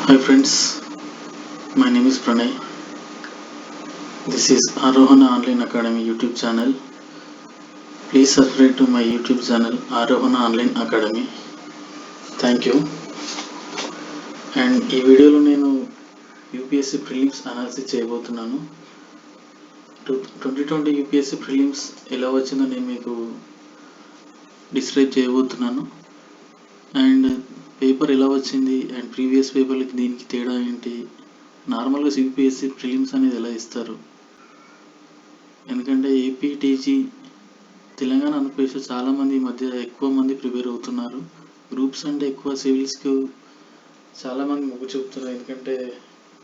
Hi friends, my name is Pranay. This is Arohana Online Academy YouTube channel. Please subscribe to my YouTube channel Arohana Online Academy. Thank you. And ఈ వీడియోలో నేను UPSC prelims analysis చేయబోతున్నాను. 2020 UPSC prelims ఎలా వచ్చిందో నేను మీకు describe చేయబోతున్నాను. And paper ఎలా వచ్చింది అండ్ ప్రీవియస్ పేపర్లకి దీనికి తేడా ఏంటి, నార్మల్గా యూపీఎస్సీ ప్రిలిమ్స్ అనేది ఎలా ఇస్తారు, ఎందుకంటే ఏపీ టీజీ తెలంగాణ ఆంధ్రప్రదేశ్లో చాలామంది ఈ మధ్య ఎక్కువ మంది ప్రిపేర్ అవుతున్నారు. గ్రూప్స్ అంటే ఎక్కువ సివిల్స్కు చాలామంది మొగ్గు చూపుతున్నారు, ఎందుకంటే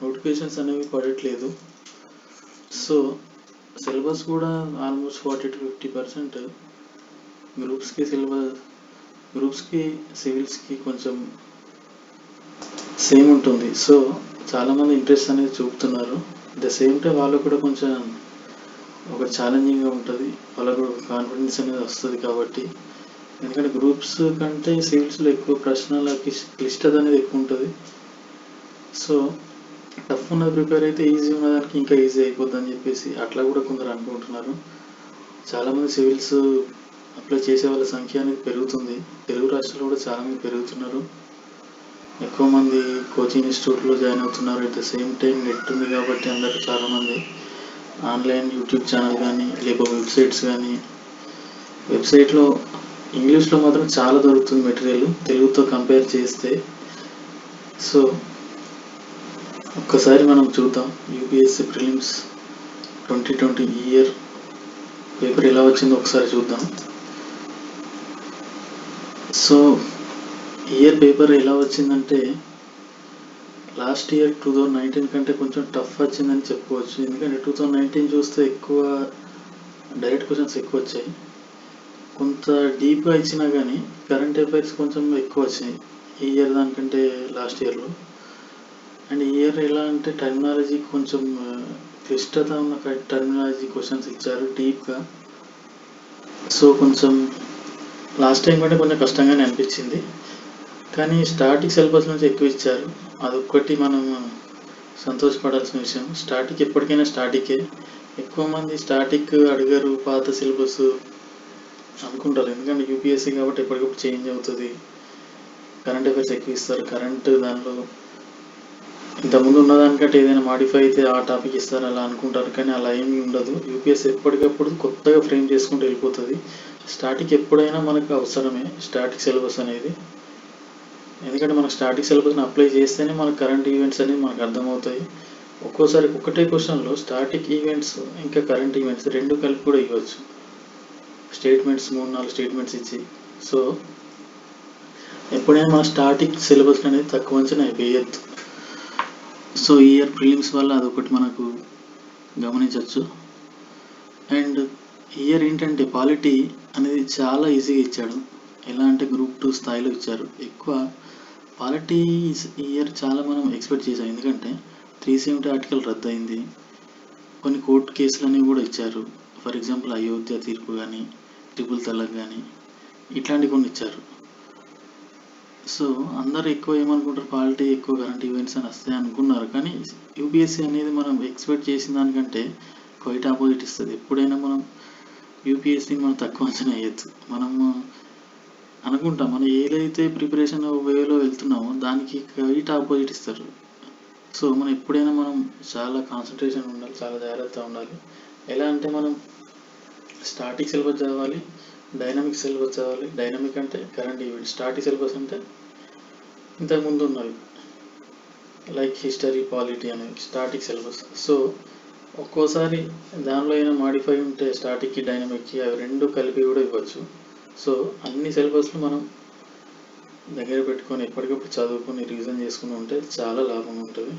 నోటిఫికేషన్స్ అనేవి పడట్లేదు. సో సిలబస్ కూడా ఆల్మోస్ట్ 40 to 50% గ్రూప్స్కి సివిల్స్కి కొంచెం సేమ్ ఉంటుంది. సో చాలామంది ఇంట్రెస్ట్ అనేది చూపుతున్నారు. అట్ ద సేమ్ టైం వాళ్ళు కూడా కొంచెం ఒక ఛాలెంజింగ్గా ఉంటుంది, వాళ్ళకు కాన్ఫిడెన్స్ అనేది వస్తుంది. కాబట్టి ఎందుకంటే గ్రూప్స్ కంటే సివిల్స్లో ఎక్కువ ప్రశ్నల క్లిష్టత అనేది ఎక్కువ ఉంటుంది. సో టఫ్ ఉన్నది ప్రిపేర్ అయితే ఈజీ ఉన్నదానికి ఇంకా ఈజీ అయిపోద్ది అని చెప్పేసి అట్లా కూడా కొందరు అనుకుంటున్నారు. చాలామంది సివిల్స్ అప్లై చేసే వాళ్ళ సంఖ్య అనేది పెరుగుతుంది. తెలుగు రాష్ట్రాల్లో కూడా చాలామంది పెరుగుతున్నారు. ఎక్కువ మంది కోచింగ్ ఇన్స్టిట్యూట్లో జాయిన్ అవుతున్నారు. At the same time net ఉంది కాబట్టి అందరూ చాలామంది ఆన్లైన్ యూట్యూబ్ ఛానల్ కానీ లేకపోతే వెబ్సైట్స్ కానీ, వెబ్సైట్లో ఇంగ్లీష్లో మాత్రం చాలా దొరుకుతుంది మెటీరియల్ తెలుగుతో కంపేర్ చేస్తే. సో ఒక్కసారి మనం చూద్దాం యూపీఎస్సీ ప్రిలిమ్స్ 2020 ఇయర్ పేపర్ ఎలా వచ్చిందో ఒకసారి చూద్దాం. సో ఇయర్ పేపర్ ఎలా వచ్చిందంటే లాస్ట్ ఇయర్ 2019 కంటే కొంచెం టఫ్ వచ్చిందని చెప్పుకోవచ్చు. ఎందుకంటే 2019 చూస్తే ఎక్కువ డైరెక్ట్ క్వశ్చన్స్ ఎక్కువ వచ్చాయి, కొంత డీప్గా ఇచ్చినా కానీ కరెంట్ అఫైర్స్ కొంచెం ఎక్కువ వచ్చాయి ఈ ఇయర్ దానికంటే లాస్ట్ ఇయర్లో. అండ్ ఈ ఇయర్ ఎలా అంటే టర్మినాలజీ కొంచెం క్లిష్టత ఉన్న టర్మినాలజీ క్వశ్చన్స్ ఇచ్చారు డీప్గా. సో కొంచెం లాస్ట్ టైం కంటే కొంచెం కష్టంగానే అనిపించింది, కానీ స్టాటిక్ సిలబస్ నుంచి ఎక్కువ ఇచ్చారు. అదొక్కటి మనం సంతోషపడాల్సిన విషయం. స్టాటిక్ ఎప్పటికైనా స్టాటికే. ఎక్కువ మంది స్టాటిక్ అడిగారు, పాత సిలబస్ అనుకుంటారు, ఎందుకంటే యూపీఎస్సీ కాబట్టి ఎప్పటికప్పుడు చేంజ్ అవుతుంది, కరెంట్ అఫైర్స్ ఎక్కువ ఇస్తారు, కరెంట్ దానిలో ఇంతకుముందు ఉన్నదానికంటే ఏదైనా మాడిఫై అయితే ఆ టాపిక్ ఇస్తారు అలా అనుకుంటారు, కానీ అలా ఏమీ ఉండదు. యూపీఎస్సీ ఎప్పటికప్పుడు కొత్తగా ఫ్రేమ్ చేసుకుంటూ వెళ్ళిపోతుంది. స్టాటిక్ ఎప్పుడైనా మనకు అవసరమే స్టాటిక్ సిలబస్ అనేది, ఎందుకంటే మనకు స్టాటిక్ సిలబస్ని అప్లై చేస్తేనే మనకు కరెంట్ ఈవెంట్స్ అనేవి మనకు అర్థమవుతాయి. ఒక్కోసారి ఒకటే క్వశ్చన్లో స్టాటిక్ ఈవెంట్స్ ఇంకా కరెంట్ ఈవెంట్స్ రెండు కలిపి కూడా ఇవ్వచ్చు, స్టేట్మెంట్స్ 3-4 స్టేట్మెంట్స్ ఇచ్చి. సో ఎప్పుడైనా మన స్టాటిక్ సిలబస్ అనేది తక్కువ అంచనా వేయద్దు. సో ఈ ఇయర్ ప్రిలిమ్స్ వల్ల అదొకటి మనకు గమనించవచ్చు. అండ్ ఇయర్ ఏంటంటే పాలిటీ అనేది చాలా ఈజీగా ఇచ్చాడు. ఎలా అంటే గ్రూప్ 2 స్థాయిలో ఇచ్చారు. ఎక్కువ పాలిటీ ఇయర్ చాలా మనం ఎక్స్పెక్ట్ చేసాం, ఎందుకంటే 370 ఆర్టికల్ రద్దు అయింది, కొన్ని కోర్టు కేసులు అనేవి కూడా ఇచ్చారు. ఫర్ ఎగ్జాంపుల్ అయోధ్య తీర్పు కానీ, ట్రిపుల్ తలాక్ కానీ, ఇట్లాంటివి కొన్ని ఇచ్చారు. సో అందరు ఎక్కువ ఏమనుకుంటారు, పాలిటీ ఎక్కువ కరెంట్ ఈవెంట్స్ అని వస్తాయి అనుకున్నారు, కానీ యూపీఎస్సీ అనేది మనం ఎక్స్పెక్ట్ చేసిన దానికంటే క్వైట్ ఆపోజిట్ ఇస్తుంది. ఎప్పుడైనా మనం యూపీఎస్సీని మనం తక్కువ అంచనా వేయద్దు. మనము అనుకుంటాం మనం ఏదైతే ప్రిపరేషన్ వేలో వెళ్తున్నామో దానికి క్వైట్ ఆపోజిట్ ఇస్తారు. సో మనం ఎప్పుడైనా మనం చాలా కాన్సన్ట్రేషన్ ఉండాలి, చాలా జాగ్రత్తగా ఉండాలి. ఎలా అంటే మనం స్టాటిక్ సిలబస్ చదవాలి, డైనమిక్ సిలబస్ చదవాలి. డైనమిక్ అంటే కరెంట్ ఈవెంట్, స్టాటిక్ సిలబస్ అంటే ఇంతకుముందు ఉన్నవి లైక్ హిస్టరీ, పాలిటీ అనేవి స్టాటిక్ సిలబస్. సో ఒక్కోసారి దానిలో అయినా మాడిఫై ఉంటే స్టాటిక్కి డైనమిక్కి అవి రెండు కలిపి కూడా ఇవ్వచ్చు. సో అన్ని సిలబస్లు మనం దగ్గర పెట్టుకొని ఎప్పటికప్పుడు చదువుకొని రివిజన్ చేసుకుని ఉంటే చాలా లాభం ఉంటుంది.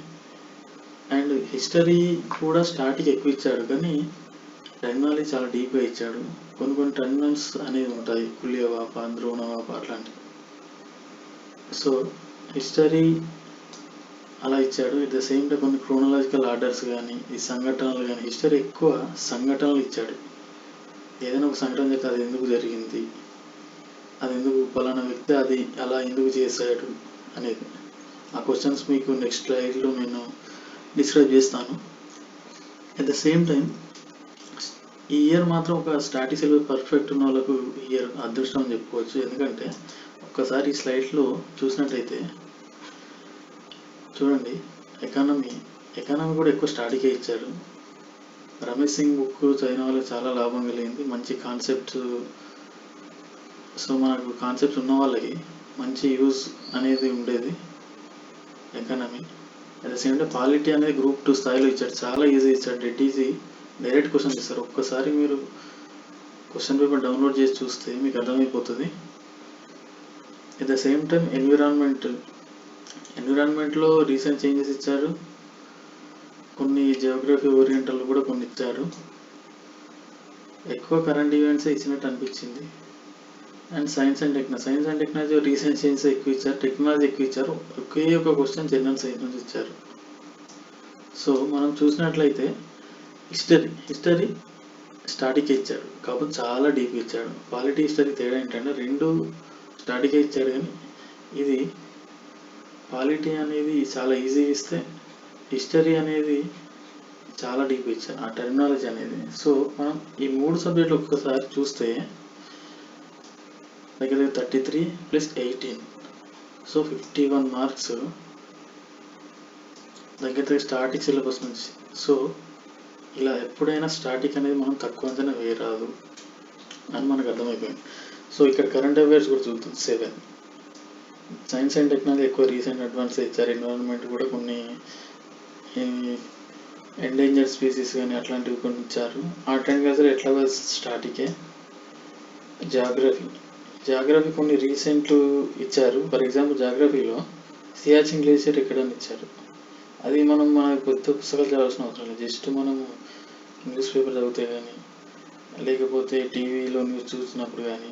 అండ్ హిస్టరీ కూడా స్టాటిక్ ఎక్కువ ఇచ్చాడు, కానీ టర్మినాలజీ చాలా డీప్గా ఇచ్చాడు. కొన్ని టర్మినల్స్ అనేవి ఉంటాయి, కుల్యవాప, ద్రోణవాప అట్లాంటివి. సో హిస్టరీ అలా ఇచ్చాడు. ఎట్ ద సేమ్ టైం కొన్ని క్రోనలాజికల్ ఆర్డర్స్ కానీ, ఈ సంఘటనలు కానీ, హిస్టరీ ఎక్కువ సంఘటనలు ఇచ్చాడు. ఏదైనా ఒక సంఘటన చెప్తే అది ఎందుకు జరిగింది, అది ఎందుకు పలానా వ్యక్తి అది అలా ఎందుకు చేశాడు అనేది, ఆ క్వశ్చన్స్ మీకు నెక్స్ట్ స్లైడ్లో నేను డిస్క్రైబ్ చేస్తాను. అట్ ద సేమ్ టైం ఈ ఇయర్ మాత్రం ఒక స్టాటిక్ సిలబస్ పర్ఫెక్ట్ ఉన్న వాళ్ళకు ఈ ఇయర్ అదృష్టం అని చెప్పుకోవచ్చు. ఎందుకంటే ఒక్కసారి ఈ స్లైడ్లో చూసినట్టయితే చూడండి, ఎకానమీ కూడా ఎక్కువ స్టాటికే ఇచ్చారు. రమేష్ సింగ్ బుక్ చదివిన వాళ్ళకి చాలా లాభం కలిగింది. మంచి కాన్సెప్ట్స్, సో మనకు కాన్సెప్ట్స్ ఉన్న వాళ్ళకి మంచి యూజ్ అనేది ఉండేది economy. At the same time polity అనేది గ్రూప్ 2 స్థాయిలో ఇచ్చాడు, చాలా ఈజీ ఇచ్చాడు, డెడ్ ఈజీ, డైరెక్ట్ క్వశ్చన్ ఇస్తారు. ఒక్కసారి మీరు క్వశ్చన్ పేపర్ డౌన్లోడ్ చేసి చూస్తే మీకు అర్థమైపోతుంది. అట్ ద సేమ్ టైం ఎన్విరాన్మెంట్లో రీసెంట్ చేంజెస్ ఇచ్చారు, కొన్ని జియోగ్రఫీ ఓరియంటల్ కూడా కొన్ని ఇచ్చారు. ఎక్కువ కరెంట్ ఈవెంట్స్ ఇచ్చినట్టు అనిపించింది. And science and technology recent changes ఎక్కువ ఇచ్చారు, టెక్నాలజీ ఎక్కువ ఇచ్చారు. ఒకే ఒక క్వశ్చన్ జనరల్ సైన్స్ నుంచి ఇచ్చారు. సో మనం చూసినట్లయితే హిస్టరీ స్టాటిక్ ఇచ్చాడు, కాకపోతే చాలా డీప్ ఇచ్చాడు. పాలిటీ హిస్టరీ తేడా ఏంటంటే రెండు స్టాటిక్ ఇచ్చాడు, కానీ ఇది పాలిటీ అనేది చాలా ఈజీ ఇస్తే హిస్టరీ అనేది చాలా డీప్ ఇచ్చారు, ఆ టెర్మినాలజీ అనేది. సో మనం ఈ 3 సబ్జెక్టులు ఒక్కసారి చూస్తే దగ్గర 33 + 18, సో 51 మార్క్స్ దగ్గర స్టాటిక్ సిలబస్ నుంచి. సో ఇలా ఎప్పుడైనా స్టాటిక్ అనేది మనం తక్కువ అంచనా వేయరాదు అని మనకు అర్థమైపోయింది. సో ఇక్కడ కరెంట్ అఫైర్స్ కూడా చూద్దాం. 7 సైన్స్ అండ్ టెక్నాలజీ ఎక్కువ రీసెంట్ అడ్వాన్స్ ఇచ్చారు. ఎన్విరాన్మెంట్ కూడా కొన్ని ఎండేంజర్డ్ స్పీసీస్ కానీ అట్లాంటివి కొన్ని ఇచ్చారు. ఆర్ట్ అండ్ కల్చర్ ఎట్లా స్టాటికే. జాగ్రఫీ కొన్ని రీసెంట్ ఇచ్చారు. ఫర్ ఎగ్జాంపుల్ జాగ్రఫీలో సియాచిన్ గ్లేషియర్ ఎక్కడని ఇచ్చారు. అది మన కొత్త పుస్తకాలు చదవాల్సిన అవసరం లేదు, జస్ట్ మనం న్యూస్ పేపర్ చదివితే కానీ లేకపోతే టీవీలో న్యూస్ చూసినప్పుడు కానీ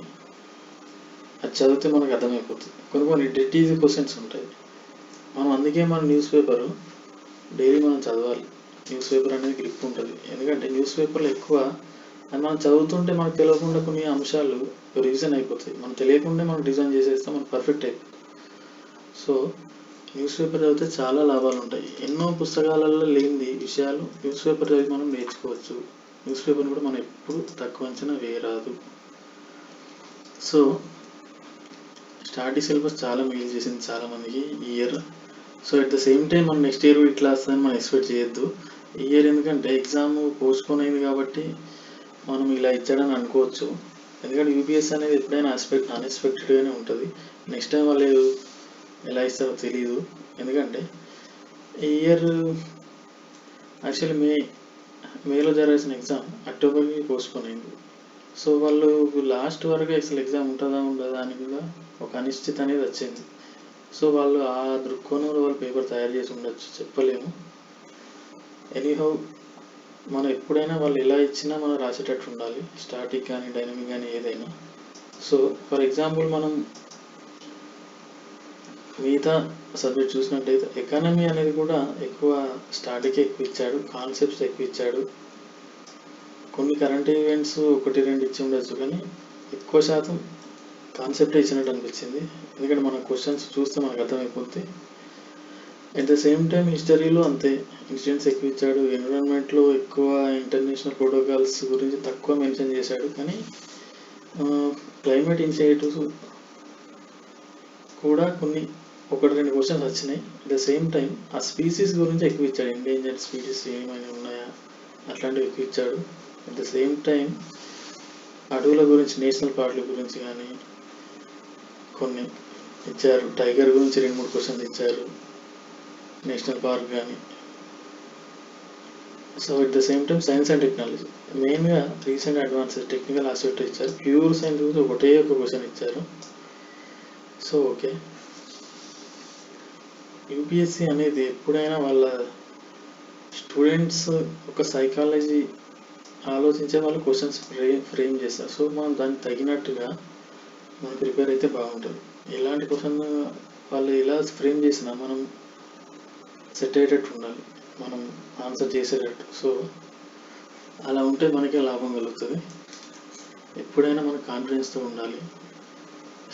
అది చదివితే మనకు అర్థమైపోతుంది. కొన్ని డెడ్ ఈజీ క్వశ్చన్స్ ఉంటాయి. మనం అందుకే మన న్యూస్ పేపరు డైలీ మనం చదవాలి. న్యూస్ పేపర్ అనేది గ్రిప్ ఉంటుంది. ఎందుకంటే న్యూస్ పేపర్లో ఎక్కువ మనం చదువుతుంటే మనకు తెలియకుండా కొన్ని అంశాలు రివిజన్ అయిపోతాయి. మనం తెలియకుండా మనం రివిజన్ చేసేస్తే మనకు పర్ఫెక్ట్ అయిపోతుంది. సో న్యూస్ పేపర్ చదివితే చాలా లాభాలు ఉంటాయి. ఎన్నో పుస్తకాలలో లేని విషయాలు న్యూస్ పేపర్ చదివి మనం నేర్చుకోవచ్చు. న్యూస్ పేపర్ని కూడా మనం ఎప్పుడు తక్కువ అంచనా వేయరాదు. సో స్టాటిక్ సిలబస్ చాలా మేలు చేసింది చాలా మందికి ఈ year. So at the same time మనం నెక్స్ట్ ఇయర్ ఇట్లా వస్తుందని మనం ఎక్స్పెక్ట్ చేయొద్దు. ఈ ఇయర్ ఎందుకంటే ఎగ్జామ్ పోస్ట్పోన్ అయింది కాబట్టి మనం ఇలా ఇచ్చాడని అనుకోవచ్చు. ఎందుకంటే యూపీఎస్ అనేది ఎప్పుడైనా అన్ఎక్స్పెక్టెడ్గానే ఉంటుంది. నెక్స్ట్ టైం వాళ్ళు ఎలా ఇస్తారో తెలియదు. ఎందుకంటే ఈ ఇయర్ యాక్చువల్లీ మేలో జరగాల్సిన ఎగ్జామ్ అక్టోబర్కి పోస్ట్పోన్ అయింది. సో వాళ్ళు లాస్ట్ వరకు అసలు ఎగ్జామ్ ఉంటుందా ఉండదా అని కూడా ఒక అనిశ్చిత అనేది వచ్చింది. సో వాళ్ళు ఆ దృక్కోణంలో వాళ్ళు పేపర్ తయారు చేసి ఉండొచ్చు, చెప్పలేము. ఎనీహౌ మనం ఎప్పుడైనా వాళ్ళు ఎలా ఇచ్చినా మనం రాసేటట్టు ఉండాలి, స్టాటిక్ కానీ డైనమిక్ కానీ ఏదైనా. సో ఫర్ ఎగ్జాంపుల్ మనం మిగతా సబ్జెక్ట్ చూసినట్టయితే ఎకానమీ అనేది కూడా ఎక్కువ స్టాటిక్ ఎక్కువ ఇచ్చాడు, కాన్సెప్ట్స్ ఎక్కువ ఇచ్చాడు. కొన్ని కరెంట్ ఈవెంట్స్ 1-2 ఇచ్చి ఉండొచ్చు, కానీ ఎక్కువ శాతం కాన్సెప్టే ఇచ్చినట్టు అనిపించింది. ఎందుకంటే మన క్వశ్చన్స్ చూస్తే మనకు అర్థమైపోతుంది. అట్ ద సేమ్ టైం హిస్టరీలో అంతే ఇన్సిడెంట్స్ ఎక్కువ ఇచ్చాడు. ఎన్విరాన్మెంట్లో ఎక్కువ ఇంటర్నేషనల్ ప్రోటోకాల్స్ గురించి తక్కువ మెన్షన్ చేశాడు, కానీ క్లైమేట్ ఇనిషియేటివ్స్ కూడా కొన్ని 1-2 క్వశ్చన్స్ వచ్చినాయి. అట్ ద సేమ్ టైం ఆ స్పీసీస్ గురించి ఎక్కువ ఇచ్చాడు, ఎండేంజర్డ్ స్పీసీస్ ఏమైనా ఉన్నాయా అట్లాంటివి ఎక్కువ ఇచ్చాడు. అట్ ద సేమ్ టైం అడవుల గురించి, నేషనల్ పార్కుల గురించి కానీ కొన్ని ఇచ్చారు. టైగర్ గురించి 2-3 క్వశ్చన్స్ ఇచ్చారు, నేషనల్ పార్క్ కానీ. So at the same time science and technology మెయిన్గా రీసెంట్ అడ్వాన్సెస్ టెక్నికల్ ఆస్పెక్ట్ ఇచ్చారు. ప్యూర్ సైన్స్ గురించి ఒకటే ఒక క్వశ్చన్ ఇచ్చారు. సో ఓకే, యూపీఎస్సీ అనేది ఎప్పుడైనా వాళ్ళ స్టూడెంట్స్ ఒక సైకాలజీ ఆలోచించే వాళ్ళు క్వశ్చన్స్ ఫ్రేమ్ చేస్తారు. సో మనం దానికి తగినట్టుగా మనం ప్రిపేర్ అయితే బాగుంటుంది. ఎలాంటి క్వశ్చన్ వాళ్ళు ఎలా ఫ్రేమ్ చేసినా మనం సెట్ అయ్యేటట్టు ఉండాలి, మనం ఆన్సర్ చేసేటట్టు. సో అలా ఉంటే మనకే లాభం కలుగుతుంది. ఎప్పుడైనా మనం కాన్ఫిడెన్స్తో ఉండాలి.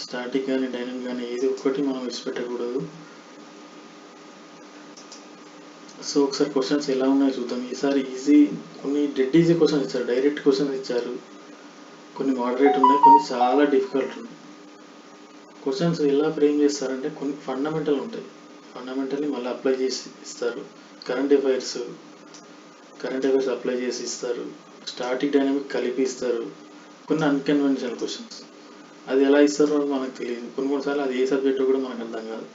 స్టాటిక్ కానీ డైనమిక్ కానీ ఏది ఒక్కటి మనం విడిచిపెట్టకూడదు. సో ఒకసారి క్వశ్చన్స్ ఎలా ఉన్నాయో చూద్దాం. ఈసారి కొన్ని డెడ్ ఈజీ క్వశ్చన్స్ ఇచ్చారు, డైరెక్ట్ క్వశ్చన్స్ ఇచ్చారు, కొన్ని మోడరేట్ ఉన్నాయి, కొన్ని చాలా డిఫికల్ట్ ఉన్నాయి. క్వశ్చన్స్ ఎలా ఫ్రేమ్ చేస్తారంటే కొన్ని ఫండమెంటల్ ఉంటాయి, ఫండమెంటల్ని మళ్ళీ అప్లై చేసి ఇస్తారు. కరెంట్ అఫైర్స్ అప్లై చేసి ఇస్తారు. స్టాటిక్ డైనమిక్ కలిపి ఇస్తారు. కొన్ని అన్కన్వెన్షనల్ క్వశ్చన్స్ అది ఎలా ఇస్తారో మనకు తెలియదు. కొన్నిసార్లు అది ఏ సబ్జెక్టు కూడా మనకు అర్థం కాదు,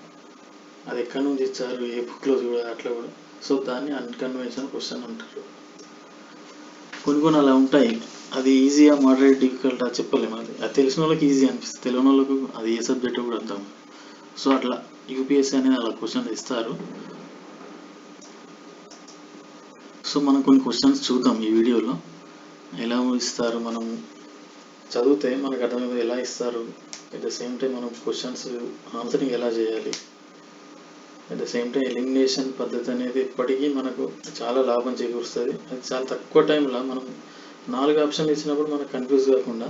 అది ఎక్కడి నుంచి ఇచ్చారు, ఏ బుక్లో చూడాలి, అట్లా కూడా. సో దాన్ని అన్కన్వెన్షనల్ క్వశ్చన్ అంటారు. కొన్ని అలా ఉంటాయి. అది ఈజీగా మోడరేట్ డిఫికల్ట్ అది చెప్పలేము. అది తెలిసిన వాళ్ళకి ఈజీ అనిపిస్తుంది, తెలియని వాళ్ళకు అది ఏ సబ్జెక్టు కూడా అర్థం. సో అట్లా యూపీఎస్సీ అనేది అలా క్వశ్చన్ ఇస్తారు. సో మనం కొన్ని క్వశ్చన్స్ చూద్దాం ఈ వీడియోలో. ఎలా ఇస్తారు, మనం చదివితే మనకు అర్థమైంది ఎలా ఇస్తారు. అట్ ద సేమ్ టైం మనం క్వశ్చన్స్ ఆన్సరింగ్ ఎలా చేయాలి. At the same time elimination పద్ధతి అనేది ఎప్పటికీ మనకు చాలా లాభం చేకూరుస్తుంది. అది చాలా తక్కువ టైంలో మనం 4 ఆప్షన్లు ఇచ్చినప్పుడు మనకు కన్ఫ్యూజ్ కాకుండా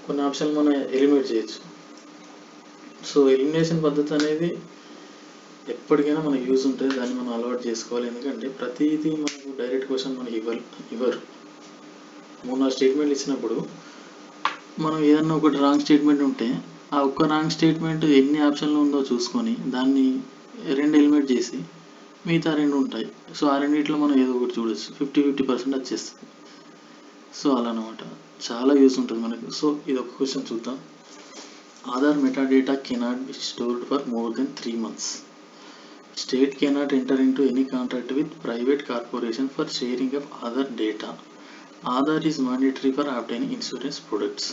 కొన్ని ఆప్షన్లు మనం ఎలిమినేట్ చేయొచ్చు. సో ఎలిమినేషన్ పద్ధతి అనేది ఎప్పటికైనా మనకు యూజ్ ఉంటుంది, దాన్ని మనం అలవాటు చేసుకోవాలి. ఎందుకంటే ప్రతిదీ మనకు డైరెక్ట్ క్వశ్చన్ మనకి ఇవ్వరు. 3-4 స్టేట్మెంట్లు ఇచ్చినప్పుడు మనం ఏదన్నా ఒకటి రాంగ్ స్టేట్మెంట్ ఉంటే ఆ ఒక్క రాంగ్ స్టేట్మెంట్ ఎన్ని ఆప్షన్లు ఉందో చూసుకొని దాన్ని 2 ఎలిమినేట్ చేసి మిగతా 2 ఉంటాయి. సో ఆ రెండిట్లో మనం ఏదో ఒకటి చూడొచ్చు, 50% వచ్చేస్తుంది. సో అలా అనమాట, చాలా యూస్ ఉంటుంది మనకు. సో ఇది ఒక క్వశ్చన్ చూద్దాం. Aadhaar metadata cannot be stored for more than 3 months. State cannot enter into any contract with private corporation for sharing of other data. Aadhaar is mandatory for obtaining insurance products.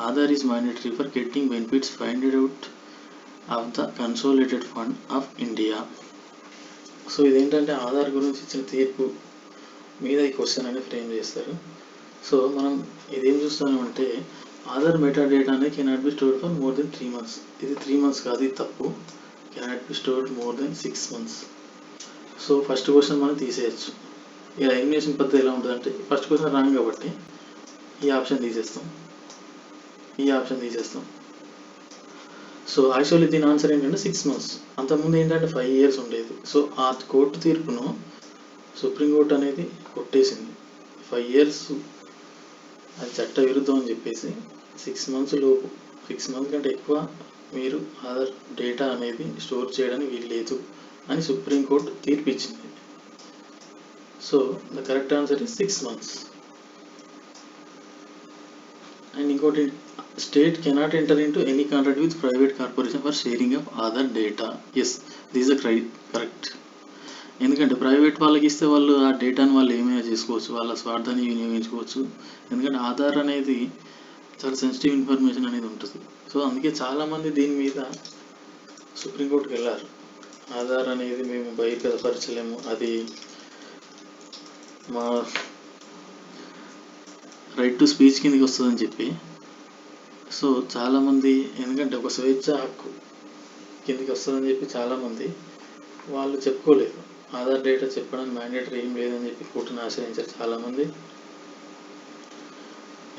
Aadhaar is mandatory for getting benefits funded out of the Consolidated Fund of India. So ఇదేంటంటే ఆధార్ గురించి ఇచ్చిన తీర్పు మీద ఈ క్వశ్చన్ అనేది frame చేస్తారు. So మనం ఇదేం చూస్తామంటే ఆధార్ మెటాడేటా అనేది cannot be stored for more than 3 months. ఇది 3 months కాదు, ఇది తప్పు. Cannot be stored more than 6 months. So first question మనం తీసేయచ్చు. ఇక ఎలిమినేషన్ పద్ధతి ఎలా ఉంటుందంటే ఫస్ట్ క్వశ్చన్ రాంగ్ కాబట్టి ఈ ఆప్షన్ తీసేస్తాం. సో యాక్చువల్లీ దీని ఆన్సర్ ఏంటంటే 6 months. అంతకుముందు ఏంటంటే 5 years ఉండేది. సో ఆ కోర్టు తీర్పును సుప్రీంకోర్టు అనేది కొట్టేసింది. 5 years అది చట్ట విరుద్ధం అని చెప్పేసి 6 months లోపు, 6 months కంటే ఎక్కువ మీరు ఆధార్ డేటా అనేది స్టోర్ చేయడానికి వీల్లేదు అని సుప్రీంకోర్టు తీర్పు ఇచ్చింది. So the correct answer is 6 months. And ఇంకోటి, state cannot enter into any contract with private corporation for sharing of Aadhaar data. Yes, this is correct. ఎందుకంటే ప్రైవేట్ వాళ్ళకి ఇస్తే వాళ్ళు ఆ డేటాను వాళ్ళు ఏమైనా చేసుకోవచ్చు, వాళ్ళ స్వార్థాన్ని వినియోగించుకోవచ్చు. ఎందుకంటే ఆధార్ అనేది చాలా సెన్సిటివ్ ఇన్ఫర్మేషన్ అనేది ఉంటుంది. సో అందుకే చాలామంది దీని మీద సుప్రీంకోర్టుకి వెళ్ళారు. ఆధార్ అనేది మేము బహిర్గతపరచలేము, అది మా రైట్ టు స్పీచ్ కిందకి వస్తుందని చెప్పి. సో చాలామంది, ఎందుకంటే ఒక స్వేచ్ఛ హక్కు కిందకి వస్తుందని చెప్పి చాలామంది వాళ్ళు చెప్పుకోలేదు. ఆధార్ డేటా చెప్పడానికి మ్యాండేటరీ ఏం లేదని చెప్పి కోర్టును ఆశ్రయించారు చాలామంది.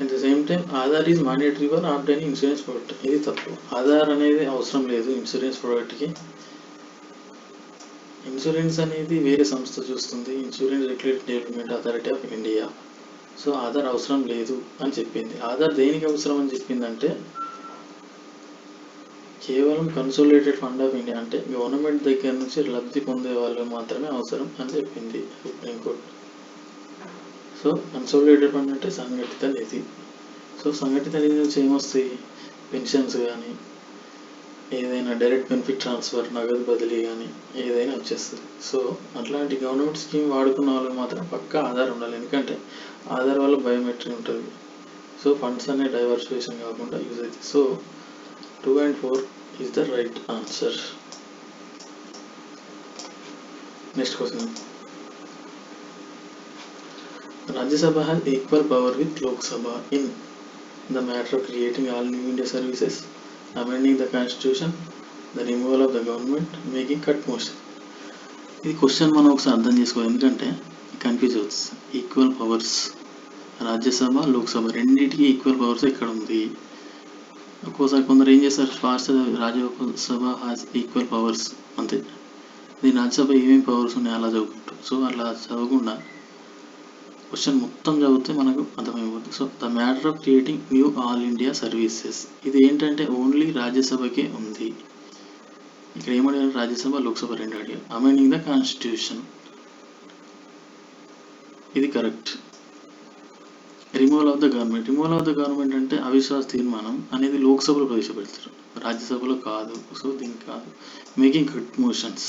At the same time Aadhaar is mandatory for obtaining insurance product. ఇది తప్పు. ఆధార్ అనేది అవసరం లేదు ఇన్సూరెన్స్ ప్రొడక్ట్కి. ఇన్సూరెన్స్ అనేది వేరే సంస్థ చూస్తుంది, insurance regulatory development authority of India. So Aadhaar అవసరం లేదు అని చెప్పింది. ఆధార్ దేనికి అవసరం అని చెప్పిందంటే కేవలం కన్సోలిడేటెడ్ ఫండ్ ఆఫ్ ఇండియా, అంటే గవర్నమెంట్ దగ్గర నుంచి లబ్ధి పొందే వాళ్ళు మాత్రమే అవసరం అని చెప్పింది సుప్రీంకోర్టు. సో కన్సోలిడేటెడ్ ఫండ్ అంటే సంఘటిత నిధి. సో సంఘటిత నిధి నుంచి ఏమొస్తాయి, పెన్షన్స్ కానీ ఏదైనా డైరెక్ట్ బెనిఫిట్ ట్రాన్స్ఫర్, నగదు బదిలీ కానీ ఏదైనా వచ్చేస్తుంది. సో అట్లాంటి గవర్నమెంట్ స్కీమ్ వాడుకున్న వాళ్ళకి మాత్రం పక్కా ఆధార్ ఉండాలి. ఎందుకంటే ఆధార్ వల్ల బయోమెట్రిక్ ఉంటుంది. సో ఫండ్స్ అనే డైవర్సిఫికేషన్ కాకుండా యూజ్ అవుతుంది. So 2 and 4 is the right answer. Next question. Rajya Sabha has equal power with Lok Sabha in the matter of creating all new India services, amending the constitution, the removal of the government, making cut motion. ఇది question మనం ఒకసారి అర్థం చేసుకోవాలి, ఎందుకంటే confuse అవుతుంది. Equal powers, Rajya Sabha Lok Sabha రెండింటికి equal powers ఎక్కడ ఉంది. ఒక్కోసారి కొందరు ఏం చేస్తారు, రాజ్యసభ హాస్ ఈక్వల్ పవర్స్ అంతే, దీని రాజ్యసభ ఏమేమి పవర్స్ ఉన్నాయి అలా చదువుకుంటాం. సో అలా చదవకుండా క్వశ్చన్ మొత్తం చదివితే మనకు అర్థమైపోతుంది. So the matter of creating new all India services, ఇది ఏంటంటే ఓన్లీ రాజ్యసభకే ఉంది. ఇక్కడ ఏమడిగారు, రాజ్యసభ లోక్సభ రెండు అడిగారు. అమెండింగ్ ద కాన్స్టిట్యూషన్, ఇది correct. Removal of the government, removal of the government అంటే అవిశ్వాస తీర్మానం అనేది లోక్సభలో ప్రవేశపెడతారు, రాజ్యసభలో కాదు. సో దీనికి కాదు. Making cut motions,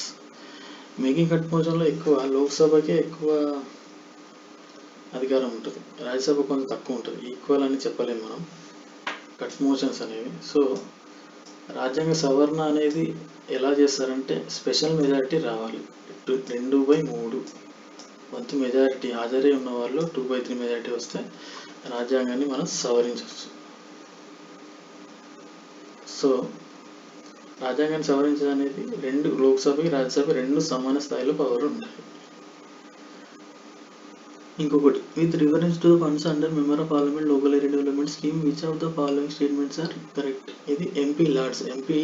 making cut మోషన్లో ఎక్కువ లోక్సభకే ఎక్కువ అధికారం ఉంటుంది, రాజ్యసభ కొంచెం తక్కువ ఉంటుంది. ఈక్వల్ అని చెప్పలేము మనం కట్ మోషన్స్ అనేవి. సో రాజ్యాంగ సవరణ అనేది ఎలా చేస్తారంటే స్పెషల్ మెజారిటీ రావాలి, 2/3 వంతు మెజారిటీ హాజరై ఉన్న వాళ్ళు 2/3 మెజారిటీ వస్తే రాజ్యాంగాన్ని మనం సవరించవచ్చు. సో రాజ్యాంగాన్ని సవరించడం అనేది రెండు, లోక్సభకి రాజ్యసభ రెండు సమాన స్థాయిలో పవర్ ఉంటాయి. ఇంకొకటి, with reference to the funds under member of parliament local area development scheme which of the following statements are correct. ఇది ఎంపీ లాడ్స్, ఎంపీ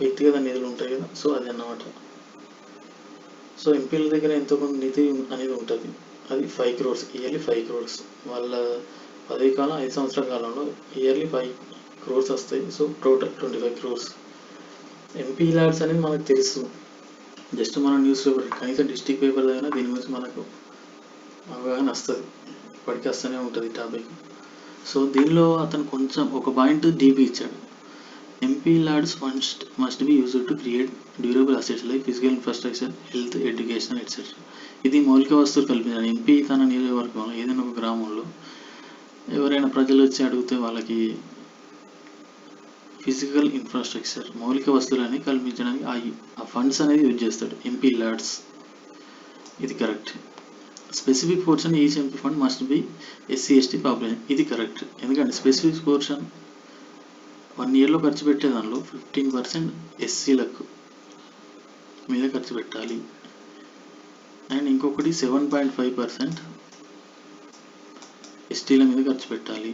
వ్యక్తిగత నిధులు ఉంటాయి కదా, సో అది అన్నమాట. సో ఎంపీల దగ్గర ఎంతో కొంత నిధి అనేది ఉంటుంది, అది 5 crores, ఇయర్లీ 5 crores. వాళ్ళ పదవి కాలం 5 సంవత్సరాల కాలంలో ఇయర్లీ 5 crores వస్తాయి. So total 25 crores. MPLADS అనేది మనకు తెలుసు, జస్ట్ మనం న్యూస్ పేపర్ కనీసం డిస్ట్రిక్ట్ పేపర్ దగ్గర దీని గురించి మనకు అవగాహన వస్తుంది, ఇప్పటికీ వస్తూనే ఉంటుంది టాపిక్. సో దీనిలో అతను కొంచెం ఒక పాయింట్ డీపీ ఇచ్చాడు. MPLADS funds must be used to create durable assets like physical infrastructure, health, education etcetera. ఇది మౌలిక వస్తువులు కల్పించాలి. ఎంపీ తన నియోజకవర్గంలో ఏదైనా ఒక గ్రామంలో ఎవరైనా ప్రజలు వచ్చి అడిగితే వాళ్ళకి ఫిజికల్ ఇన్ఫ్రాస్ట్రక్చర్, మౌలిక వస్తువులని కల్పించడానికి ఆ ఫండ్స్ అనేది యూజ్ చేస్తాడు ఎంపీ లాడ్స్, ఇది correct. Specific portion each MP fund must be SC ST population, ఇది కరెక్ట్. ఎందుకంటే స్పెసిఫిక్ పోర్షన్ 1 yearలో ఖర్చు పెట్టే దానిలో 15% ఎస్సీలకు మీద ఖర్చు పెట్టాలి, అండ్ ఇంకొకటి 7.5% ఎస్టీల మీద ఖర్చు పెట్టాలి.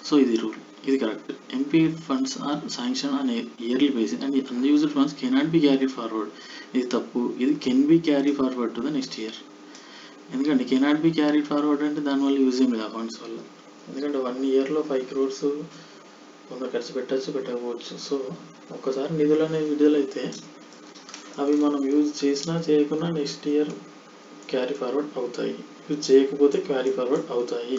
సో ఇది రూల్, ఇది correct. MP funds are sanction on yearly basis and unused funds cannot be carry forward, ఇది తప్పు. ఇది can be carry forward to the next year. ఎందుకంటే కెనాట్ బి క్యారీ ఫార్వర్డ్ అంటే దానివల్ల యూజ్ ఏం లేదు ఆ ఫండ్స్ వల్ల. ఎందుకంటే 1 yearలో 5 crores కొంత ఖర్చు పెట్టచ్చు, పెట్టకపోవచ్చు. సో ఒక్కసారి నిధులు అనేవి విడుదలైతే అవి మనం యూజ్ చేసినా చేయకున్నా నెక్స్ట్ ఇయర్ క్యారీ ఫార్వర్డ్ అవుతాయి, యూజ్ చేయకపోతే క్యారీ ఫార్వర్డ్ అవుతాయి.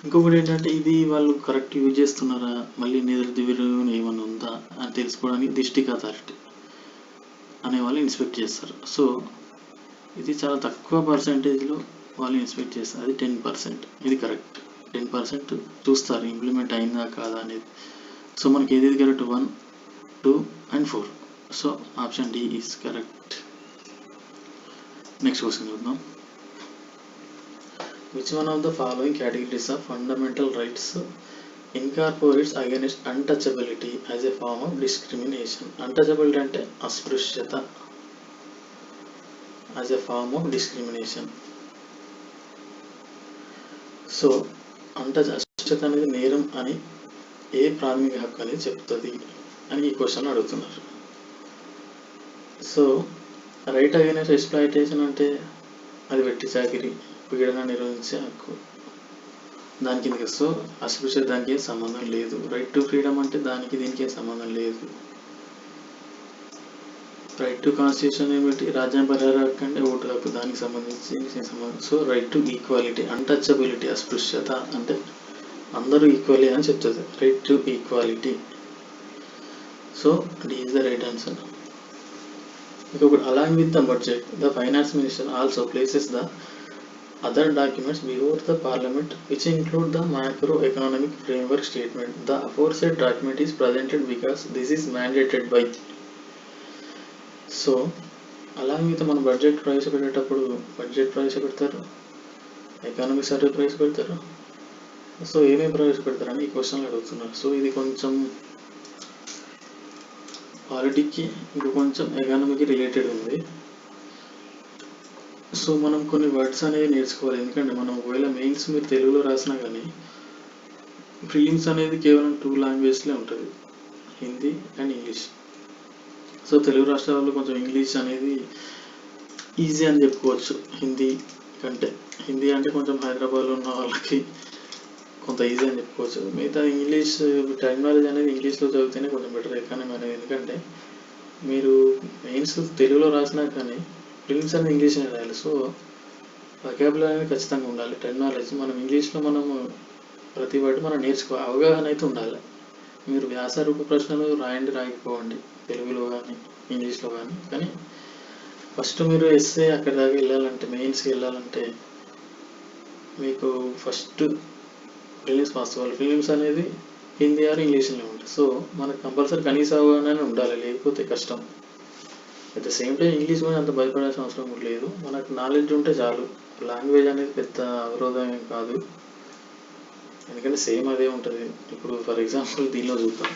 ఇంకొకటి ఏంటంటే ఇది వాళ్ళు కరెక్ట్ యూజ్ చేస్తున్నారా, మళ్ళీ నిధుల దుర్వినియోగం ఏమైనా ఉందా అని తెలుసుకోవడానికి డిస్ట్రిక్ట్ అథారిటీ అనే వాళ్ళు ఇన్స్పెక్ట్ చేస్తారు. సో ఇది చాలా తక్కువ పర్సెంటేజ్లో వాళ్ళు ఇన్స్పెక్ట్ చేస్తారు, అది 10%, ఇది కరెక్ట్. 10% చూస్తారు ఇంప్లిమెంట్ అయిందా కాదా అనేది. సో మనకి ఏది correct, 1, 2 and 4. So option D is correct. Next question చూద్దాం. Which one of the following categories of fundamental rights incorporates against untouchability as a form of discrimination. Untouchability అంటే అస్పృశ్యత, as a form of discrimination. So అస్పృశ్యత అనేది నేరం అని ఏ ప్రాథమిక హక్కు అనేది చెప్తుంది అని ఈ క్వశ్చన్ అడుగుతున్నారు. సో రైట్ అగైనెస్ట్ ఎక్స్ప్లాయిటేషన్ అంటే అది వెట్టి చాకిరి, పీడన నిర్వహించే హక్కు, దానికి కిందకి. సో అస్పృశ్యత దానికి ఏం సంబంధం లేదు. రైట్ టు ఫ్రీడమ్ అంటే దానికి దీనికి ఏం సంబంధం లేదు. రైట్ టు కాన్స్టిట్యూషన్ ఏమిటి, రాజ్యాంగ పరిహార హక్కు అంటే ఓటు హక్కు, దానికి సంబంధించి సంబంధం. So right to equality, untouchability, అస్పృశ్యత అంటే అందరూ ఈక్వలీ అని చెప్తుంది, right to equality. So D is the right answer. ఇంకొకటి, along with the budget the finance minister also places the other documents before the parliament which include the macroeconomic framework statement. The aforesaid document is presented because this is mandated by. So అలాగే మీద మన budget ప్రవేశపెట్టేటప్పుడు budget ప్రవేశపెడతారు, economic survey ప్రవేశపెడతారు. So ఏమేమి ప్రవేశపెడతారని ఈ క్వశ్చన్లు అడుగుతున్నారు. So ఇది కొంచెం పాలిటిక్కి ఇంకా కొంచెం ఎకానమీకి రిలేటెడ్ ఉంది. సో మనం కొన్ని వర్డ్స్ అనేవి నేర్చుకోవాలి, ఎందుకంటే మనం ఒకవేళ మెయిన్స్ మీరు తెలుగులో రాసినా కానీ ప్రిలిమ్స్ అనేది కేవలం 2 languagesలే ఉంటుంది, Hindi and English. So Telugu రాష్ట్రాలలో కొంచెం ఇంగ్లీష్ అనేది ఈజీ అని చెప్పుకోవచ్చు హిందీ కంటే. హిందీ అంటే కొంచెం హైదరాబాద్లో ఉన్న వాళ్ళకి కొంత ఈజీ అని చెప్పుకోవచ్చు. మిగతా ఇంగ్లీష్ టెక్నాలజీ అనేది ఇంగ్లీష్లో చదివితేనే కొంచెం బెటర్ ఎకానమీ అనేది. ఎందుకంటే మీరు మెయిన్స్ తెలుగులో రాసినా కానీ ఫిలిమ్స్ అనేది ఇంగ్లీష్లో రాయాలి. సో వొకాబులరీ అనేది ఖచ్చితంగా ఉండాలి. టెక్నాలజీ మనం ఇంగ్లీష్లో మనము ప్రతి వాటి మనం అవగాహన అయితే ఉండాలి. మీరు వ్యాసరూప ప్రశ్నలు రాయండి రాయకపోవండి తెలుగులో కానీ ఇంగ్లీష్లో కానీ ఫస్ట్ మీరు ఎస్ఏ అక్కడి దాకా వెళ్ళాలంటే మెయిన్స్కి వెళ్ళాలంటే మీకు ఫస్ట్ ఫిలిమ్స్ పాస్ అవ్వాలి. ఫిలిమ్స్ అనేది హిందీ ఆర్ ఇంగ్లీష్లో ఉంటుంది. సో మనకు కంపల్సరీ కనీస అవగాహన ఉండాలి, లేకపోతే కష్టం. At the same time English మీద అంత భయపడాల్సిన అవసరం కూడా లేదు. మనకు నాలెడ్జ్ ఉంటే చాలు. లాంగ్వేజ్ అనేది పెద్ద అవరోధం ఏం కాదు, ఎందుకంటే సేమ్ అదే ఉంటుంది. ఇప్పుడు ఫర్ ఎగ్జాంపుల్ దీనిలో చూద్దాం,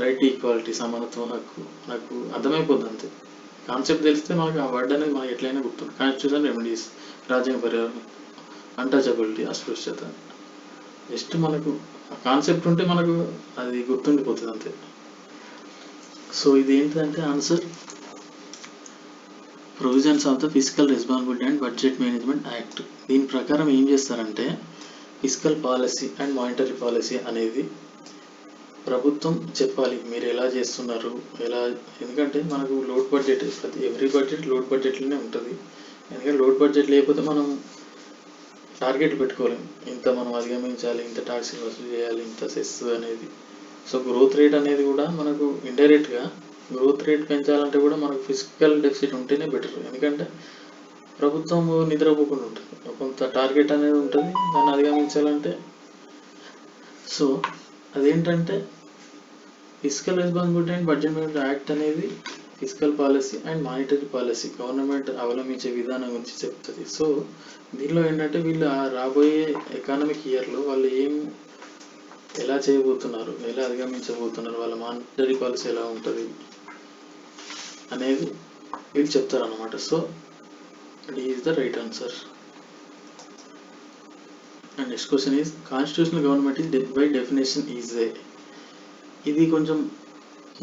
రైట్ ఈక్వాలిటీ సమానత్వం హక్కు నాకు అర్థమైపోద్ది అంతే. కాన్సెప్ట్ తెలిస్తే మనకు ఆ వర్డ్ అనేది మనకి ఎట్లయినా గుర్తుంది. కాన్స్టిట్యూషన్ రెమెడీస్, రాజ్యాంగ పరిహారం, అన్టచబిలిటీ, అస్పృశ్యత, జస్ట్ మనకు ఆ కాన్సెప్ట్ ఉంటే మనకు అది గుర్తుండిపోతుంది అంతే. సో ఇది ఏంటంటే answer provisions of the physical responsibility and budget management act. దీని ప్రకారం ఏం చేస్తారంటే physical policy and monetary policy అనేది ప్రభుత్వం చెప్పాలి మీరు ఎలా చేస్తున్నారు ఎలా. ఎందుకంటే మనకు load budget every budget load బడ్జెట్లోనే ఉంటుంది. ఎందుకంటే లోడ్ బడ్జెట్ లేకపోతే మనం టార్గెట్ పెట్టుకోలేము, ఇంత మనం అధిగమించాలి, ఇంత ట్యాక్స్ వసూలు చేయాలి, ఇంత సెస్ అనేది. సో గ్రోత్ రేట్ అనేది కూడా మనకు ఇండైరెక్ట్గా గ్రోత్ రేట్ పెంచాలంటే కూడా మనకు ఫిజికల్ డెఫిసిట్ ఉంటేనే బెటర్. ఎందుకంటే ప్రభుత్వం నిద్రపోకుండా ఉంటుంది, కొంత టార్గెట్ అనేది ఉంటుంది, దాన్ని అధిగమించాలంటే. సో అదేంటంటే physical responsibility and budget management act అనేది physical policy and monetary policy government అవలంబించే విధానం గురించి చెప్తుంది. సో దీనిలో ఏంటంటే వీళ్ళు రాబోయే ఎకానమిక్ ఇయర్లో వాళ్ళు ఎలా చేయబోతున్నారు, ఎలా అధిగమించబోతున్నారు, వాళ్ళ మానిటరీ పాలసీ ఎలా ఉంటుంది అనేది వీళ్ళు చెప్తారన్నమాట. So D is the right answer. And next question is constitutional government is by definition is a. ఇది కొంచెం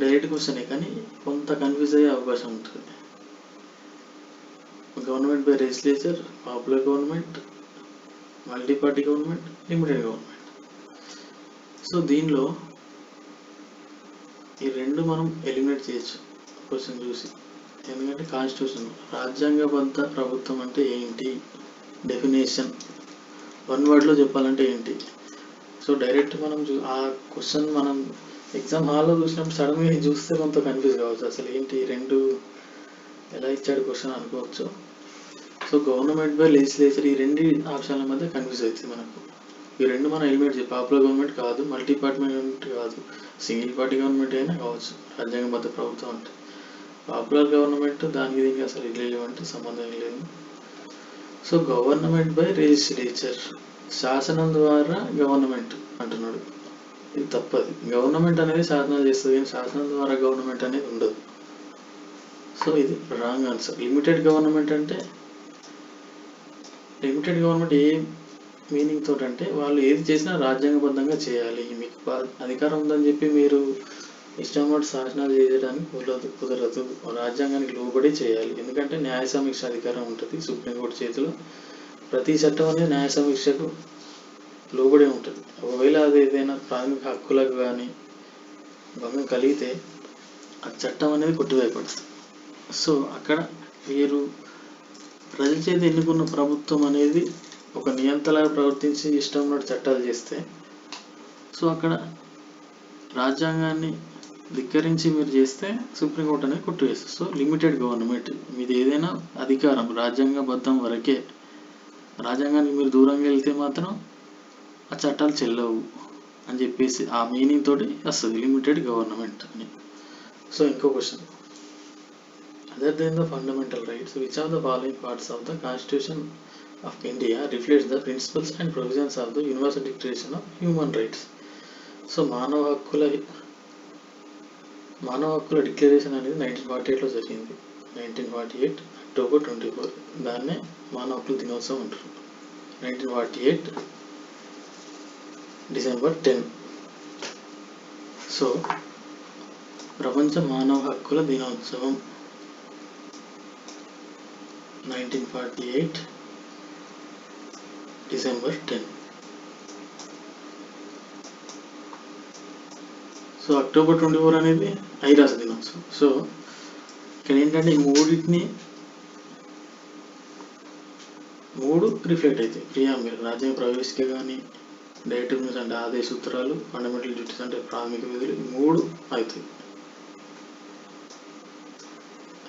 డైరెక్ట్ క్వశ్చనే కానీ కొంత కన్ఫ్యూజ్ అయ్యే అవకాశం ఉంటుంది. Government by legislature, popular government, multi party government, limited government. So దీనిలో ఈ రెండు మనం ఎలిమినేట్ చేయొచ్చు క్వశ్చన్ చూసి. ఎందుకంటే కాన్స్టిట్యూషన్ రాజ్యాంగబద్ధ ప్రభుత్వం అంటే ఏంటి, డెఫినేషన్ వన్ వర్డ్లో చెప్పాలంటే ఏంటి. సో డైరెక్ట్ మనం ఆ క్వశ్చన్ మనం ఎగ్జామ్ హాల్లో చూసినప్పుడు సడన్గా చూస్తే కొంత కన్ఫ్యూజ్ కావచ్చు, అసలు ఏంటి రెండు ఎలా ఇచ్చాడు క్వశ్చన్ అనుకోవచ్చు. సో గవర్నమెంట్ బై లెజిస్లేచర్ ఈ రెండు ఆప్షన్ల మధ్య కన్ఫ్యూజ్ అవుతుంది మనకు. ఈ రెండు మనం ఎలిమినేట్ చేయాలి. పాపులర్ గవర్నమెంట్ కాదు, మల్టీ పార్టీ గవర్నమెంట్ కాదు, సింగిల్ పార్టీ గవర్నమెంట్ అయినా కావచ్చు రాజ్యాంగబద్ధ ప్రభుత్వం అంటే. పాపులర్ గవర్నమెంట్ దానికి దీనికి అసలు ఇర్రెలెవెంట్, సంబంధం లేదు. సో గవర్నమెంట్ బై లెజిస్లేచర్ శాసనం ద్వారా గవర్నమెంట్ అంటున్నాడు, ఇది తప్పది. గవర్నమెంట్ అనేది శాసనాలు చేస్తుంది కానీ శాసనం ద్వారా గవర్నమెంట్ అనేది ఉండదు. సో ఇది రాంగ్ ఆన్సర్. లిమిటెడ్ గవర్నమెంట్ అంటే లిమిటెడ్ గవర్నమెంట్ ఏ మీనింగ్ తోటి అంటే వాళ్ళు ఏది చేసినా రాజ్యాంగబద్ధంగా చేయాలి. మీకు అధికారం ఉందని చెప్పి మీరు ఇష్టం ఉన్నట్టు శాసనాలు చేయడానికి కుదరదు. రాజ్యాంగానికి లోబడి చేయాలి. ఎందుకంటే న్యాయ సమీక్ష అధికారం ఉంటుంది సుప్రీంకోర్టు చేతిలో. ప్రతి చట్టం అనేది న్యాయ సమీక్షకు లోబడి ఉంటుంది. ఒకవేళ అది ఏదైనా ప్రాథమిక హక్కులకు కానీ భంగం కలిగితే ఆ చట్టం అనేది కొట్టివేయబడుతుంది. సో అక్కడ మీరు ప్రజల చేతి ఎన్నుకున్న ప్రభుత్వం అనేది ఒక నియంతలాగా ప్రవర్తించి ఇష్టం ఉన్నట్టు చట్టాలు చేస్తే సో అక్కడ రాజ్యాంగాన్ని ధిక్కరించి మీరు చేస్తే సుప్రీంకోర్టు అనేది కొట్టివేస్తుంది. సో లిమిటెడ్ గవర్నమెంట్ మీది ఏదైనా అధికారం రాజ్యాంగబద్ధం వరకే, రాజ్యాంగానికి మీరు దూరంగా వెళ్తే మాత్రం ఆ చట్టాలు చెల్లవు అని చెప్పేసి ఆ మీనింగ్ తోటి వస్తుంది లిమిటెడ్ గవర్నమెంట్ అని. సో ఇంకో question, other than the fundamental rights which of the following parts of the constitution of India reflects the principles and provisions of the universal declaration of human rights. So మానవ హక్కుల declaration అనేది 1948లో జరిగింది. 1948 October 24 దాన్నే మానవ హక్కుల దినోత్సవం అంటారు. 1948 December 10. So ప్రపంచ మానవ హక్కుల దినోత్సవం 1948 డిసెంబర్ 10. సో అక్టోబర్ 24 అనేది ఐరాస దినోత్సవం. సో ఇక్కడ ఏంటంటే ఈ మూడు రిఫ్లెక్ట్ అవుతాయి. ప్రియాంబుల్ రాజ్యాంగ ప్రవేశిక కానీ, డైరెక్టివ్స్ అంటే ఆదేశ సూత్రాలు, ఫండమెంటల్ డ్యూటీస్ అంటే ప్రాథమిక విధులు, ఈ మూడు అవుతాయి.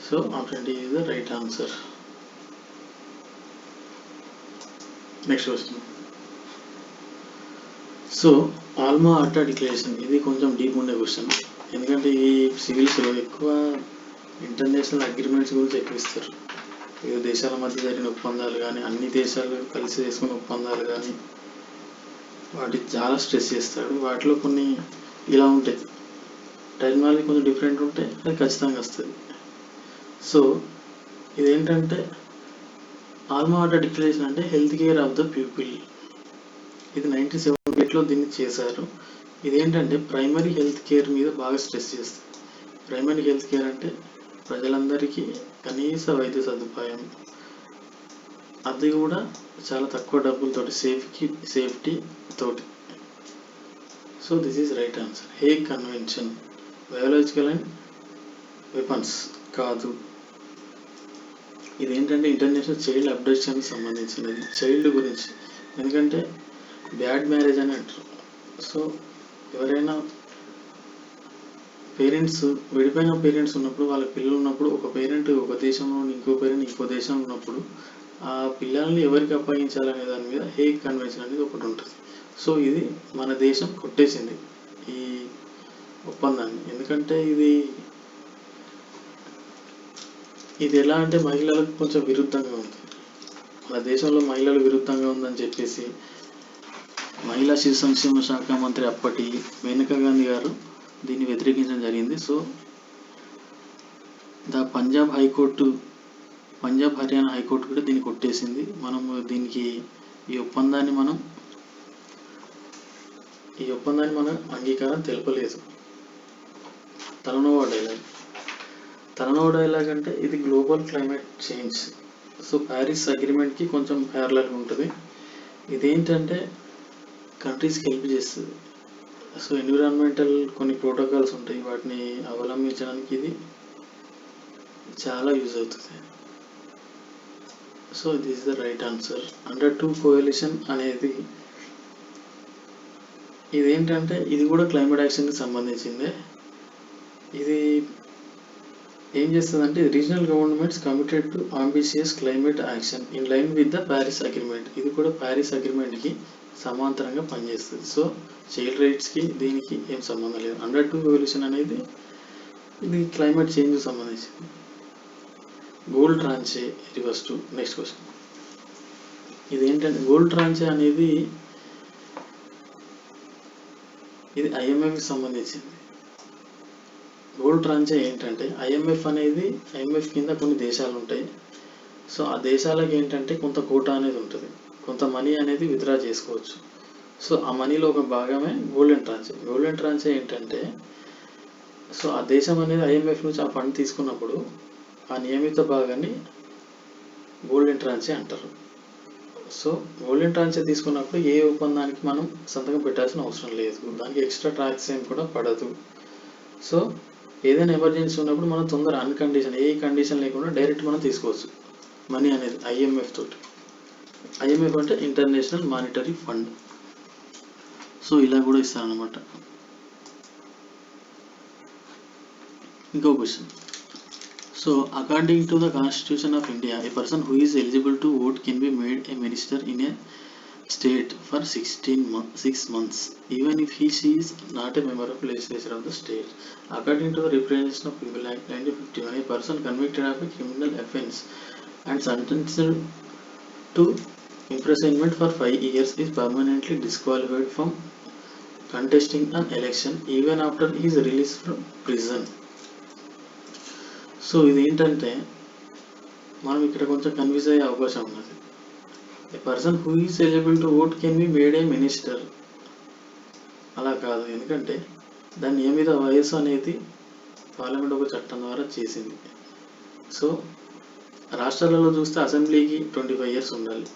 So option D is the right answer. Next question. So Alma Ata declaration, ఇది కొంచెం డీప్ ఉండే క్వశ్చన్. ఎందుకంటే ఈ సివిల్స్లో ఎక్కువ ఇంటర్నేషనల్ అగ్రిమెంట్స్ గురించి ఎక్కువ ఇస్తారు. వివిధ దేశాల మధ్య జరిగిన ఒప్పందాలు కానీ, అన్ని దేశాలు కలిసి చేసుకున్న ఒప్పందాలు కానీ, వాటికి చాలా స్ట్రెస్ చేస్తాడు. వాటిలో కొన్ని ఇలా ఉంటాయి, టెక్నాలజీ కొంచెం డిఫరెంట్ ఉంటే అది ఖచ్చితంగా వస్తుంది. సో ఇదేంటంటే ఆల్మా అటా డిక్లరేషన్ అంటే health care of the people. ఇది 1978లో దీన్ని చేశారు. ఇదేంటంటే ప్రైమరీ హెల్త్ కేర్ మీద బాగా స్ట్రెస్ చేస్తుంది. ప్రైమరీ హెల్త్ కేర్ అంటే ప్రజలందరికీ కనీస వైద్య సదుపాయం, అది కూడా చాలా తక్కువ డబ్బులతోటి, సేఫ్టీ తోటి. So this is right answer. Hague convention, biological and weapons కాదు. ఇదేంటంటే ఇంటర్నేషనల్ చైల్డ్ అబ్డక్షన్కి సంబంధించినది, చైల్డ్ గురించి. ఎందుకంటే బ్యాడ్ మ్యారేజ్ అని అంటారు. సో ఎవరైనా పేరెంట్స్, విడిపోయిన పేరెంట్స్ ఉన్నప్పుడు, వాళ్ళ పిల్లలు ఉన్నప్పుడు, ఒక పేరెంట్ ఒక దేశంలో ఇంకో పేరెంట్ ఇంకో దేశంలో ఉన్నప్పుడు ఆ పిల్లల్ని ఎవరికి అప్పగించాలనే దాని మీద హేగ్ కన్వెన్షన్ అనేది ఒకటి ఉంటుంది. సో ఇది మన దేశం కొట్టేసింది ఈ ఒప్పందాన్ని. ఎందుకంటే ఇది ఎలా అంటే మహిళలకు కొంచెం విరుద్ధంగా ఉంది. మన దేశంలో మహిళలు విరుద్ధంగా ఉందని చెప్పేసి మహిళా శిశు సంక్షేమ శాఖ మంత్రి అప్పటి మేనకా గాంధీ గారు దీన్ని వ్యతిరేకించడం జరిగింది. సో పంజాబ్ హర్యానా హైకోర్టు కూడా దీన్ని కొట్టేసింది. మనము దీనికి ఈ ఒప్పందాన్ని మనం అంగీకారం తెలపలేదు. తలనోవా డైలాగ్ అంటే ఇది global climate change. So Paris అగ్రిమెంట్కి కొంచెం ప్యారలల్గా ఉంటుంది. ఇదేంటంటే కంట్రీస్కి హెల్ప్ చేస్తుంది. సో ఎన్విరాన్మెంటల్ కొన్ని ప్రోటోకాల్స్ ఉంటాయి, వాటిని అవలంబించడానికి ఇది చాలా యూజ్ అవుతుంది. So this is the right answer. Under 2 కోalition అనేది ఇదేంటంటే ఇది కూడా క్లైమేట్ యాక్షన్కి సంబంధించిందే. ఇది ఏం చేస్తుందంటే regional governments committed to ambitious climate action in line with the Paris agreement. ఇది కూడా ప్యారిస్ అగ్రిమెంట్కి సమాంతరంగా పనిచేస్తుంది. సో చైల్డ్ రైట్స్కి దీనికి ఏం సంబంధం లేదు. అండర్ 2 కోalition అనేది ఇది క్లైమేట్ చేంజ్కి సంబంధించింది. Gold tranche reverse to next question. ఇదేంటంటే గోల్డ్ ట్రాన్చే అనేది ఇది ఐఎంఎఫ్కి సంబంధించింది. గోల్డ్ ట్రాన్చే ఏంటంటే ఐఎంఎఫ్ కింద కొన్ని దేశాలు ఉంటాయి. సో ఆ దేశాలకు ఏంటంటే కొంత కోటా అనేది ఉంటుంది, కొంత మనీ అనేది విత్డ్రా చేసుకోవచ్చు. సో ఆ మనీలో ఒక భాగమే గోల్డెన్ ట్రాన్చే. గోల్డెన్ ట్రాన్చే ఏంటంటే, సో ఆ దేశం అనేది ఐఎంఎఫ్ నుంచి ఆ ఫండ్ తీసుకున్నప్పుడు ఆ నియమిత భాగాన్ని గోల్డెన్ ట్రాన్చే అంటారు. సో గోల్డెన్ ట్రాన్చే తీసుకున్నప్పుడు ఏ ఒప్పందానికి మనం సంతకం పెట్టాల్సిన అవసరం లేదు, దానికి ఎక్స్ట్రా ట్యాక్స్ ఏం కూడా పడదు. సో ఏదైనా ఎమర్జెన్సీ ఉన్నప్పుడు మనం తొందర అన్కండిషన్, ఏ కండిషన్ లేకుండా డైరెక్ట్ మనం తీసుకోవచ్చు మనీ అనేది ఐఎంఎఫ్ తోటి. ఐఎంఎఫ్ అంటే ఇంటర్నేషనల్ మానిటరీ ఫండ్. సో ఇలా కూడా ఇస్తారనమాట. ఇంకో question. So according to the constitution of India, A person who is eligible to vote can be made A minister in a state for 6 months even if she is not a member of legislature of the state. According to the Representation of People Act 1951, a person convicted of a criminal offence and sentenced to imprisonment for 5 years is permanently disqualified from contesting an election even after he is released from prison. So ఇది ఏంటంటే మనం ఇక్కడ కొంచెం confuse అయ్యే అవకాశం ఉన్నది. A person who is eligible to vote can be made a minister. అలా కాదు, ఎందుకంటే దాని నియమిత వయసు అనేది పార్లమెంట్ ఒక చట్టం ద్వారా చేసింది. సో రాష్ట్రాలలో చూస్తే అసెంబ్లీకి 25 years ఉండాలి,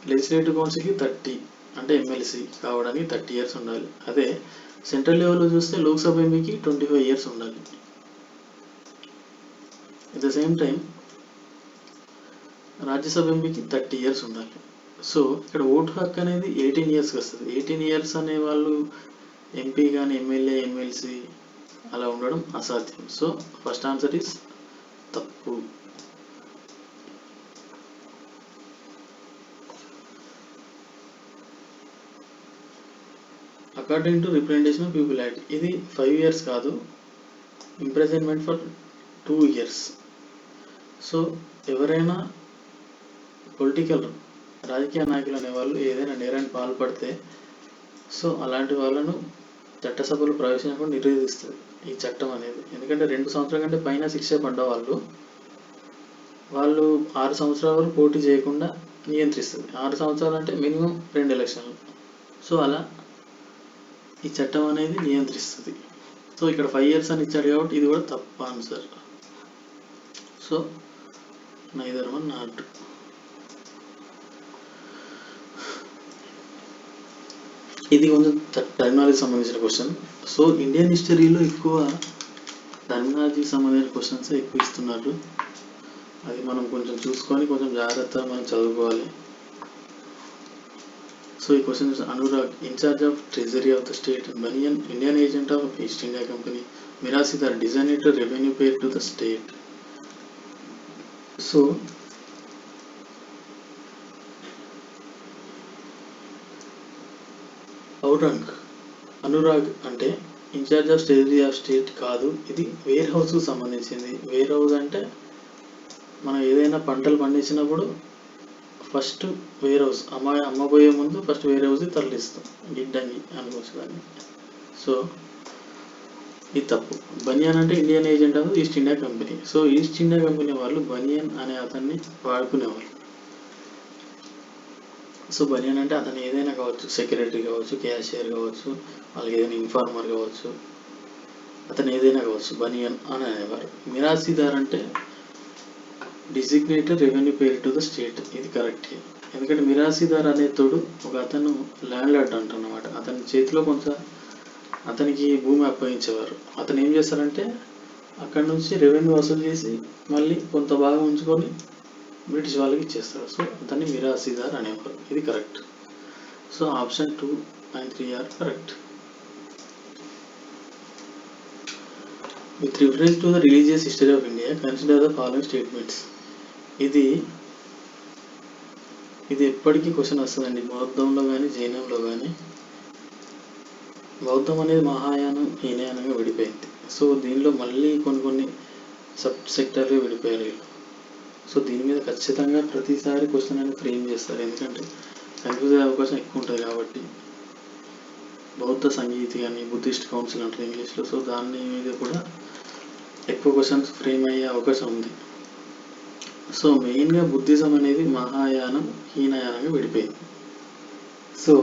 లెజిస్లేటివ్ కౌన్సిల్కి 30, అంటే ఎమ్మెల్సీ కావడానికి 30 years ఉండాలి. అదే సెంట్రల్ లెవెల్లో చూస్తే లోక్సభ ఎంపీకి 25 years ఉండాలి. At the same time Rajya Sabha ఎంపీకి 30 years ఉండాలి. సో ఇక్కడ ఓటు హక్కు అనేది 18 yearsకి వస్తుంది. 18 years అనే వాళ్ళు ఎంపీ కానీ ఎమ్మెల్యే ఎమ్మెల్సీ అలా ఉండడం అసాధ్యం. సో ఫస్ట్ ఆన్సర్ ఈస్ తప్పు. According to representation of people act, ఇది 5 years కాదు, ఇంప్రిజన్మెంట్ ఫర్ 2 years. సో ఎవరైనా పొలిటికల్ రాజకీయ నాయకులు అనేవాళ్ళు ఏదైనా నేరాన్ని పాల్పడితే సో అలాంటి వాళ్ళను చట్టసభలో ప్రవేశించకుండా నిరోధిస్తుంది ఈ చట్టం అనేది. ఎందుకంటే 2 సంవత్సరాల కంటే పైన శిక్ష పడ్డ వాళ్ళు 6 సంవత్సరాల వరకు పోటీ చేయకుండా నియంత్రిస్తుంది. 6 సంవత్సరాలు అంటే మినిమం 2 ఎలక్షన్లు. సో అలా ఈ చట్టం అనేది నియంత్రిస్తుంది. సో ఇక్కడ 5 years అని ఇచ్చాడు కాబట్టి ఇది కూడా తప్పు answer. So neither one not. ఇది కొంచెం టెర్మినాలజీ సంబంధించిన క్వశ్చన్. సో ఇండియన్ హిస్టరీలో ఎక్కువ టెర్మినాలజీకి సంబంధించిన క్వశ్చన్స్ ఎక్కువ ఇస్తున్నారు. అది మనం కొంచెం చూసుకొని కొంచెం జాగ్రత్తగా మనం చదువుకోవాలి. సో ఈ క్వశ్చన్ అనురాగ్ in-charge of treasury of the state, బనియన్ Indian agent of East India Company, మిరాసిదార్ designated revenue payer to the state. So ఔరంగ్ అనురాగ్ అంటే in-charge of treasury of state కాదు, ఇది వేర్ హౌస్కు సంబంధించింది. వేర్ హౌస్ అంటే మనం ఏదైనా పంటలు పండించినప్పుడు ఫస్ట్ వేర్ హౌస్ అమ్మబోయే ముందు ఫస్ట్ వేర్ హౌస్ తరలిస్తాం, గిడ్డంగి అనుకోవచ్చు దాన్ని. సో ఇది తప్పు. బనియన్ అంటే Indian agent of East India company. So east India company వాళ్ళు బనియన్ అనే అతన్ని వాడుకునేవాళ్ళు. సో బనియన్ అంటే అతను ఏదైనా కావచ్చు, సెక్రటరీ కావచ్చు, క్యాషియర్ కావచ్చు, వాళ్ళకి ఏదైనా ఇన్ఫార్మర్ కావచ్చు, అతను ఏదైనా కావచ్చు, బనియన్ అని అనేవారు. మిరాసిదార్ అంటే designated revenue payer to the state, ఇది కరెక్ట్. ఎందుకంటే మిరాసిదార్ అనే తోడు ఒక అతను ల్యాండ్ లార్డ్ అంటున్నమాట. అతని చేతిలో కొంత అతనికి భూమి అప్పగించేవారు. అతను ఏం చేస్తారంటే అక్కడ నుంచి రెవెన్యూ వసూలు చేసి మళ్ళీ కొంత భాగం ఉంచుకొని బ్రిటిష్ వాళ్ళకి ఇచ్చేస్తారు. సో అతన్ని మిరాసిదార్ అనేవారు, ఇది correct. So option 2 and 3 are correct. With reference to the religious history of India consider the following statements. ఇది ఎప్పటికీ క్వశ్చన్ వస్తుందండి, బౌద్ధంలో కానీ జైనంలో కానీ. బౌద్ధం అనేది మహాయానం హీనయానంగా విడిపోయింది. సో దీనిలో మళ్ళీ కొన్ని సబ్ సెక్టర్లు విడిపోయారు వీళ్ళు. సో దీని మీద ఖచ్చితంగా ప్రతిసారి క్వశ్చన్ అనేది ఫ్రేమ్ చేస్తారు, ఎందుకంటే కన్ఫ్యూజ్ అయ్యే అవకాశం ఎక్కువ ఉంటుంది కాబట్టి. బౌద్ధ సంగీతి కానీ బుద్ధిస్ట్ కౌన్సిల్ అంటారు ఇంగ్లీష్లో. సో దాని మీద కూడా ఎక్కువ క్వశ్చన్స్ ఫ్రేమ్ అయ్యే అవకాశం ఉంది. సో మెయిన్గా బుద్ధిజం అనేది మహాయానం హీనయానంగా విడిపోయింది. సో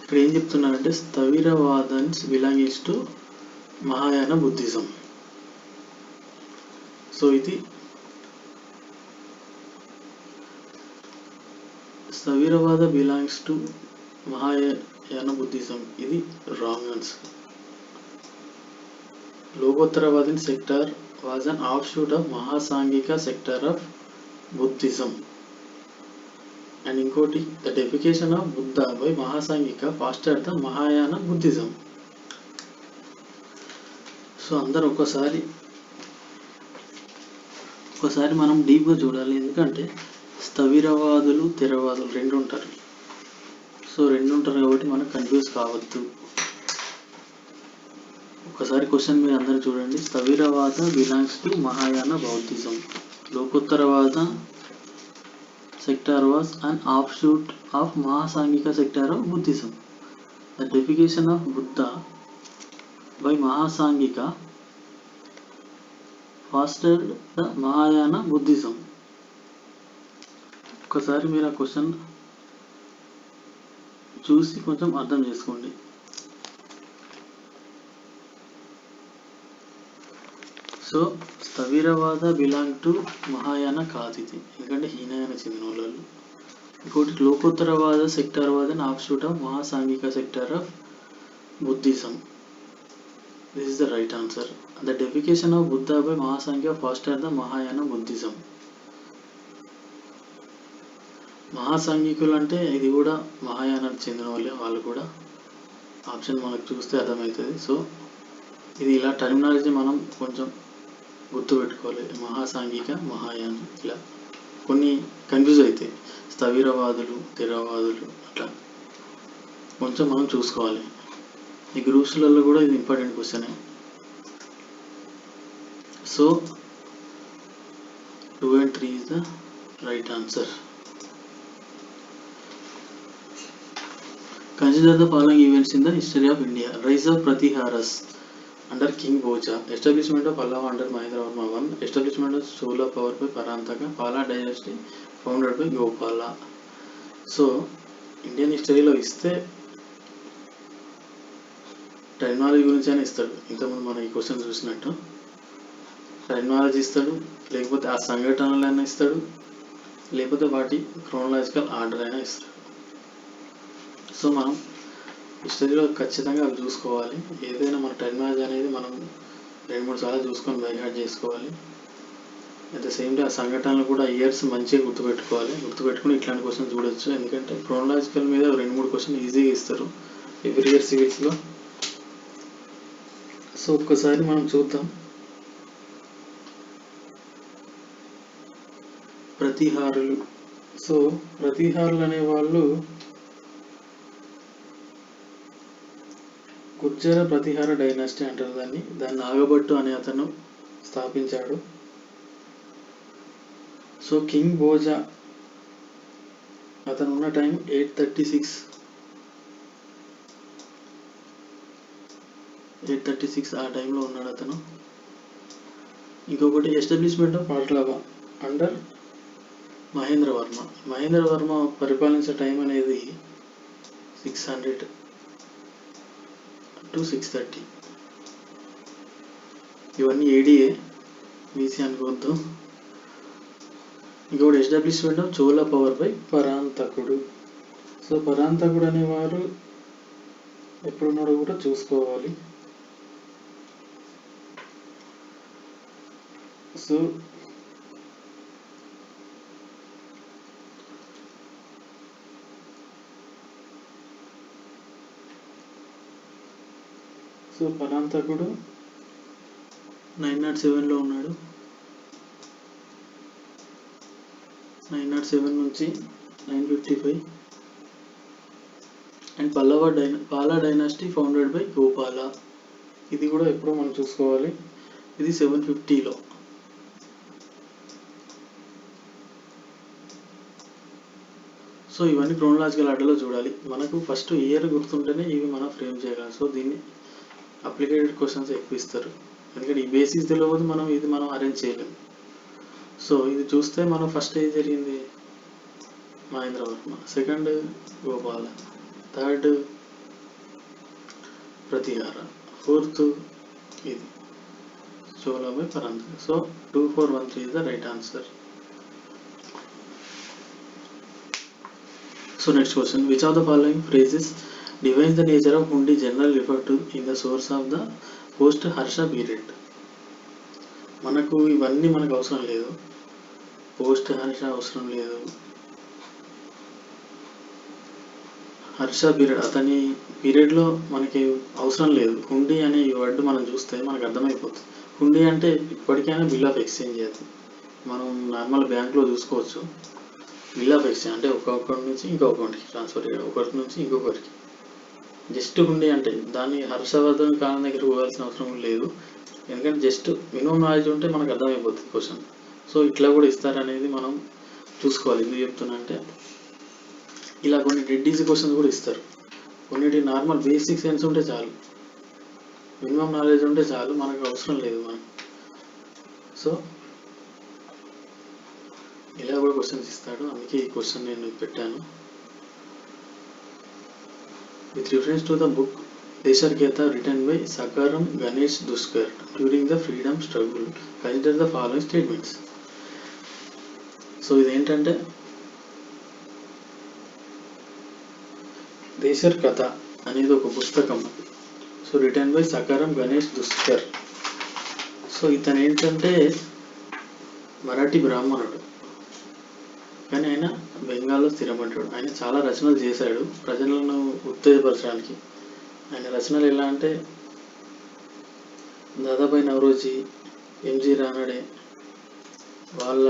ఇక్కడ ఏం చెప్తున్నారంటే స్థవిరవాదన్స్ belongings to Mahayana Buddhism. So ఇది Sthaviravada belongs to Mahayana Buddhism, ఇది రాంగ్ ఆన్సర్. లోకోత్తరవాదన్ sector was an offshoot of Mahasangika sector of Buddhism. And ఇంకోటి the deification of Buddha by Mahasangika fostered the Mahayana Buddhism. So అందరూ ఒకసారి మనం డీప్గా చూడాలి, ఎందుకంటే స్థవిరవాదులు థెరవాదులు రెండు ఉంటారు. సో రెండు ఉంటారు కాబట్టి మనకు కన్ఫ్యూజ్ కావద్దు. ఒకసారి క్వశ్చన్ మీరు అందరూ చూడండి. Sthaviravada belongs to Mahayana Buddhism. Lokottaravada sector was an offshoot of Mahasangika sector of Buddhism. The deification of Buddha by Mahasangika fostered the Mahayana Buddhism. ఒకసారి మీరు ఆ క్వశ్చన్ చూసి కొంచెం అర్థం చేసుకోండి. So Sthaviravada belong to Mahayana కాదు ఇది, ఎందుకంటే హీనయాన చెందిన వాళ్ళు. ఇంకోటి లోకోత్తరవాద సెక్టార్వాద and offshoot of Mahasanghika sector of Buddhism. This is the right answer. The deification of Buddha by Mahasanghika foster the Mahayana Buddhism. మహాసాంఘికులు అంటే ఇది కూడా మహాయానానికి చెందిన వాళ్ళే, వాళ్ళు కూడా. ఆప్షన్ మనకు చూస్తే అర్థమవుతుంది. సో ఇది ఇలా టర్మినాలజీ మనం కొంచెం గుర్తుపెట్టుకోవాలి. మహాసాంఘిక, మహాయానం, ఇలా కొన్ని కన్ఫ్యూజ్ అవుతాయి. స్థవిరవాదులు, స్థిరవాదులు, అట్లా కొంచెం మనం చూసుకోవాలి. ఈ గ్రూప్స్లలో కూడా ఇది ఇంపార్టెంట్ క్వశ్చనే. So 2 and 3 is the right answer. Consider the following events in the history of India. Rise of Pratiharas under King Bhoja, establishment of Pallava under Mahendravarma I, establishment of Chola power by Parantaka, Pala dynasty founded by Gopala. So Indian హిస్టరీలో ఇస్తే technology గురించి అని ఇస్తాడు. ఇంతకుముందు మనం ఈ question చూసినట్టు technology ఇస్తాడు, లేకపోతే ఆ సంఘటనలైనా ఇస్తాడు, లేకపోతే వాటి క్రోనలాజికల్ ఆర్డర్ అయినా ఇస్తాడు. సో మనం హిస్టరీలో ఖచ్చితంగా అవి చూసుకోవాలి. ఏదైనా మన టెక్నాలజీ అనేది మనం 2-3 సార్లు చూసుకొని బైహార్ట్ చేసుకోవాలి. అట్ ద సేమ్ టైం ఆ సంఘటనలు కూడా ఇయర్స్ మంచిగా గుర్తుపెట్టుకోవాలి. గుర్తుపెట్టుకుని ఇట్లాంటి క్వశ్చన్ చూడొచ్చు. ఎందుకంటే క్రోనలాజికల్ మీద 2-3 క్వశ్చన్ ఈజీగా ఇస్తారు ఎవ్రీ ఇయర్ సివిల్స్లో. సో ఒక్కసారి మనం చూద్దాం. ప్రతిహారులు. సో ప్రతిహారులు అనే వాళ్ళు గుర్జర ప్రతిహార డైనాసిటీ అంటారు దాన్ని. నాగభట్టు అనే అతను స్థాపించాడు. సో కింగ్ భోజా అతను ఉన్న టైం 836 ఆ టైంలో ఉన్నాడు అతను. ఇంకొకటి establishment of Pallava under Mahendravarma. Mahendravarma పరిపాలించే టైం అనేది 600 to 630. ఇవన్నీ ఏడిఏ, బీసీ అనుకోవద్దు. ఇంకొకటి establishment of Chola power by పరాంతకుడు. సో పరాంతకుడు అనేవారు ఎప్పుడున్నాడో కూడా చూసుకోవాలి. సో పరాంతకుడు 907లో ఉన్నాడు. 907 నుంచి 955. And Pala dynasty founded by Gopala. ఇది కూడా ఎప్పుడో మనం చూసుకోవాలి. ఇది 750లో. సో ఇవన్నీ క్రోనలాజికల్ ఆర్డర్లో చూడాలి. మనకు ఫస్ట్ ఇయర్ గుర్తుంటేనే ఇవి మనం ఫ్రేమ్ చేయగలం. సో దీన్ని అప్లికేటెడ్ క్వశ్చన్స్ ఎక్కువ ఇస్తారు, ఎందుకంటే ఈ బేసిక్స్ తెలియదు మనం ఇది మనం అరేంజ్ చేయలేము. సో ఇది చూస్తే మనం ఫస్ట్ ఏది జరిగింది Mahendravarma, second Gopala, third ప్రతిహార, fourth ఇది Chola by Parantaka. So 2413 is the right answer. So next question, which of the following phrases defines the nature of hundi generally referred to in the source of the post Harsha period? మనకు ఇవన్నీ మనకు అవసరం లేదు. Post Harsha అవసరం లేదు. Harsha period అతని పీరియడ్లో మనకి అవసరం లేదు. హుండీ అనే ఈ వర్డ్ మనం చూస్తే మనకు అర్థమైపోతుంది. హుండీ అంటే ఇప్పటికైనా బిల్ ఆఫ్ ఎక్స్చేంజ్ అది మనం నార్మల్ బ్యాంక్లో చూసుకోవచ్చు. బిల్ ఆఫ్ ఎక్స్చేంజ్ అంటే ఒక అకౌంట్ నుంచి ఇంకో అకౌంట్కి ట్రాన్స్ఫర్ చేయడం, ఒకరి నుంచి ఇంకొకరికి. జస్ట్ హుండీ అంటే దాన్ని హర్షవర్ధన్ కాలం దగ్గర పోవాల్సిన అవసరం లేదు, ఎందుకంటే జస్ట్ మినిమం నాలెడ్జ్ ఉంటే మనకు అర్థమైపోతుంది క్వశ్చన్. సో ఇట్లా కూడా ఇస్తారనేది మనం చూసుకోవాలి. ఎందుకు చెప్తున్నా అంటే ఇలా కొన్ని డెడ్ ఈజీ క్వశ్చన్స్ కూడా ఇస్తారు. కొన్నిటి నార్మల్ బేసిక్ సెన్స్ ఉంటే చాలు, మినిమం నాలెడ్జ్ ఉంటే చాలు, మనకు అవసరం లేదు మనకు. సో ఇలా కూడా క్వశ్చన్స్ ఇస్తాడు, అందుకే ఈ క్వశ్చన్ నేను పెట్టాను. With reference to the book దేశర్కేత written by Sakaram Ganesh Duskar during the freedom struggle. Consider the following statements. So ఇదేంటంటే దేశర్కథ అనేది ఒక పుస్తకం. So written by Sakharam Ganesh Deuskar. So ఇతను ఏంటంటే మరాఠీ బ్రాహ్మణుడు, కానీ ఆయన బెంగాల్లో స్థిరపడ్డాడు. ఆయన చాలా రచనలు చేశాడు ప్రజలను ఉత్తేజపరచడానికి. ఆయన రచనలు ఎలా అంటే దాదాబాయి నవరోజీ, ఎంజి రానడే వాళ్ళ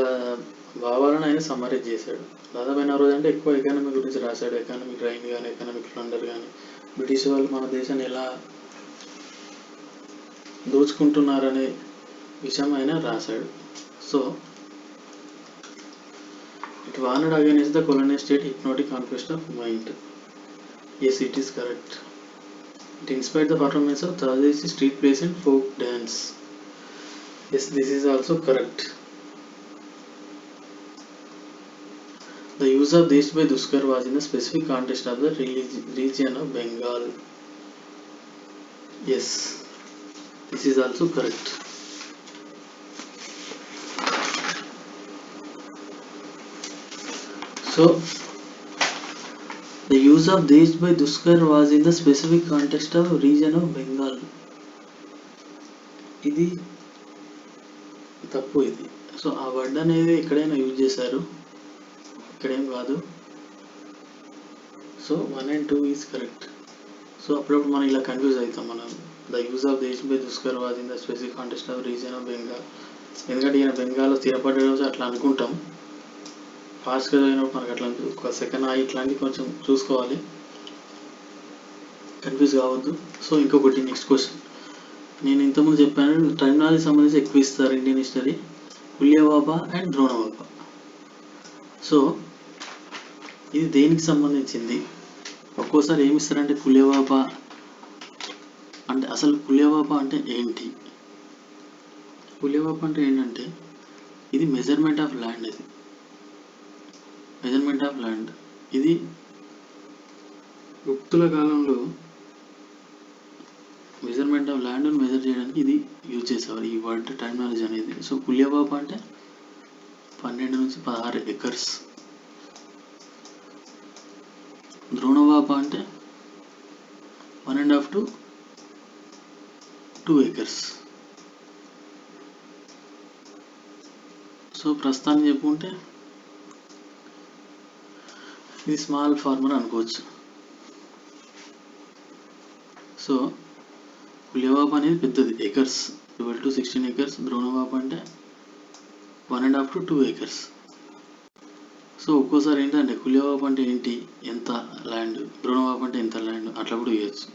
భావాలను ఆయన సమ్మరైజ్ చేశాడు. దాదాబాయి నవరోజీ అంటే ఎక్కువ ఎకానమీ గురించి రాశాడు. ఎకానమిక్ రైన్ కానీ, ఎకానమిక్ ప్లండర్ కానీ, బ్రిటిష్ వాళ్ళు మన దేశాన్ని ఎలా దోచుకుంటున్నారనే విషయం ఆయన రాశాడు. So it వార్నడ్ against the colonial state hypnotic conquest of mind. Yes, it is correct. It inspired the performance of Tadesi street plays and folk dance. Yes, this is also correct. The use of Desh by Duskar was in the specific context of the region of Bengal. Yes, this is also correct. So, the use of Desh by Duskar was in the specific context of region of Bengal. ఇది తప్పు ఇది. So ఆ word అనేది ఎక్కడైనా use చేశారు, ఇక్కడేం కాదు. So 1 and 2 is correct. So అప్పుడప్పుడు మనం ఇలా కన్ఫ్యూజ్ అవుతాం. మనం the use of Desh by Deuskar was in the specific context of region of Bengal. ఎందుకంటే ఈయన బెంగాల్లో స్థిరపడే రోజు అట్లా అనుకుంటాం. ఫాస్ట్గా అయినప్పుడు మనకు అట్లా ఒక సెకండ్ ఇట్లాంటివి కొంచెం చూసుకోవాలి, కన్ఫ్యూజ్ కావద్దు. సో ఇంకొకటి నెక్స్ట్ క్వశ్చన్, నేను ఇంతకుముందు చెప్పాను టర్మినాలజీ సంబంధించి ఎక్కువ ఇస్తారు ఇండియన్ హిస్టరీ, కుల్యవాబా అండ్ ద్రోణవాబా. సో ఇది దేనికి సంబంధించింది? ఒక్కోసారి ఏమి ఇస్తారంటే కుల్యవాబా అంటే, అసలు కుల్యవాబా అంటే ఏంటి? కుల్యవాబా అంటే ఏంటంటే ఇది మెజర్మెంట్ ఆఫ్ ల్యాండ్. ఇది మెజర్మెంట్ ఆఫ్ ల్యాండ్. ఇది గుప్తుల కాలంలో మెజర్మెంట్ ఆఫ్ ల్యాండ్ను మెజర్ చేయడానికి ఇది యూజ్ చేసేవారు, ఈ వర్డ్ టర్మినాలజీ అనేది. సో కుల్యవాబా అంటే 12 నుంచి 16 ఎకర్స్. ద్రోణవాబా అంటే 1.5 to 2 acres. సో ప్రస్తుతానికి చెప్పుకుంటే ఇది స్మాల్ ఫార్మర్ అనుకోవచ్చు. సో కుల్యవాబా అనేది పెద్దది, ఎకర్స్ 12 to 16 acres. ద్రోణవాబా అంటే 1.5 to 2 acres. సో ఒక్కోసారి ఏంటంటే కుల్యవాబా అంటే ఏంటి, ఎంత ల్యాండ్, ద్రోణవాబా అంటే ఎంత ల్యాండ్, అట్లా కూడా ఇవ్వచ్చు.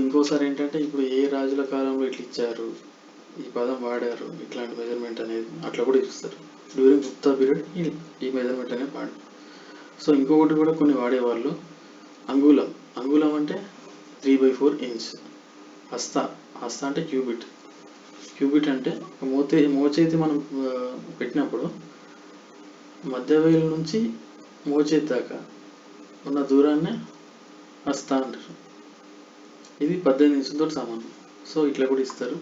ఇంకోసారి ఏంటంటే ఇప్పుడు ఏ రాజుల కాలంలో ఇట్లా ఇచ్చారు, ఈ పదం వాడారు, ఇట్లాంటి మెజర్మెంట్ అనేది అట్లా కూడా ఇస్తారు. డ్యూరింగ్ గుప్తా పీరియడ్ ఈ మెజర్మెంట్ అనేది వాడు. సో ఇంకొకటి కూడా కొన్ని వాడేవాళ్ళు, అంగుళం. అంగుళం అంటే 3/4 inch. హస్త అంటే క్యూబిట్. క్యూబిట్ అంటే మోచేతి మనం పెట్టినప్పుడు మధ్య వేలు నుంచి మోచేతి దాకా ఉన్న దూరాన్నే హస్త అంటారు. ఇది 18 ఇంచులతో సమానం. సో ఇట్లా కూడా ఇస్తారు.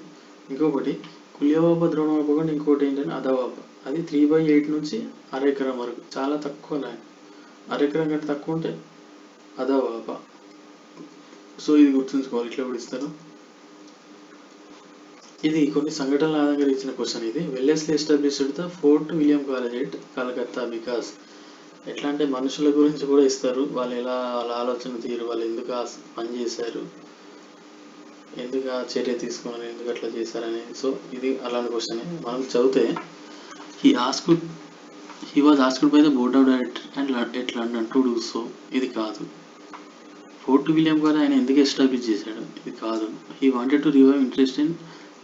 ఇంకొకటి కుల్యవాబా, ద్రోణవాబా కూడా ఇంకోటి ఏంటంటే అధవాబా. అది 3/8 నుంచి 1/2 ఎకరం వరకు, చాలా తక్కువ ల్యాండ్. 1/2 ఎకరం కంటే తక్కువ ఉంటే అధవాబా. సో ఇది గుర్తుంచుకోవాలి, ఇట్లా కూడా ఇస్తారు. ఇది కొన్ని సంఘటనల ఆధారంగా ఇచ్చిన క్వశ్చన్. ఇది Wellesley established the fort William college at Calcutta because. ఎట్లా అంటే మనుషుల గురించి కూడా ఇస్తారు, వాళ్ళు ఎలా, వాళ్ళ ఆలోచన తీరు, వాళ్ళు ఎందుకు పని చేశారు, ఎందుకు ఆ చర్య తీసుకున్నారు, ఎందుకు అట్లా చేశారని. సో ఇది అలాంటి క్వశ్చన్. మనం చదివితే he was asked by the board of director and at London to do so. ఇది కాదు. ఫోర్ట్ విలియం గారు ఆయన ఎందుకు ఎస్టాబ్లిష్ చేశాడు, ఇది కాదు. He wanted to revive interest in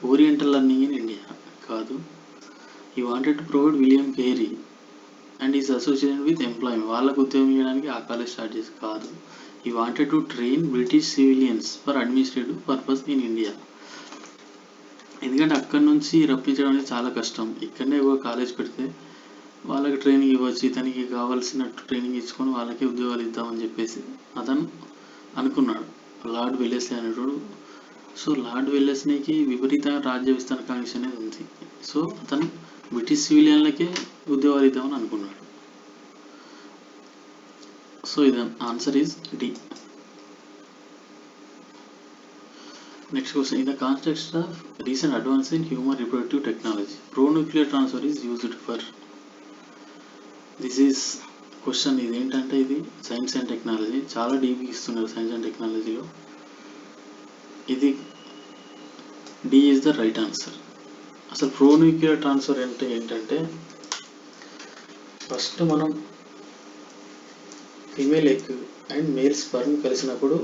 oriental learning in India, కాదు. He wanted to provide William Perry and is associated with employment, వాళ్ళకు ఉద్యోగం ఇవ్వడానికి ఆ కాలేజ్ స్టార్ట్ చేసి, కాదు. He wanted to train British civilians for administrative purpose in India. ఎందుకంటే అక్కడి నుంచి రప్పించడం అనేది చాలా కష్టం. ఇక్కడనే ఒక కాలేజ్ పెడితే వాళ్ళకి ట్రైనింగ్ ఇవ్వచ్చు, ఇతనికి కావాల్సినట్టు ట్రైనింగ్ ఇచ్చుకొని వాళ్ళకి ఉద్యోగాలు ఇద్దామని చెప్పేసి అతను అనుకున్నాడు లార్డ్ వెల్లెస్లీ అనేటోడు. సో లార్డ్ వెల్లెస్లీకి విపరీత రాజ్య విస్తరణ కాంక్ష అనేది ఉంది. సో అతను బ్రిటిష్ సివిలియన్లకే ఉద్యోగాలు ఇద్దామని అనుకున్నాడు. సో ఇది answer is D. Next question, in the context of recent advance in human reproductive technology pronuclear transfer is used for. This is question. ఇది ఏంటంటే ఇది సైన్స్ అండ్ టెక్నాలజీ, చాలా డీప్గా ఇస్తున్నారు సైన్స్ అండ్ టెక్నాలజీలో. ఇది D is the right answer. అసలు pronuclear transfer అంటే ఏంటంటే ఫస్ట్ మనం female egg and male sperm కలిసినప్పుడు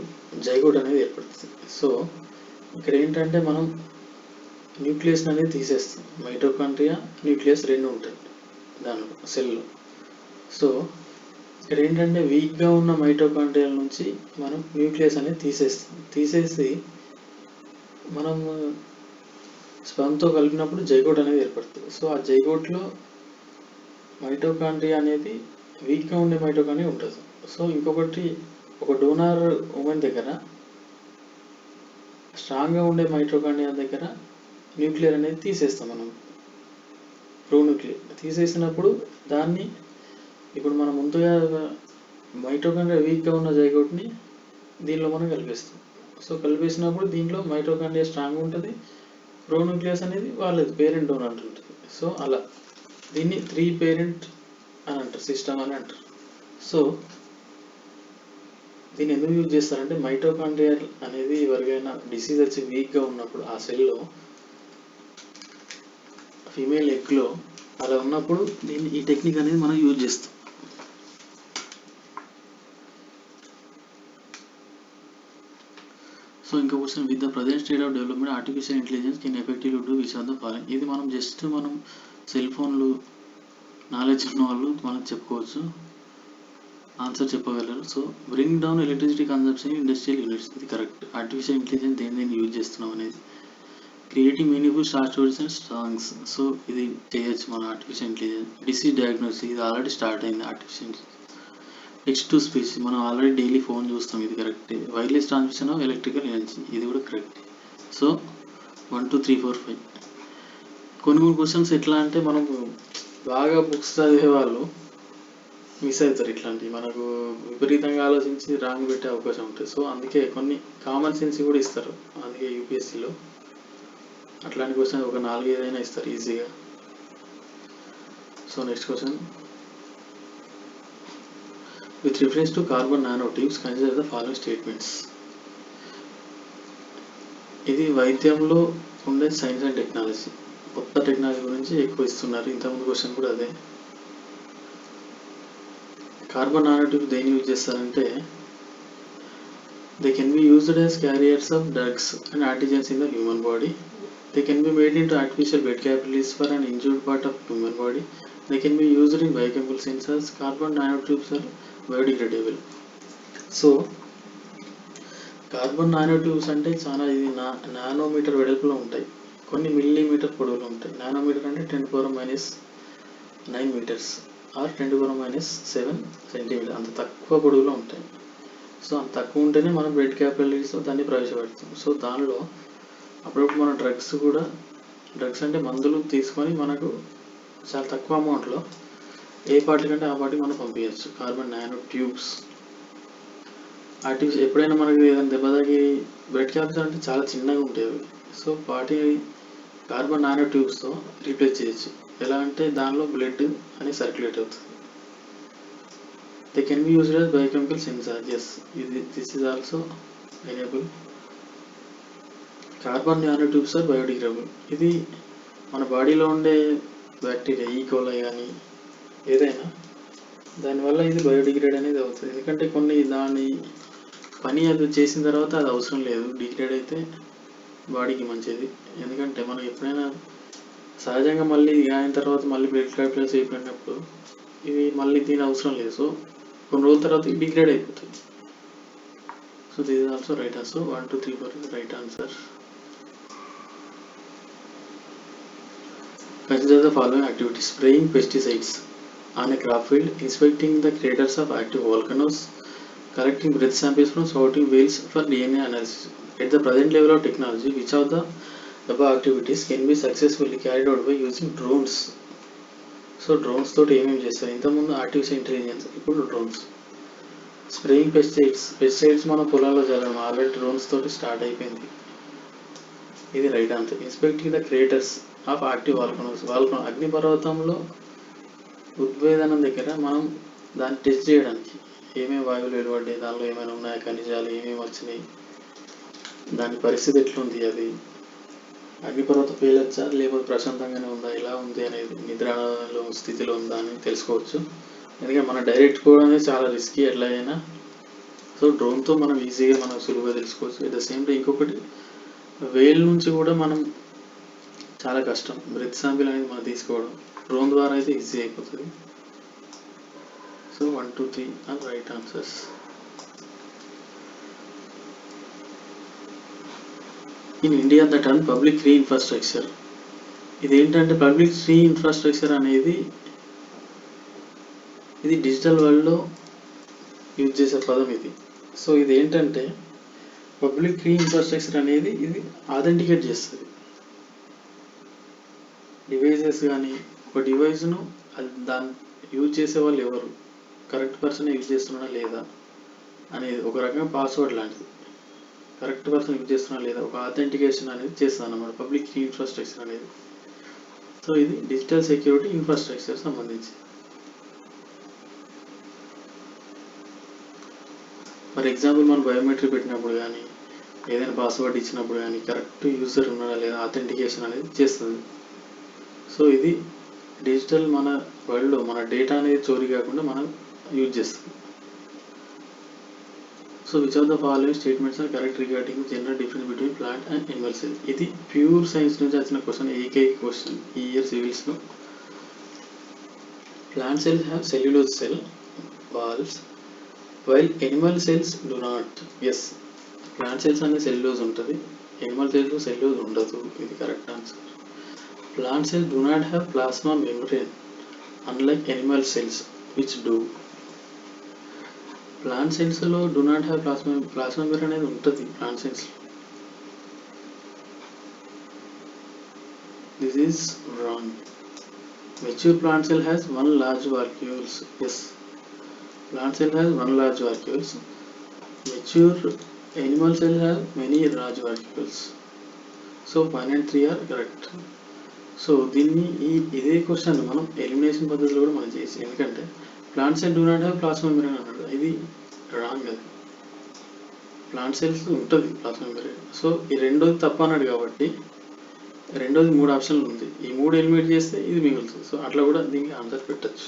జైగోట్ అనేది ఏర్పడుతుంది. సో ఇక్కడ ఏంటంటే మనం న్యూక్లియస్ అనేది తీసేస్తాం. మైటోకాండ్రియా న్యూక్లియస్ రెండు ఉంటాయి దానిలో సెల్లో. సో ఇక్కడ ఏంటంటే వీక్గా ఉన్న మైటోకాండ్రియాల నుంచి మనం న్యూక్లియస్ అనేది తీసేస్తాం. తీసేసి మనం స్పర్మ్తో కలిపినప్పుడు జైగోట్ అనేది ఏర్పడుతుంది. సో ఆ జైగోట్లో మైటోకాండ్రియా అనేది వీక్గా ఉండే మైటోకాండ్రియా ఉంటుంది. సో ఇంకొకటి ఒక డోనార్ ఉమెన్ దగ్గర స్ట్రాంగ్గా ఉండే మైటోకాండ్రియా దగ్గర న్యూక్లియర్ అనేది తీసేస్తాం మనం. ప్రో న్యూక్లియర్ తీసేసినప్పుడు దాన్ని ఇప్పుడు మనం ముందుగా మైటోకాండ్రియా వీక్గా ఉన్న జైగోట్ని దీనిలో మనం కలిపేస్తాం. సో కలిపేసినప్పుడు దీంట్లో మైటోకాండ్రియా స్ట్రాంగ్ ఉంటుంది, ప్రో న్యూక్లియస్ అనేది వాళ్ళది పేరెంట్ డోనర్ ఉంటుంది. సో అలా దీన్ని 3 పేరెంట్ అని అంటారు, సిస్టమ్ అని అంటారు. సో దీన్ని ఎందుకు యూజ్ చేస్తారంటే మైటోకాండ్రియా అనేది ఎవరికైనా డిసీజ్ వచ్చి వీక్గా ఉన్నప్పుడు ఆ సెల్లో ఫీమేల్ ఎగ్లో అలా ఉన్నప్పుడు దీన్ని ఈ టెక్నిక్ అనేది మనం యూజ్ చేస్తాం. సో ఇంకో question, with the present state of development artificial intelligence can effectively do which of the following. ఇది మనం జస్ట్ మనం సెల్ ఫోన్లు నాలెడ్జ్ ఉన్న వాళ్ళు మనం చెప్పుకోవచ్చు, ఆన్సర్ చెప్పగలరు. So bring down electricity consumption industrial units, ఇది కరెక్ట్. ఆర్టిఫిషియల్ ఇంటెలిజెన్స్ దేని యూజ్ చేస్తున్నాం అనేది. Creating meaningful star stories and songs, so ఇది చేయొచ్చు మన ఆర్టిఫిషియల్ ఇంటెలిజెన్స్. డిసీజ్ డయాగ్నోసిస్, ఇది ఆల్రెడీ స్టార్ట్ అయింది ఆర్టిఫిషియల్. టెక్స్ట్ టు స్పీచ్, మనం ఆల్రెడీ డైలీ ఫోన్ చూస్తాం, ఇది correct. Wireless transmission of electrical energy, ఇది కూడా కరెక్ట్. సో 1 2 3 4 5. కొన్ని క్వశ్చన్స్ ఎట్లా అంటే మనకు బాగా బుక్స్ చదివే వాళ్ళు మిస్ అవుతారు. ఇట్లాంటివి మనకు విపరీతంగా ఆలోచించి రాంగ్ పెట్టే అవకాశం ఉంటుంది. సో అందుకే కొన్ని కామన్ సెన్స్ కూడా ఇస్తారు. అందుకే యూపీఎస్సీలో అట్లాంటి క్వశ్చన్ ఒక 4-5 ఇస్తారు ఈజీగా. So next question, with reference to carbon nanotubes consider the following statements. ఇది వైద్యంలో ఉండే సైన్స్ అండ్ టెక్నాలజీ, కొత్త టెక్నాలజీ గురించి ఎక్కువ ఇస్తున్నారు. ఇంతకుముందు క్వశ్చన్ కూడా అదే. కార్బన్ నానోట్యూబ్స్ దేని యూజ్ చేస్తారంటే they can be used as carriers of drugs and antigens in the human body. They can be made into artificial bed capillaries for an injured part of human body. They can be used in biochemical sensors. Carbon nanotubes are biodegradable. So carbon nanotubes అంటే చాలా ఇది nanometre వెడల్పులో ఉంటాయి, కొన్ని millimetre పొడవులో ఉంటాయి. Nanometre అంటే 10⁻⁹ metres are 10⁻⁷ centimetre, అంత తక్కువ పొడవులో ఉంటాయి. సో అంత తక్కువ ఉంటేనే మనం బ్లడ్ క్యాపిలరీస్ దాన్ని ప్రవేశపెడతాం. సో దానిలో అప్పుడప్పుడు మన డ్రగ్స్ అంటే మందులు తీసుకొని మనకు చాలా తక్కువ అమౌంట్లో ఏ పార్టీ కంటే ఆ పార్టీకి మనం పంపించవచ్చు. కార్బన్ నానో ట్యూబ్స్ ఆర్టిఫిషియల్, ఎప్పుడైనా మనకి ఏదైనా దెబ్బ తగిలి బ్లడ్ క్యాపిలరీస్ అంటే చాలా చిన్నగా ఉంటాయి. సో వాటి కార్బన్ నానో ట్యూబ్స్తో రీప్లేస్ చేయొచ్చు. ఎలా అంటే దానిలో బ్లడ్ అని సర్క్యులేట్ అవుతుంది. They can be used as biochemical sensor. Yes, this is also enable. Carbon nanotubes are biodegradable. ఇది మన బాడీలో ఉండే బ్యాక్టీరియా ఈకోలై కానీ ఏదైనా దానివల్ల ఇది బయోడిగ్రేడ్ అనేది అవుతుంది. ఎందుకంటే కొన్ని దాని పని అది చేసిన తర్వాత అది అవసరం లేదు, డిగ్రేడ్ అయితే బాడీకి మంచిది. ఎందుకంటే మనం ఎప్పుడైనా సహజంగా మళ్ళీ అయిన తర్వాత మళ్ళీ బ్లడ్ క్యాపిలరీస్ అయిపోయినప్పుడు ఇవి మళ్ళీ దీని అవసరం లేదు. సో కొన్ని రోజుల తర్వాత డిగ్రేడ్ అయిపోతుంది. So this is also right answer. 1 2 3 4 is right answer. Consider the following activities: spraying pesticides on a crop field, inspecting the craters of active volcanoes, collecting breath samples from sorting whales for DNA analysis. At the present level of technology, which of the above activities can be successfully carried out by using drones? So drones తోటి ఏమేమి చేస్తారు? ఇంతకుముందు artificial intelligence, ఇప్పుడు drones. Spraying pesticides మన పొలాల్లో జరగడం already drones తోటి start అయిపోయింది. ఇది right answer. Inspecting the craters of active volcanoes. అగ్నిపర్వతంలో ఉద్వేదనం దగ్గర మనం దాన్ని టెస్ట్ చేయడానికి ఏమేమి వాయువులు వెలువడ్డాయి, దానిలో ఏమైనా ఉన్నాయా, ఖనిజాలు ఏమేమి వచ్చినాయి, దాని పరిస్థితి ఎట్లుంది, అది అగ్నిపర్వతం పేలొచ్చా లేకపోతే ప్రశాంతంగానే ఉందా, ఎలా ఉంది అనేది, నిద్రలో స్థితిలో ఉందా అని తెలుసుకోవచ్చు. ఎందుకంటే మనం డైరెక్ట్ కూడా అనేది చాలా రిస్కీ ఎట్లయినా. సో డ్రోన్తో మనం ఈజీగా మనం సులువుగా తెలుసుకోవచ్చు. అట్ ద సేమ్ టైం ఇంకొకటి, వేల్ నుంచి కూడా మనం చాలా కష్టం బ్రెత్ శాంపిల్ అనేది మనం తీసుకోవడం. డ్రోన్ ద్వారా అయితే ఈజీ అయిపోతుంది. So 1, 2, 3 are right answers. In India, the term public key infrastructure. ఇదేంటంటే పబ్లిక్ కీ ఇన్ఫ్రాస్ట్రక్చర్ అనేది ఇది డిజిటల్ వరల్డ్లో యూజ్ చేసే పదం ఇది. సో ఇది ఏంటంటే పబ్లిక్ కీ ఇన్ఫ్రాస్ట్రక్చర్ అనేది ఇది ఆథెంటికేట్ చేస్తుంది డివైజెస్. కానీ ఒక డివైస్ను దాన్ని యూజ్ చేసే వాళ్ళు ఎవరు, కరెక్ట్ పర్సన్ యూజ్ చేస్తున్నాడా లేదా అనేది ఒక రకంగా పాస్వర్డ్ లాంటిది. కరెక్ట్ పర్సన్ యూజ్ చేస్తున్నా లేదా ఒక ఆథెంటికేషన్ అనేది చేస్తాను అన్నమాట పబ్లిక్ కీ ఇన్ఫ్రాస్ట్రక్చర్ అనేది. సో ఇది డిజిటల్ సెక్యూరిటీ ఇన్ఫ్రాస్ట్రక్చర్ సంబంధించి. ఫర్ ఎగ్జాంపుల్ మనం బయోమెట్రిక్ పెట్టినప్పుడు కానీ ఏదైనా పాస్వర్డ్ ఇచ్చినప్పుడు కానీ కరెక్ట్ యూజర్ ఉన్నాడా లేదా ఆథెంటికేషన్ అనేది చేస్తుంది. సో ఇది డిజిటల్ మన వరల్డ్లో మన డేటా అనేది చోరీ కాకుండా మనం యూజ్ చేస్తాం. So which of the following statements are correct regarding general difference between plant and animal cell. ఇది ప్యూర్ సైన్స్ నుంచి వచ్చిన క్వశ్చన్, ఏకైక క్వశ్చన్ ఈ ఇయర్ సివిల్స్లో. Plant cells have cellulose cell walls while animal cells do not. Yes, plant cells అనేది cellulose ఉంటుంది, animal cells cellulose ఉండదు. ఇది correct answer. Plant cells do not have plasma membrane unlike animal cells which do. Plant cells లో do not have plasma membrane అనేది ఉంటుంది plant cells లో. This is wrong. Mature plant cell has one large vacuoles. Yes, plant cell has one large vacuoles. Mature animal cell have many large vacuoles. So 1 and 3 are correct. So దీన్ని ఇదే question మనం elimination పద్ధతిలో కూడా మనం చేసి, ఎందుకంటే plant cell do not have plasma membrane అన్నాడు, ఇది రాంగ్. అది ప్లాంట్ సెల్స్ ఉంటుంది ప్లాస్మా మెంబ్రేన్. సో ఈ రెండోది తప్పు అన్నాడు కాబట్టి రెండోది 3 ఆప్షన్లు ఉంది, ఈ 3 ఎలిమినేట్ చేస్తే ఇది మిగులుతుంది. సో అట్లా కూడా దీనికి ఆన్సర్ పెట్టచ్చు.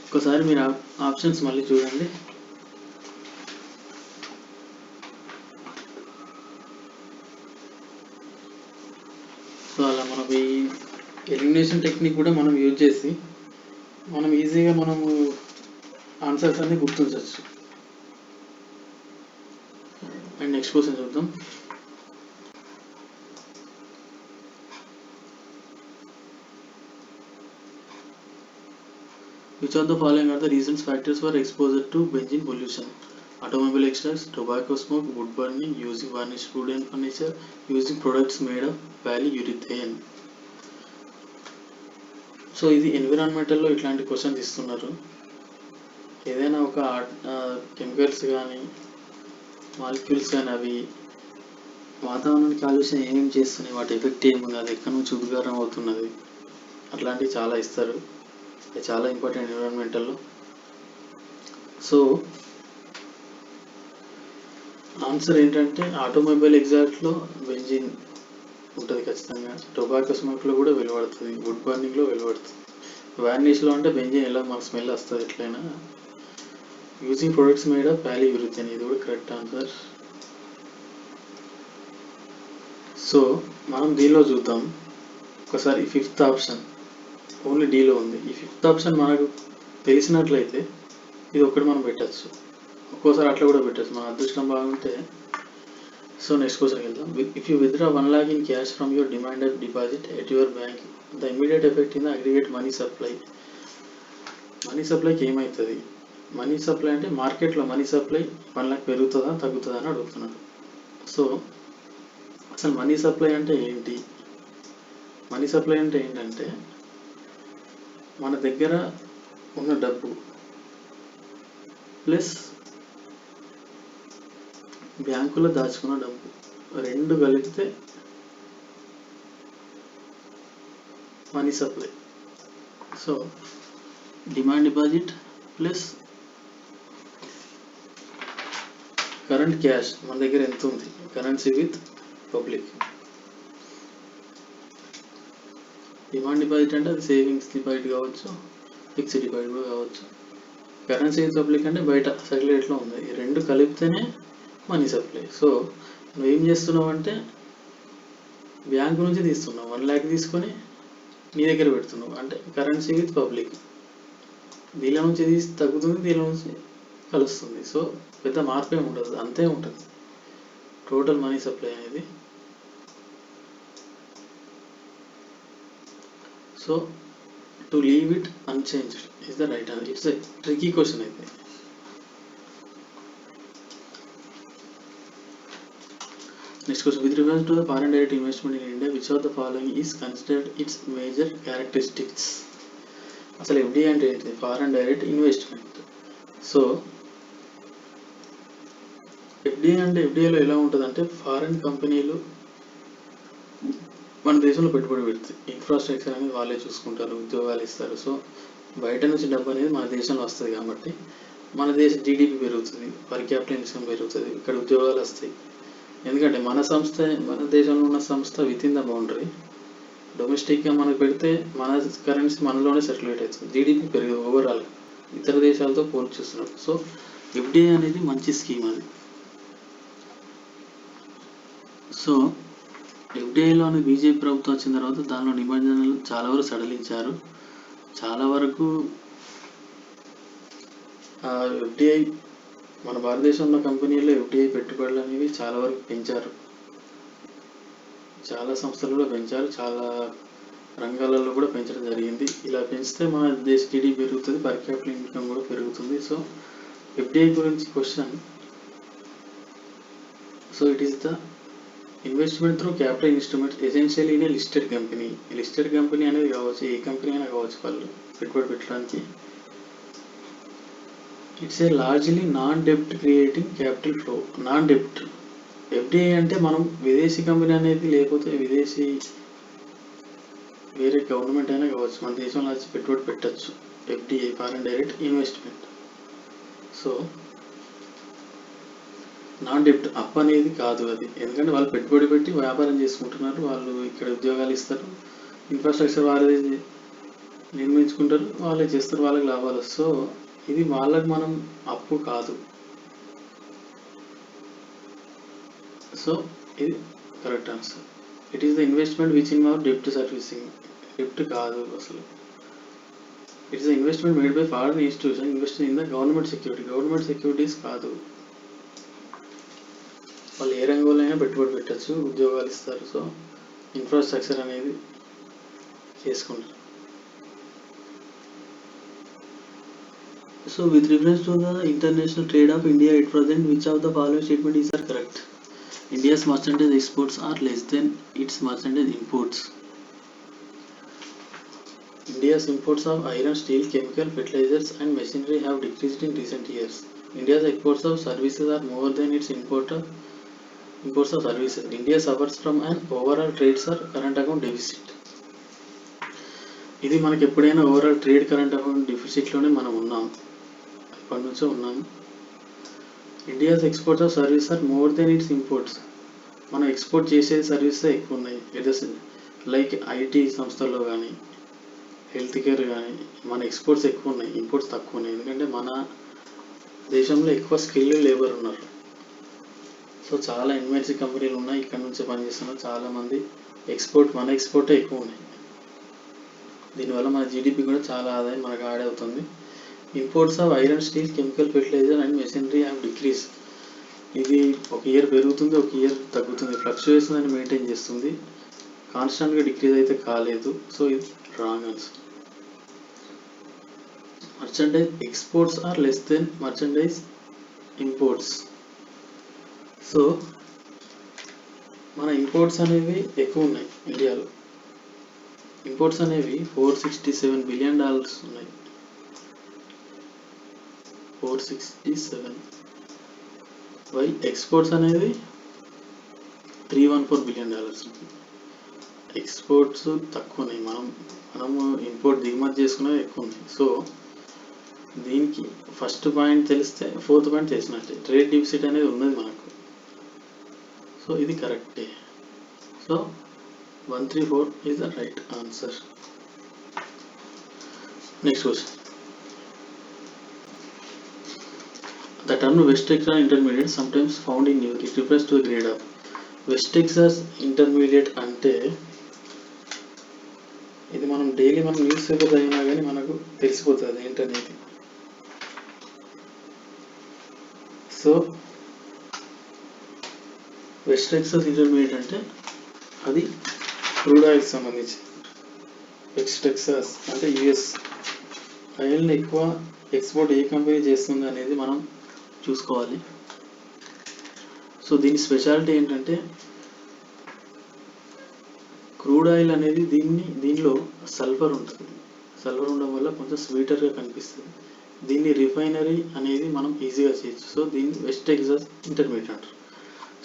ఒకసారి మీరు ఆప్షన్స్ మళ్ళీ చూడండి. సో అలా మనం ఈ ఎలిమినేషన్ టెక్నిక్ కూడా మనం యూజ్ చేసి మనం ఈజీగా మనము ఆన్సర్స్ అన్ని గుర్తించవచ్చు. అండ్ నెక్స్ట్ క్వశ్చన్ చూద్దాం. Which of the following are the reasons factors for exposure to benzene pollution? Automobile extracts, tobacco smoke, wood burning, using varnished wood and furniture, using products made of polyurethane. So ఇది ఎన్విరాన్మెంటల్లో ఇట్లాంటి questions ఇస్తున్నారు. ఏదైనా ఒక chemicals కానీ molecules కానీ అవి వాతావరణానికి కాలుష్యం ఏమేమి చేస్తున్నాయి, వాటి ఎఫెక్ట్ ఏముంది, అది ఎక్కడి నుంచి ఉద్గారం అవుతున్నది, అట్లాంటివి చాలా ఇస్తారు. అది చాలా ఇంపార్టెంట్ ఎన్విరాన్మెంటల్లో. సో ఆన్సర్ ఏంటంటే ఆటోమొబైల్ ఎగ్జాక్ట్లో బెంజిన్ ఉంటుంది ఖచ్చితంగా, టొబాకో స్మోక్లో కూడా వెలువడుతుంది, వుడ్ బర్నింగ్లో వెలువడుతుంది, వార్నిష్లో అంటే బెంజిన్ ఎలా మనకు స్మెల్ వస్తుంది ఎట్లయినా, యూజింగ్ ప్రొడక్ట్స్ మేడ్ ఆఫ్ పాలీయూరిథేన్, ఇది కూడా కరెక్ట్ ఆన్సర్. సో మనం దీనిలో చూద్దాం ఒకసారి. 5th ఆప్షన్ ఓన్లీ డీలో ఉంది. ఈ 5th ఆప్షన్ మనకు తెలిసినట్లయితే ఇది ఒక్కటి మనం పెట్టచ్చు, ఒక్కోసారి అట్లా కూడా పెట్టచ్చు మన అదృష్టం బాగుంటే. సో నెక్స్ట్ క్వశ్చన్కి వెళ్దాం. If you withdraw 1 lakh in cash from your demanded deposit at your bank, the immediate effect in the aggregate money supply. Money సప్లైకి ఏమవుతుంది? మనీ సప్లై అంటే మార్కెట్లో మనీ సప్లై 1 lakh పెరుగుతుందా తగ్గుతుందా అని అడుగుతున్నాడు. సో అసలు మనీ సప్లై అంటే ఏంటి? మనీ సప్లై అంటే ఏంటంటే మన దగ్గర ఉన్న డబ్బు ప్లస్ బ్యాంకులో దాచుకున్న డబ్బు రెండు కలిపితే money supply. So demand deposit plus current cash మన దగ్గర ఎంత ఉంది, currency with public. Demand deposit అంటే అది సేవింగ్స్ డిపాజిట్ కావచ్చు, ఫిక్స్డ్ డిపాజిట్ కూడా కావచ్చు. కరెన్సీ విత్ పబ్లిక్ అంటే బయట సర్క్యులేట్లో ఉంది. ఈ రెండు కలిపితేనే మనీ సప్లై. సో నువ్వేం చేస్తున్నావు అంటే బ్యాంకు నుంచి తీస్తున్నావు, 1 lakh తీసుకొని నీ దగ్గర పెడుతున్నావు, అంటే కరెన్సీ విత్ పబ్లిక్. దీనిలో నుంచి తీసి తగ్గుతుంది, దీనిలో నుంచి కలుస్తుంది. సో పెద్ద మార్పే ఉండదు, అంతే ఉంటుంది టోటల్ మనీ సప్లై అనేది. So to leave it unchanged is the right answer. It's a tricky question అయితే. Next question, with reference to the foreign direct investment in India, which of the following is considered its major characteristics? అసలు FDI అంటే ఏంటి? Foreign direct investment. So FDI అంటే FDIలో ఎలా ఉంటుందంటే foreign కంపెనీలు మన దేశంలో పెట్టుబడి పెడతాయి, ఇన్ఫ్రాస్ట్రక్చర్ అనేది వాళ్ళే చూసుకుంటారు, ఉద్యోగాలు ఇస్తారు. సో బయట నుంచి డబ్బు అనేది మన దేశంలో వస్తుంది కాబట్టి మన దేశ జీడిపి పెరుగుతుంది, పర్ క్యాపిటల్ ఇన్కమ్ పెరుగుతుంది, ఇక్కడ ఉద్యోగాలు వస్తాయి. ఎందుకంటే మన సంస్థ, మన దేశంలో ఉన్న సంస్థ విత్ ఇన్ ద బౌండరీ డొమెస్టిక్గా మనకు పెడితే మన కరెన్సీ మనలోనే సర్క్యులేట్ అవుతుంది, జీడిపి పెరిగి ఓవరాల్ ఇతర దేశాలతో పోల్చి చూస్తున్నాం. సో FDI అనేది మంచి స్కీమ్ అది. సో FDIలోని బీజేపీ ప్రభుత్వం వచ్చిన తర్వాత దానిలో నిబంధనలు చాలా వరకు సడలించారు. చాలా వరకు FDI మన భారతదేశంలో కంపెనీల్లో FDI పెట్టుబడులు అనేవి చాలా వరకు పెంచారు, చాలా సంస్థలలో పెంచారు, చాలా రంగాలలో కూడా పెంచడం జరిగింది. ఇలా పెంచితే మన దేశ జీడిపి పెరుగుతుంది, పర్ క్యాపిటల్ ఇన్కమ్ కూడా పెరుగుతుంది. సో FDI గురించి question. So it is the investment through capital instruments essentially in a listed company. Listed company అనేది కావచ్చు, ఏ కంపెనీ అయినా కావచ్చు, వాళ్ళు పెట్టుబడి పెట్టడానికి. ఇట్స్ ఏ లార్జ్లీ నాన్ డెప్ట్ క్రియేటింగ్ క్యాపిటల్ ఫ్లో. నాన్ డెప్ట్ FDI అంటే మనం విదేశీ కంపెనీ అనేది, లేకపోతే విదేశీ వేరే గవర్నమెంట్ అయినా కావచ్చు, మన దేశంలో వచ్చి పెట్టుబడి పెట్టచ్చు. FDI foreign direct investment. So non డెప్ట్, అప్ అనేది కాదు అది, ఎందుకంటే వాళ్ళు పెట్టుబడి పెట్టి వ్యాపారం చేసుకుంటున్నారు, వాళ్ళు ఇక్కడ ఉద్యోగాలు ఇస్తారు, ఇన్ఫ్రాస్ట్రక్చర్ వాళ్ళే నిర్మించుకుంటారు, వాళ్ళే చేస్తారు, వాళ్ళకి లాభాలు. సో ఇది వాళ్ళకి మనం అప్పు కాదు. సో ఇది correct answer. It is the investment which involve డెప్ట్ సర్వీసింగ్. డెప్ట్ కాదు అసలు. It's the investment made by foreign institution investing in the government security. Government securities కాదు, వాళ్ళు ఏ రంగంలో అయినా పెట్టుబడి పెట్టచ్చు, ఉద్యోగాలు ఇస్తారు. సో ఇన్ఫ్రాస్ట్రక్చర్ అనేది చేసుకుంటారు. So with reference to the international trade of India at present, which of the following statement is are correct? India's merchandise exports are less than its merchandise imports. India's imports of iron, steel, chemical, fertilizers and machinery have decreased in recent years. India's exports of services are more than its imports of services. India suffers from an overall trade or current account deficit. ఇది మనకి ఎప్పుడైనా overall trade current account డిఫిసిట్లోనే మనం ఉన్నాం, ఎప్పటి నుంచో ఉన్నాము. India's exports of service are more than its imports. మనం ఎక్స్పోర్ట్ చేసే సర్వీసెస్ ఎక్కువ ఉన్నాయి. లైక్ IT సంస్థల్లో కానీ, హెల్త్ కేర్ కానీ మన ఎక్స్పోర్ట్స్ ఎక్కువ ఉన్నాయి, ఇంపోర్ట్స్ తక్కువ ఉన్నాయి. ఎందుకంటే మన దేశంలో ఎక్కువ స్కిల్ లేబర్ ఉన్నారు. సో చాలా MNC కంపెనీలు ఉన్నాయి, ఇక్కడ నుంచే పనిచేస్తున్నారు చాలామంది. మన ఎక్స్పోర్టే ఎక్కువ ఉన్నాయి. దీనివల్ల మన జీడిపి కూడా చాలా ఆదాయం మనకు యాడ్ అవుతుంది. Imports of iron, steel, chemical, fertilizer and machinery have decrease. ఇది ఒక ఇయర్ పెరుగుతుంది, ఒక ఇయర్ తగ్గుతుంది, ఫ్లక్చుయేషన్ అని మెయింటైన్ చేస్తుంది, కాన్స్టెంట్గా డిక్రీజ్ అయితే కాలేదు. సో ఇది wrong answer. Merchandise exports are less than merchandise imports. So మన ఇంపోర్ట్స్ అనేవి ఎక్కువ ఉన్నాయి ఇండియాలో. ఇంపోర్ట్స్ అనేవి $467 బిలియన్ ఉన్నాయి. 467. వై ఎక్స్పోర్ట్స్ అనేది $314 బిలియన్. ఎక్స్పోర్ట్స్ తక్కువ ఉన్నాయి, మనము ఇంపోర్ట్ దిగుమతి చేసుకునేవి ఎక్కువ ఉన్నాయి. సో దీనికి ఫస్ట్ పాయింట్ తెలిస్తే ఫోర్త్ పాయింట్ తెలిసినట్టే, ట్రేడ్ డిఫిసిట్ అనేది ఉన్నది మనకు. సో ఇది కరెక్టే. So 134 is the right answer. Next question. The term West Texas Intermediate sometimes found in New York, it refers to the grade of West Texas Intermediate. అంటే ఇది మనం daily మనం news paper చదివినా కానీ మనకు తెలిసిపోతుంది ఏంటనేది. సో వెస్ట్ టెక్సాస్ ఇంటర్మీడియట్ అంటే అది క్రూడ్ ఆయిల్కి సంబంధించి. వెస్ట్ టెక్సాస్ అంటే యుఎస్. ఆయిల్ని ఎక్కువ ఎక్స్పోర్ట్ ఏ కంపెనీ చేస్తుంది అనేది మనం చూసుకోవాలి. సో దీని స్పెషాలిటీ ఏంటంటే క్రూడ్ ఆయిల్ అనేది దీనిలో సల్ఫర్ ఉంటుంది. సల్ఫర్ ఉండడం వల్ల కొంచెం స్వీటర్గా కనిపిస్తుంది. దీన్ని రిఫైనరీ అనేది మనం ఈజీగా చేయొచ్చు. సో దీన్ని వెస్ట్ టెక్సాస్ ఇంటర్మీడియట్ అంటారు.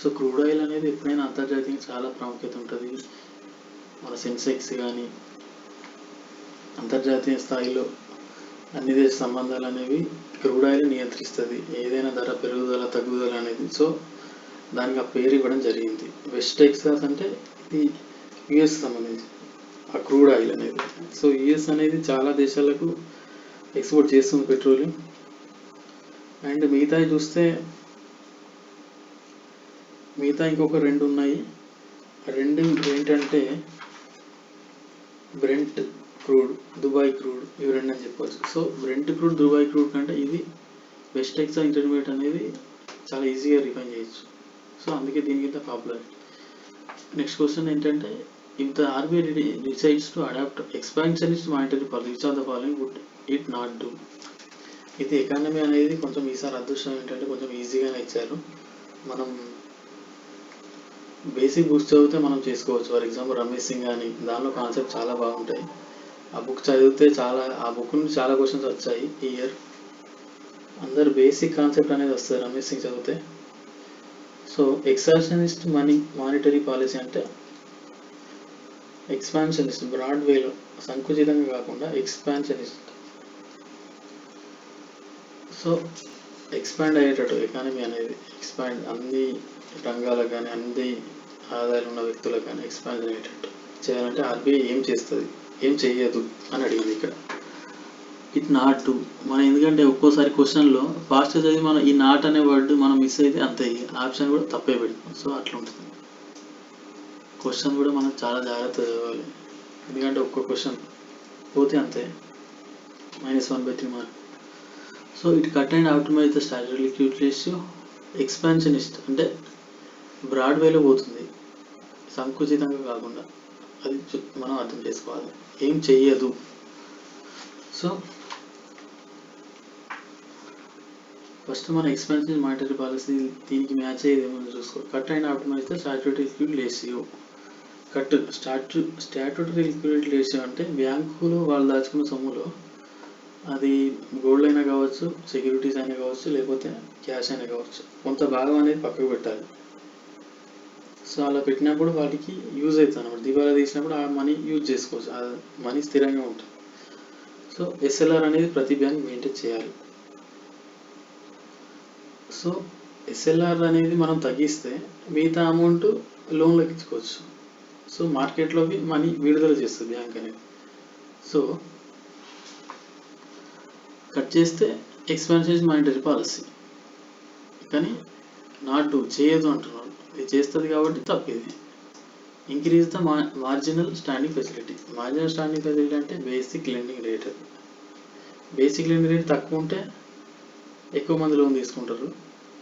సో క్రూడ్ ఆయిల్ అనేది ఎప్పుడైనా అంతర్జాతీయంగా చాలా ప్రాముఖ్యత ఉంటుంది. మన సెన్సెక్స్ కానీ అంతర్జాతీయ స్థాయిలో అన్ని దేశ సంబంధాలు అనేవి క్రూడ్ ఆయిల్ నియంత్రిస్తుంది, ఏదైనా ధర పెరుగుదల తగ్గుదల అనేది. సో దానికి ఆ పేరు ఇవ్వడం జరిగింది. వెస్ట్ టెక్సాస్ అంటే ఇది యుఎస్ సంబంధించి ఆ క్రూడ్ ఆయిల్ అనేది. సో యుఎస్ అనేది చాలా దేశాలకు ఎక్స్పోర్ట్ చేస్తుంది పెట్రోలియం. అండ్ మిగతా చూస్తే మిగతా ఇంకొక రెండు ఉన్నాయి. రెండు ఏంటంటే బ్రెంట్ క్రూడ్, దుబాయ్ క్రూడ్, ఇవి రెండు అని చెప్పవచ్చు. So Brent crude, Dubai crude కంటే ఇది వెస్ట్ టెక్సాస్ ఇంటర్మీడియట్ అనేది చాలా ఈజీగా రిఫైన్ చేయొచ్చు. సో అందుకే దీనికి పాపులర్. నెక్స్ట్ క్వశ్చన్ ఏంటంటే if the RBI decides to adapt expansionist monetary policy which of the following would it not do. ఇది ఎకానమీ అనేది కొంచెం ఈసారి అదృష్టం ఏంటంటే కొంచెం ఈజీగానే ఇచ్చారు. మనం బేసిక్ బుక్స్ చదివితే మనం చేసుకోవచ్చు. ఫర్ ఎగ్జాంపుల్ రమేష్ సింగ్ అని, దానిలో కాన్సెప్ట్ చాలా బాగుంటాయి. ఆ బుక్ చదివితే ఆ బుక్ నుంచి చాలా క్వశ్చన్స్ వచ్చాయి ఈ ఇయర్. అందరు బేసిక్ కాన్సెప్ట్ అనేది వస్తుంది రమేష్ సింగ్ చదివితే. సో ఎక్స్పాన్షనిస్ట్ మానిటరీ పాలసీ అంటే ఎక్స్పాన్షనిస్ట్ బ్రాడ్ వేలో, సంకుచితంగా కాకుండా ఎక్స్పాన్షనిస్ట్. సో ఎక్స్పాండ్ అయ్యేటట్టు ఎకానమీ అనేది ఎక్స్పాండ్ అన్ని రంగాలకు కానీ అన్ని ఆదాయాలు ఉన్న వ్యక్తులకు కానీ ఎక్స్పాండ్ అయ్యేటట్టు చేయాలంటే ఆర్బీఐ ఏం చేస్తుంది, ఏం చెయ్యదు అని అడిగింది ఇక్కడ. It not to. మనం ఎందుకంటే ఒక్కోసారి క్వశ్చన్లో ఫాస్ట్ చదివి మనం ఈ నాట్ అనే వర్డ్ మనం మిస్ అయితే అంతే, ఆప్షన్ కూడా తప్పే పెడతాం. సో అట్లా ఉంటుంది. క్వశ్చన్ కూడా మనం చాలా జాగ్రత్త చదవాలి, ఎందుకంటే ఒక్కో క్వశ్చన్ పోతే అంతే, -1/3 mark. So it cut and optimise the statutory liquidity ratio. Expansionist అంటే బ్రాడ్ వేలో పోతుంది, సంకుచితంగా కాకుండా. అది మనం అర్థం చేసుకోవాలి. ఏం చెయ్యదు. సో ఫస్ట్ మన ఎక్స్పాన్షన్ మానిటరీ పాలసీ దీనికి మ్యాచ్ అయ్యేది ఏమో చూసుకో. Cut and optimise the statutory liquidity ratio. Cut statutory liquidity ratio అంటే బ్యాంకులు వాళ్ళు దాచుకున్న సొమ్ములో అది గోల్డ్ అయినా కావచ్చు, సెక్యూరిటీస్ అయినా కావచ్చు, లేకపోతే క్యాష్ అయినా కావచ్చు, కొంత భాగం అనేది పక్కకు పెట్టాలి. సో అలా పెట్టినప్పుడు వాటికి యూజ్ అవుతుంది అన్నమాట. దివాలా తీసినప్పుడు ఆ మనీ యూజ్ చేసుకోవచ్చు, ఆ మనీ స్థిరంగా ఉంటుంది. సో ఎస్ఎల్ఆర్ అనేది ప్రతి బ్యాంక్ మెయింటైన్ చేయాలి. సో ఎస్ఎల్ఆర్ అనేది మనం తగ్గిస్తే మిగతా అమౌంట్ లోన్లోకి ఇచ్చుకోవచ్చు. సో మార్కెట్లోకి మనీ విడుదల చేస్తుంది బ్యాంక్ అనేది. సో కట్ చేస్తే ఎక్స్పాన్షన్ మానిటరీ పాలసీ, కానీ నాట్ చేయదు అంటున్నాడు. ఇది చేస్తుంది కాబట్టి తప్పిది. Increase the marginal standing facility. Marginal standing facility అంటే basic lending rate. Basic lending rate తక్కువ ఉంటే ఎక్కువ మంది లోన్ తీసుకుంటారు.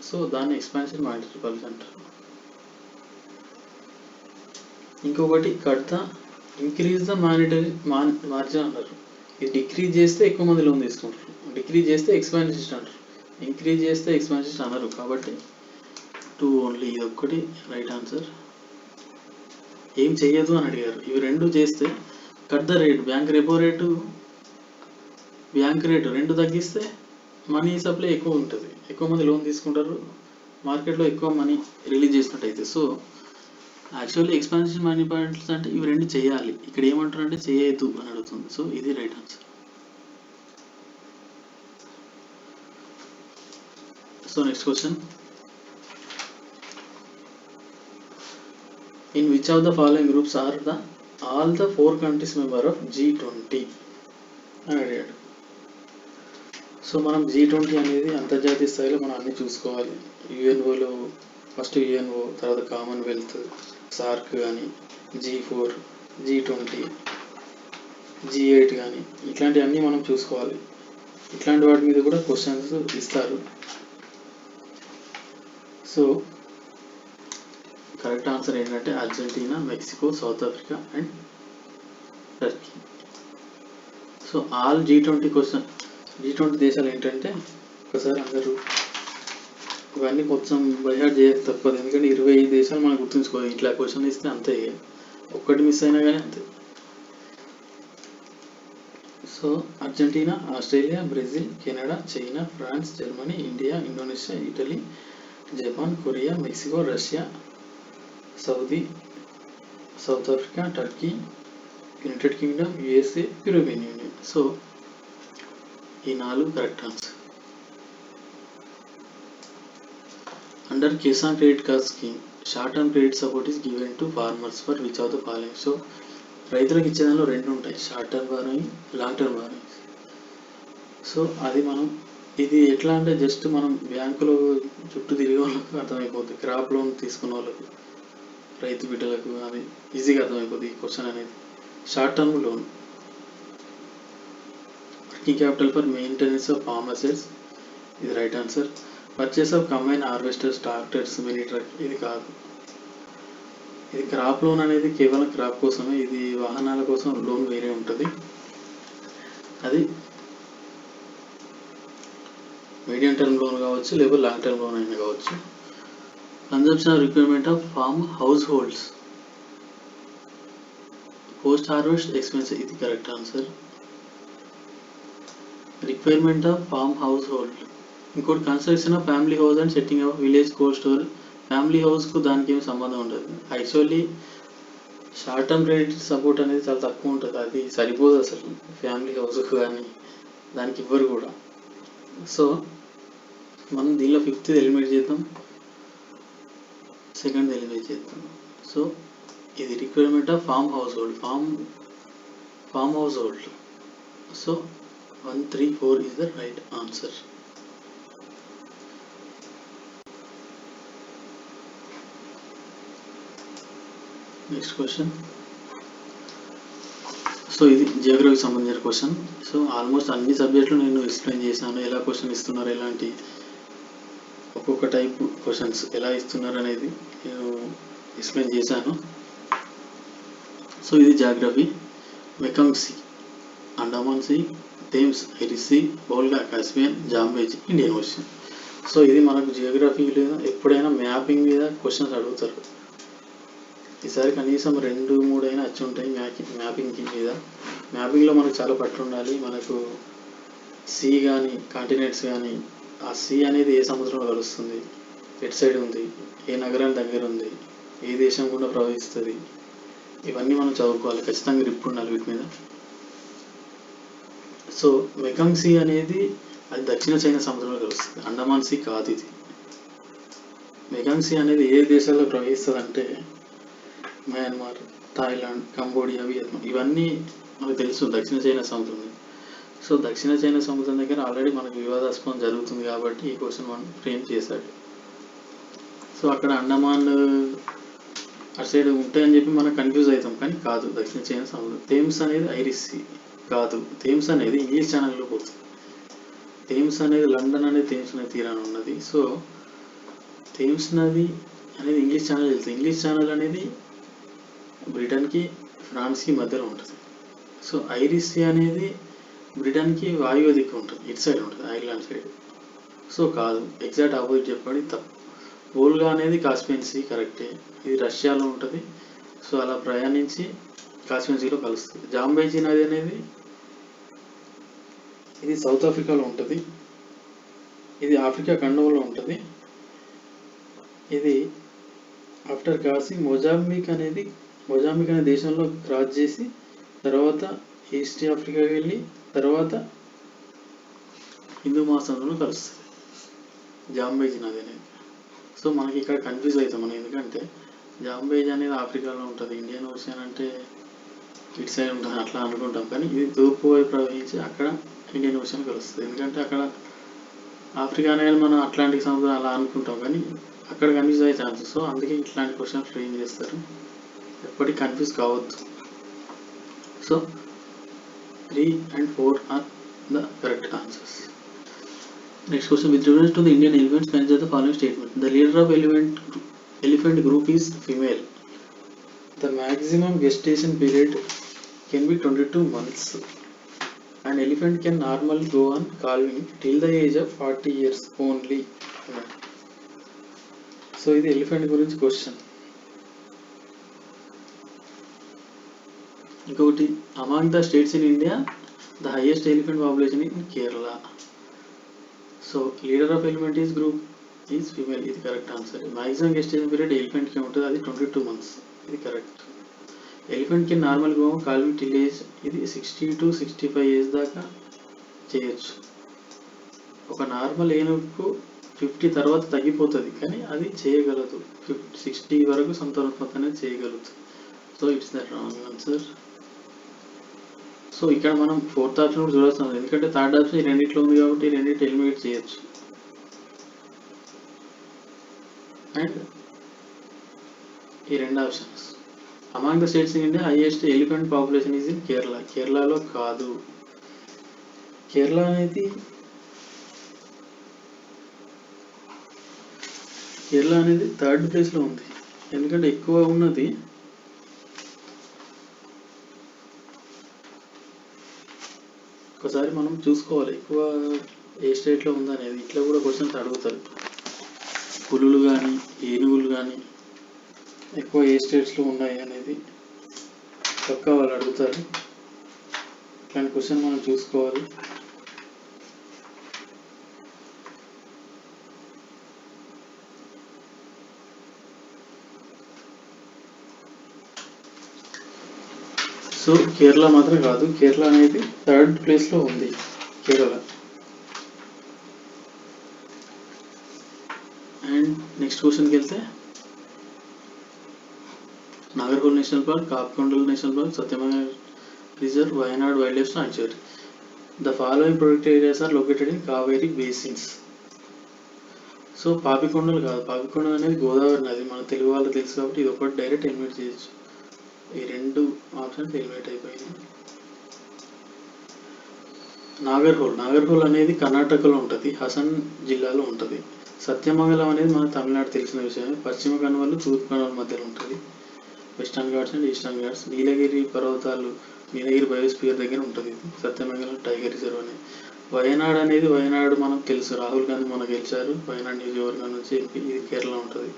సో దాన్ని ఎక్స్పాన్షన్ మానిటరీ పాలసీ అంటారు. ఇంకొకటి cut the increase the margin అన్నారు. ఇది డిక్రీజ్ చేస్తే ఎక్కువ మంది లోన్ తీసుకుంటారు, డిక్రీజ్ చేస్తే ఎక్స్పాన్షనిస్ట్ అంటారు, ఇంక్రీజ్ చేస్తే ఎక్స్పాన్షనిస్ట్ అనరు. కాబట్టి 2 ఓన్లీ, ఇది ఒక్కటి రైట్ ఆన్సర్. ఏం చెయ్యదు అని అడిగారు. ఇవి రెండు చేస్తే cut the rate, bank repo rate bank rate రెండు తగ్గిస్తే మనీ సప్లై ఎక్కువ ఉంటుంది, ఎక్కువ మంది లోన్ తీసుకుంటారు, మార్కెట్లో ఎక్కువ మనీ రిలీజ్ చేసినట్టయితే. So actually expansion money points అంటే ఇవి రెండు చేయాలి. ఇక్కడ ఏమంటారు అంటే చేయొద్దు అని అడుగుతుంది. సో ఇది right answer. So next question, in which of the following groups are the all the 4 countries member of G20 అని అడిగాడు. సో మనం G20 అనేది అంతర్జాతీయ స్థాయిలో మనం అన్ని చూసుకోవాలి. యుఎన్ఓలో ఫస్ట్ యుఎన్ఓ, తర్వాత కామన్వెల్త్, సార్క్ కానీ, G4, G20, G8 కానీ ఇట్లాంటివన్నీ మనం చూసుకోవాలి. ఇట్లాంటి వాటి మీద కూడా క్వశ్చన్స్ ఇస్తారు. సో కరెక్ట్ ఆన్సర్ ఏంటంటే Argentina, Mexico, south Africa and Turkey. So all G20 question, G20 దేశాలు ఏంటంటే ఒకసారి అందరూ ఇవన్నీ కొంచెం బైహార్ట్ చేయక తప్పదు, ఎందుకంటే 25 దేశాలు మనం గుర్తుంచుకోవాలి. ఇట్లా క్వశ్చన్ ఇస్తే అంతే, ఒక్కటి మిస్ అయినా కానీ అంతే. So Argentina, Australia, Brazil, Canada, China, France, Germany, India, Indonesia, Italy, Japan, Korea, Mexico, Russia, Saudi, South Africa, Turkey, United Kingdom, USA, European Union. So ఈ 4 correct answer. Under Kisan credit card scheme short term credit support is given to farmers for which of the following. So రైతులకు ఇచ్చే దానిలో రెండు ఉంటాయి, short term borrowing, long term borrowing. So అది మనం ఇది ఎట్లా అంటే జస్ట్ మనం బ్యాంకులో చుట్టూ తిరిగే వాళ్ళకు అర్థమైపోతుంది, క్రాప్ లోన్ తీసుకున్న వాళ్ళకు, రైతు బిడ్డలకు అది ఈజీగా అర్థమైపోతుంది ఈ క్వశ్చన్ అనేది. Short term loan, working capital for maintenance of farm assets, ఇది right answer. Purchase of combine harvesters, tractors, mini truck, ఇది కాదు. ఇది క్రాప్ లోన్ అనేది కేవలం క్రాప్ కోసమే, ఇది వాహనాల కోసం లోన్ వేరే ఉంటుంది, అది మీడియం టర్మ్ లోన్ కావచ్చు లేదా లాంగ్ టర్మ్ లోన్ అయినా కావచ్చు. Consumption requirement of farm households, post harvest expense, ఇది correct answer. Requirement of farm household. ఇంకోటి construction of family house and setting of village cold store. Family హౌస్కు దానికి ఏం సంబంధం ఉండదు. Actually short term credit support అనేది చాలా తక్కువ ఉంటుంది, అది సరిపోదు అసలు ఫ్యామిలీ హౌస్కు కానీ దానికి ఇవ్వరు కూడా. సో మనం దీనిలో 5th ఎలిమినేట్ చేద్దాం, 2nd ఎలిమినేట్ చేద్దాం. సో ఇది requirement of farm house hold, farm house hold. So 1, 3, 4 is the right answer. Next question. So ఇది జియోగ్రఫీకి సంబంధించిన క్వశ్చన్. సో ఆల్మోస్ట్ అన్ని సబ్జెక్టులు నేను ఎక్స్ప్లెయిన్ చేశాను, ఎలా క్వశ్చన్ ఇస్తున్నారు, ఎలాంటి ఒక్కొక్క టైప్ క్వశ్చన్స్ ఎలా ఇస్తున్నారు అనేది నేను ఎక్స్ప్లెయిన్ చేశాను. సో ఇది geography. Mekong sea, Andaman sea, Thames, Irish sea, Volga, Caspian, Zambezi, Indian ocean. So ఇది మనకు జియోగ్రఫీ లేదా ఎప్పుడైనా మ్యాపింగ్ మీద క్వశ్చన్స్ అడుగుతారు. ఈసారి కనీసం 2, 3 అయినా వచ్చి ఉంటాయి మ్యాపింగ్ మీద. మ్యాపింగ్లో మనకు చాలా పట్టు ఉండాలి. మనకు సీ కానీ కాంటినెంట్స్ కానీ, ఆ సీ అనేది ఏ సముద్రంలో కలుస్తుంది, ఎటు సైడ్ ఉంది, ఏ నగరానికి దగ్గర ఉంది, ఏ దేశం గుండా ప్రవహిస్తుంది, ఇవన్నీ మనం చదువుకోవాలి, ఖచ్చితంగా గ్రిప్ ఉండాలి వీటి మీద. సో మెకాంగ్ సీ అనేది అది దక్షిణ చైనా సముద్రంలో కలుస్తుంది, అండమాన్ సీ కాదు ఇది. మెకాంగ్ సీ అనేది ఏ దేశాల్లో ప్రవహిస్తుంది అంటే మయన్మార్, థాయిలాండ్, కంబోడియా, వియత్నాం, ఇవన్నీ మనకు తెలుసు దక్షిణ చైనా సముద్రం. సో దక్షిణ చైనా సముద్రం దగ్గర ఆల్రెడీ మనకు వివాదాస్పదం జరుగుతుంది కాబట్టి ఈ క్వశ్చన్ మనం ఫ్రేమ్ చేశాడు. సో అక్కడ అండమాన్ అటు సైడ్ ఉంటాయని చెప్పి మనం కన్ఫ్యూజ్ అవుతాం, కానీ కాదు, దక్షిణ చైనా సముద్రం. థేమ్స్ అనేది ఐరిష్ సీ కాదు, థేమ్స్ అనేది ఇంగ్లీష్ ఛానల్లో పోతుంది. థేమ్స్ అనేది లండన్ అనేది థేమ్స్ నది తీరాన ఉన్నది. సో థేమ్స్ నది అనేది ఇంగ్లీష్ ఛానల్ వెళ్తుంది. ఇంగ్లీష్ ఛానల్ అనేది బ్రిటన్కి, ఫ్రాన్స్కి మధ్యలో ఉంటుంది. సో ఐరిష్ సీ అనేది బ్రిటన్కి వాయువ్య దిక్కు ఉంటుంది, ఇటు సైడ్ ఉంటుంది, ఐర్లాండ్ సైడ్. సో కాదు, ఎగ్జాక్ట్ ఆపోజిట్ చెప్పండి, తప్పు. వోల్గా అనేది కాస్పియన్ సీ, కరెక్టే. ఇది రష్యాలో ఉంటుంది. సో అలా ప్రయాణించి కాస్పియన్ సీలో కలుస్తుంది. జాంబైజీ నది అనేది ఇది సౌత్ ఆఫ్రికాలో ఉంటుంది. ఇది ఆఫ్రికా ఖండంలో ఉంటుంది. ఇది ఆఫ్టర్ క్రాసింగ్ మొజాంబిక్ అనే దేశంలో క్రాస్ చేసి తర్వాత ఈస్ట్ ఆఫ్రికాకి వెళ్ళి తర్వాత హిందూ మహాసముద్రంలో కలుస్తుంది జాంబైజీ నది అనేది. సో మనకి ఇక్కడ కన్ఫ్యూజ్ అవుతాం మనం, ఎందుకంటే జాంబైజీ అనేది ఆఫ్రికాలో ఉంటుంది, ఇండియన్ ఓషన్ అంటే ఇటు సైడ్ ఉంటుంది అట్లా అనుకుంటాం. కానీ ఇది తూర్పు వైపు ప్రవహించి అక్కడ ఇండియన్ ఓషన్ కలుస్తుంది. ఎందుకంటే అక్కడ ఆఫ్రికా అనేది మనం అట్లాంటిక్ సముద్రం అలా అనుకుంటాం, కానీ అక్కడ కన్ఫ్యూజ్ అయ్యే ఛాన్సెస్. సో అందుకే ఇట్లాంటి క్వశ్చన్స్ ఫ్రేమ్ చేస్తారు, ఎప్పటికీ కన్ఫ్యూజ్ కావద్దు. So 3 and 4 are the correct answers. Next question, with reference to the Indian elephants, consider the following statement. The leader of elephant group is female. The maximum gestation period can be 22 months. An elephant can normally go on calving till the age of 40 years only. So ఇది elephant గురించి క్వశ్చన్. ఇంకొకటి, among the states in India the highest elephant population in Kerala. So leader of elephant is group is female, ఇది correct answer. Maximum gestation period ఎలిఫెంట్కి ఉంటుంది, అది 22 months, ఇది correct. ఎలిఫెంట్కి normal go calving till age, ఇది 60 to 65 years దాకా చేయొచ్చు. ఒక నార్మల్ ఏనుగుకు 50 తర్వాత తగ్గిపోతుంది, కానీ అది చేయగలదు. 60 వరకు సంతానోత్పత్తి అనేది చేయగలుగుతుంది. So it's the wrong answer. So ఇక్కడ మనం 4th ఆప్షన్ కూడా చూడాల్సిన ఉంది, ఎందుకంటే 3rd ఆప్షన్ ఈ రెండిట్లో ఉంది కాబట్టి ఈ రెండింటి ఎలిమినేట్ చేయొచ్చు. అండ్ ఈ 2 options, among the states in India highest elephant population is in Kerala. కేరళలో కాదు, కేరళ అనేది 3rd ప్లేస్లో ఉంది, ఎందుకంటే ఎక్కువ ఉన్నది. ఒకసారి మనం చూసుకోవాలి ఎక్కువ ఏ స్టేట్లో ఉందనేది. ఇట్లా కూడా క్వశ్చన్స్ అడుగుతారు, పులులు కానీ ఏనుగులు కానీ ఎక్కువ ఏ స్టేట్స్లో ఉన్నాయి అనేది పక్కా వాళ్ళు అడుగుతారు. ఇట్లాంటి క్వశ్చన్ మనం చూసుకోవాలి. సో కేరళ మాత్రం కాదు, కేరళ అనేది 3rd ప్లేస్లో ఉంది. కేరళ. అండ్ నెక్స్ట్ క్వశ్చన్కి వెళ్తే, నాగర్హోల్ నేషనల్ పార్క్, కాప్కొండల్ నేషనల్ పార్క్, సత్యమైన reserve, Wayanad wildlife sanctuary. The following protected areas are located in Kaveri basins. So Papikondalu కాదు, పాపికొండలు అనేది గోదావరి నది, మన తెలుగు వాళ్ళకి తెలుసు కాబట్టి ఇది ఒకటి డైరెక్ట్ ఎలిమినేట్ చేయొచ్చు. ఈ 2 ఆప్షన్స్ ఎలిమినేట్ అయిపోయింది. నాగర్హోల్ అనేది కర్ణాటకలో ఉంటుంది, హసన్ జిల్లాలో ఉంటుంది. సత్యమంగళం అనేది మన తమిళనాడు తెలిసిన విషయమే, పశ్చిమ కనుమలు తూర్పు కనుమల మధ్యలో ఉంటుంది. Western ghats and eastern ghats, Nilgiri పర్వతాలు, నీలగిరి బయోస్పియర్ దగ్గర ఉంటుంది సత్యమంగళం టైగర్ రిజర్వ్ అనేది. వయనాడ్ అనేది, వయనాడు మనకు తెలుసు, రాహుల్ గాంధీ మనకు గెలిచారు వయనాడ్ నియోజకవర్గం నుంచి ఎంపీ, ఇది కేరళ ఉంటుంది.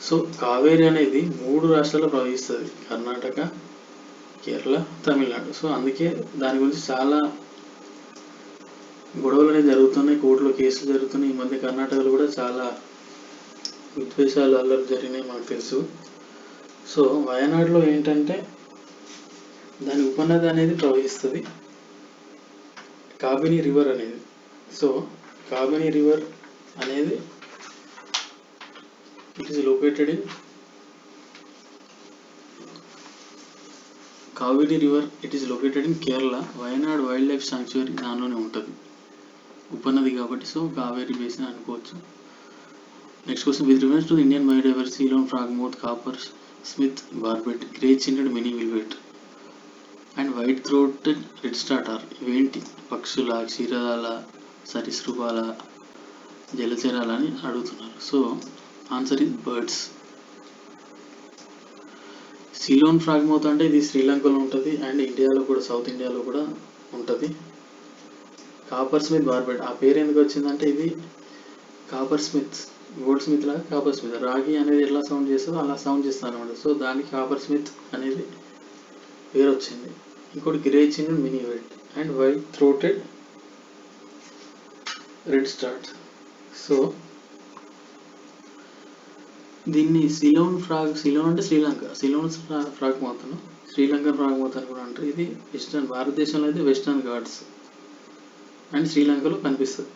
సో కావేరీ అనేది 3 రాష్ట్రాల్లో ప్రవహిస్తుంది, కర్ణాటక, కేరళ, తమిళనాడు. సో అందుకే దాని గురించి చాలా గొడవలు అనేవి జరుగుతున్నాయి, కోర్టులో కేసులు జరుగుతున్నాయి. ఈ మధ్య కర్ణాటకలో కూడా చాలా విద్వేషాలు అల్లర్లు జరిగినాయి మనకు తెలుసు. సో వయనాడులో ఏంటంటే దాని ఉపనది అనేది ప్రవహిస్తుంది, కాబిని రివర్ అనేది. సో కాబిని రివర్ అనేది it is located in Kaveri river, it is located in Kerala. Wayanad wildlife sanctuary దానిలోనే ఉంటుంది, ఉపనది కాబట్టి. సో కావేరీ బేసిన్ అనుకోవచ్చు. Next question, with reference to Indian biodiversity, Ceylon frogmouth, coppersmith, barbet, grey chinned minivet and white throated red starter ఇవేంటి? పక్షుల, క్షీరదాల, సరీసృపాల, జలచరాల అని అడుగుతున్నారు. So answer is birds. Ceylon frogmouth అంటే ఇది శ్రీలంకలో ఉంటుంది అండ్ ఇండియాలో కూడా, సౌత్ ఇండియాలో కూడా ఉంటుంది. కాపర్ స్మిత్ బార్బెట్, ఆ పేరు ఎందుకు వచ్చిందంటే ఇది కాపర్ స్మిత్, గోల్డ్ స్మిత్ లాగా కాపర్ స్మిత్, రాగి అనేది ఎలా సౌండ్ చేస్తుందో అలా సౌండ్ చేస్తాను అనమాట. సో దానికి కాపర్ స్మిత్ అనేది పేరు వచ్చింది. ఇంకోటి grey chin minivet and white throated red start. So దీన్ని సిలోన్ ఫ్రాగ్, సిలోన్ అంటే శ్రీలంక, సిలోన్ ఫ్రాగ్ మోతను, శ్రీలంకన్ ఫ్రాగ్ మోతను కూడా అంటారు. ఇది వెస్టర్న్ భారతదేశంలో అయితే వెస్టర్న్ ఘాట్స్ అండ్ శ్రీలంకలో కనిపిస్తుంది.